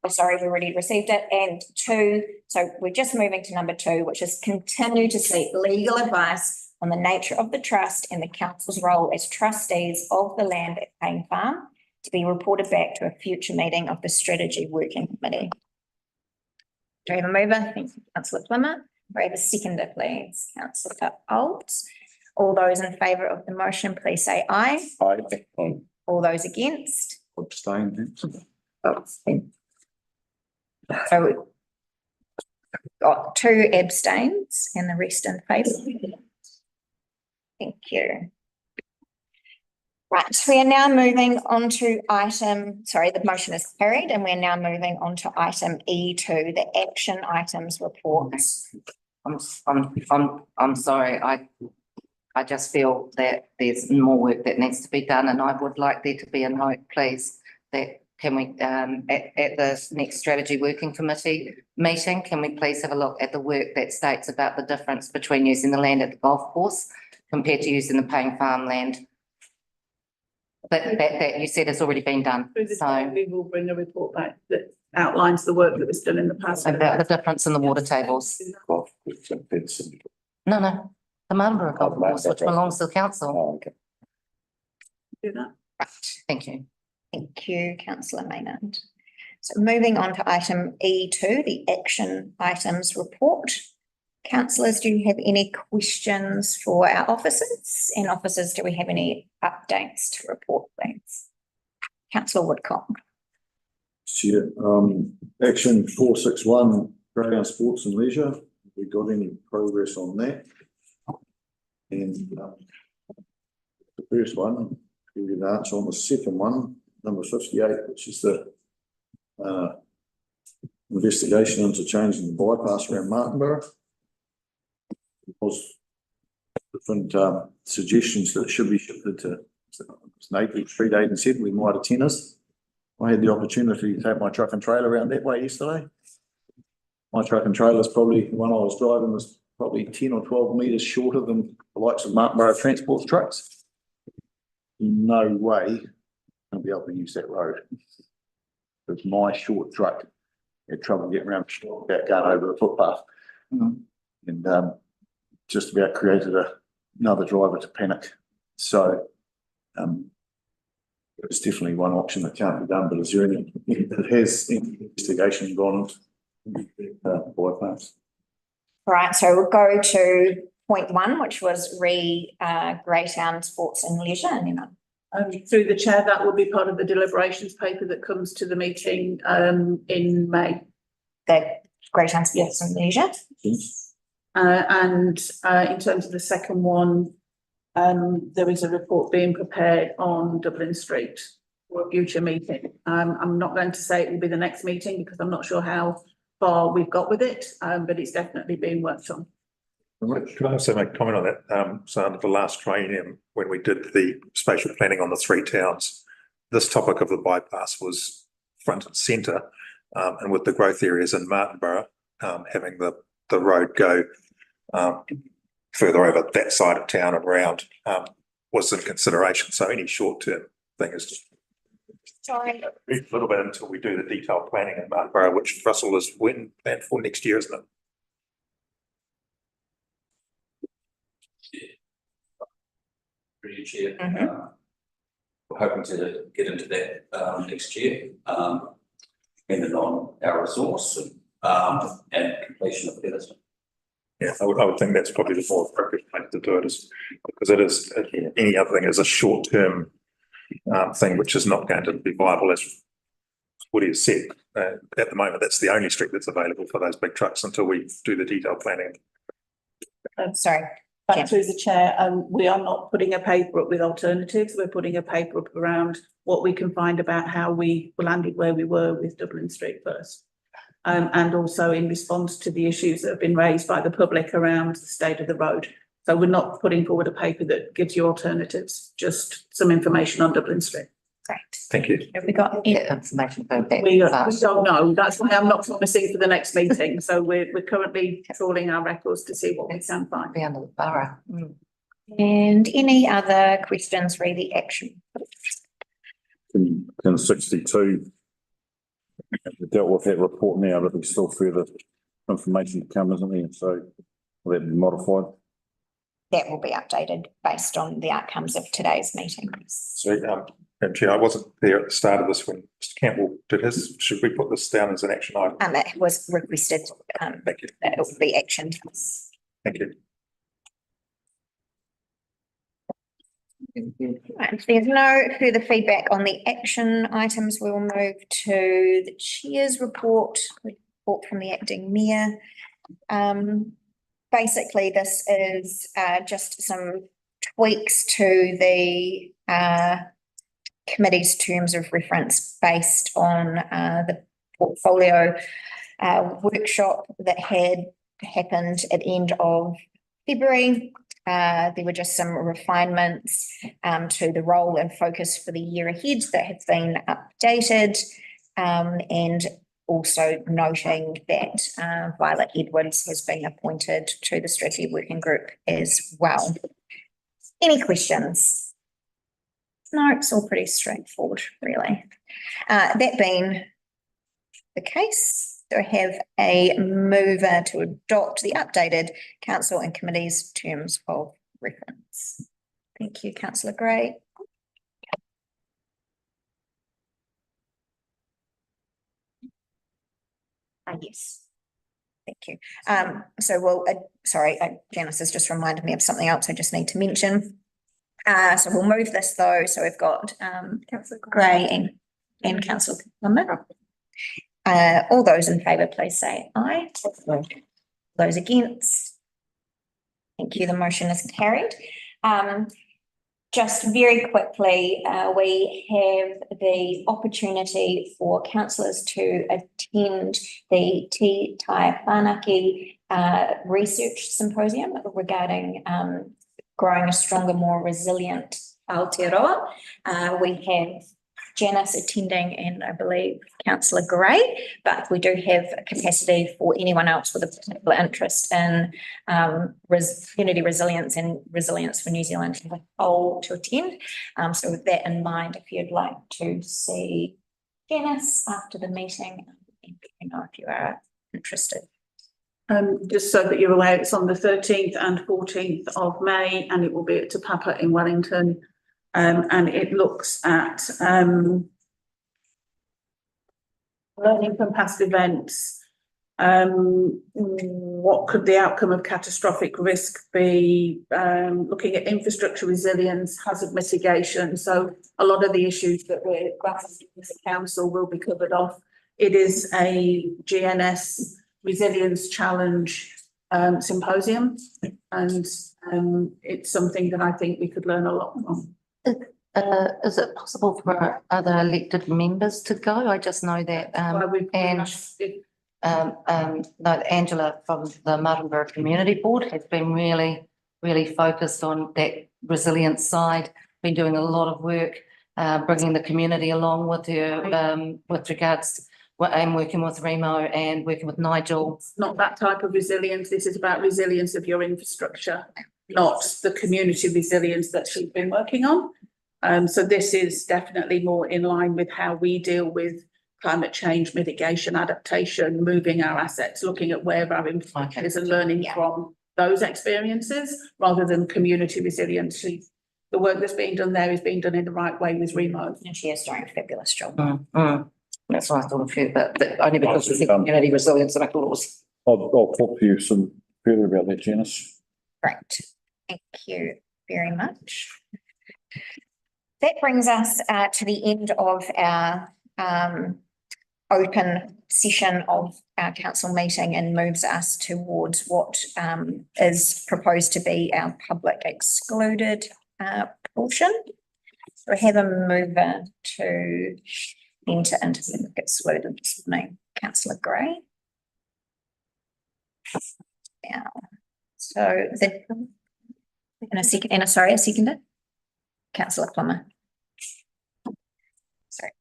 Oh, sorry, we already received it. And 2, so we're just moving to number 2, which is continue to seek legal advice on the nature of the trust and the council's role as trustees of the land at Payne Farm, to be reported back to a future meeting of the Strategy Working Committee. Do we have a mover? Thank you, Councillor Plymouth. Do we have a seconder, please? Councillor Olds. All those in favour of the motion, please say aye. Aye. All those against? Abstain. Abstain. So we've got 2 abstains and the rest in favour. Thank you. Right, we are now moving on to the motion is carried, and we're now moving on to item E2, the action items reports. I'm sorry, I just feel that there's more work that needs to be done, and I would like there to be a note, please, that can we, at the next Strategy Working Committee meeting, can we please have a look at the work that states about the difference between using the land at the golf course compared to using the Payne Farm land? That you said has already been done. So we will bring a report back that outlines the work that was done in the past. about the difference in the water tables. No, the Marlborough Golf Course, which belongs to the council. Oh, okay. Do that. Right, thank you. Thank you, councillor Maynard. So moving on to item E2, the action items report. Councillors, do you have any questions for our officers? And officers, do we have any updates to report, please? Councillor Woodcock. Chair, action 461, Greyhound Sports and Leisure. Have we got any progress on that? And the first one, give you the answer on the second one, number 58, which is the investigation into changing the bypass around Martinborough. Was different suggestions that it should be shifted to Napier Street, Aiden said we might attend us. I had the opportunity to take my truck and trailer around that way yesterday. My truck and trailer is probably, the one I was driving was probably 10 or 12 metres shorter than the likes of Martinborough transport trucks. No way I'll be able to use that road. Because my short truck had trouble getting around without going over the footpath. And just about created another driver to panic. So it's definitely one option that can't be done, but is there any, it has investigation gone on bypass? Right, so we'll go to point 1, which was Greyhound Sports and Leisure, and then Through the chair, that will be part of the deliberations paper that comes to the meeting in May. The Greyhound Sports and Leisure. And in terms of the second one, there is a report being prepared on Dublin Street for a future meeting. I'm not going to say it will be the next meeting because I'm not sure how far we've got with it, but it's definitely being worked on. Can I also make a comment on that? So under the last training, when we did the spatial planning on the 3 towns, this topic of the bypass was front and centre, and with the growth areas in Martinborough, having the road go further over that side of town and around was in consideration. So any short-term thing is just sorry, a little bit until we do the detailed planning in Martinborough, which Russell is planned for next year, isn't it? Through your chair. we're hoping to get into that next year, depending on our resource and completion of Featherston. Yeah, I would think that's probably the more appropriate place to do it, is because it is, any other thing is a short-term thing which is not going to be viable, as Woody has said. At the moment, that's the only street that's available for those big trucks until we do the detailed planning. Sorry. Back through the chair, we are not putting a paper up with alternatives. We're putting a paper up around what we can find about how we landed where we were with Dublin Street first. And also in response to the issues that have been raised by the public around the state of the road. So we're not putting forward a paper that gives you alternatives, just some information on Dublin Street. Great. Thank you. Have we got information for that? We don't know. That's why I'm not promising for the next meeting. So we're currently trawling our records to see what we can find. Be under the borough. And any other questions re the action? In 62. We dealt with that report now, but there's still further information to come, isn't there? So will that be modified? That will be updated based on the outcomes of today's meeting. So, Madam Chair, I wasn't there at the start of this when Mr. Campbell did his. Should we put this down as an action item? It was requested Thank you. that it will be actioned. Thank you. Right, if there's no further feedback on the action items, we will move to the chair's report from the acting mayor. Basically, this is just some tweaks to the committee's terms of reference based on the portfolio workshop that had happened at the end of February. There were just some refinements to the role and focus for the year ahead that have been updated, and also noting that Violet Edwards has been appointed to the strategy working group as well. Any questions? No, it's all pretty straightforward, really. That being the case, do I have a mover to adopt the updated council and committee's terms of reference? Thank you, Councillor Gray. Yes. Thank you. So we'll, sorry, Janice has just reminded me of something else I just need to mention. So we'll move this though. So we've got Councillor Gray and Councillor Lumber. All those in favour, please say aye. Those against? Thank you. The motion is carried. Just very quickly, we have the opportunity for councillors to attend the Te Tai Whanaki research symposium regarding growing a stronger, more resilient Aotearoa. We have Janice attending and I believe Councillor Gray, but we do have capacity for anyone else with a particular interest in community resilience and resilience for New Zealand as a whole to attend. So with that in mind, if you'd like to see Janice after the meeting, you know if you are interested. Just so that you're aware, it's on the 13th and 14th of May, and it will be at Te Papa in Wellington. And it looks at learning from past events. What could the outcome of catastrophic risk be? Looking at infrastructure resilience, hazard mitigation. So a lot of the issues that we're grappling with the council will be covered off. It is a GNS Resilience Challenge symposium, and it's something that I think we could learn a lot from. Is it possible for other elected members to go? I just know that Angela from the Martinborough Community Board has been really focused on that resilience side, been doing a lot of work, bringing the community along with her with regards and working with Remo and working with Nigel. It's not that type of resilience. This is about resilience of your infrastructure, not the community resilience that she's been working on. So this is definitely more in line with how we deal with climate change, mitigation, adaptation, moving our assets, looking at where our infrastructure is and learning from those experiences rather than community resilience. She's the work that's being done there is being done in the right way with Remo. And she is doing a fabulous job. That's why I thought of you, but only because we think community resilience and laws. I'll talk to you some further about that, Janice. Great, thank you very much. That brings us to the end of our open session of our council meeting and moves us towards what is proposed to be our public excluded portion. So we have a mover to enter into public excluded this morning, Councillor Gray. Now, so the a seconder, Councillor Plummer. Sorry.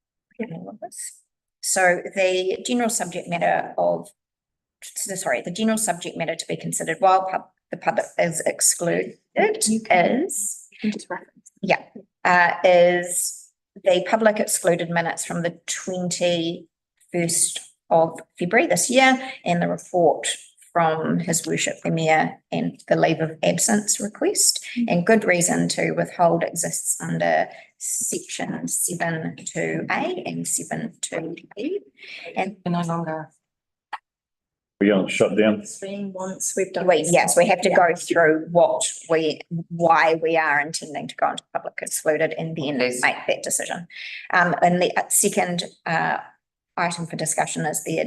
So the general subject matter to be considered while the public is excluded is the public excluded minutes from the 21st of February this year and the report from His Worship Premier and the leave of absence request, and good reason to withhold exists under section 7(2)A and 7(2)E. And no longer. We're going to shut down. Once we've done. Yes, we have to go through why we are intending to go into public excluded and then make that decision. And the second item for discussion is the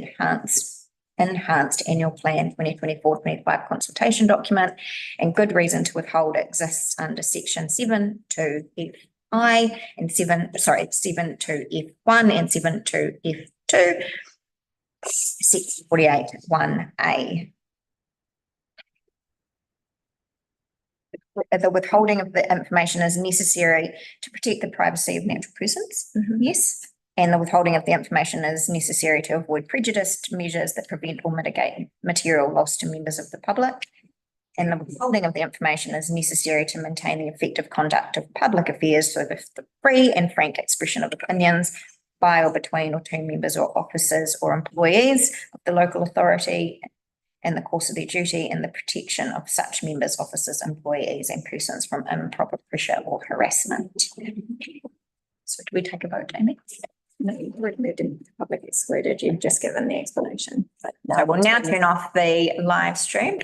enhanced annual plan 2024-25 consultation document, and good reason to withhold exists under section 7(2)FI and 7(2)F1 and 7(2)F2. Section 48(1)A. The withholding of the information is necessary to protect the privacy of natural persons. Yes. And the withholding of the information is necessary to avoid prejudiced measures that prevent or mitigate material loss to members of the public. And the withholding of the information is necessary to maintain the effective conduct of public affairs so that the free and frank expression of opinions by or between or to members or officers or employees of the local authority in the course of their duty, and the protection of such members, officers, employees and persons from improper pressure or harassment. So do we take a vote, Amy? No, you've already moved into public excluded. You've just given the explanation. But no, we'll now turn off the live stream.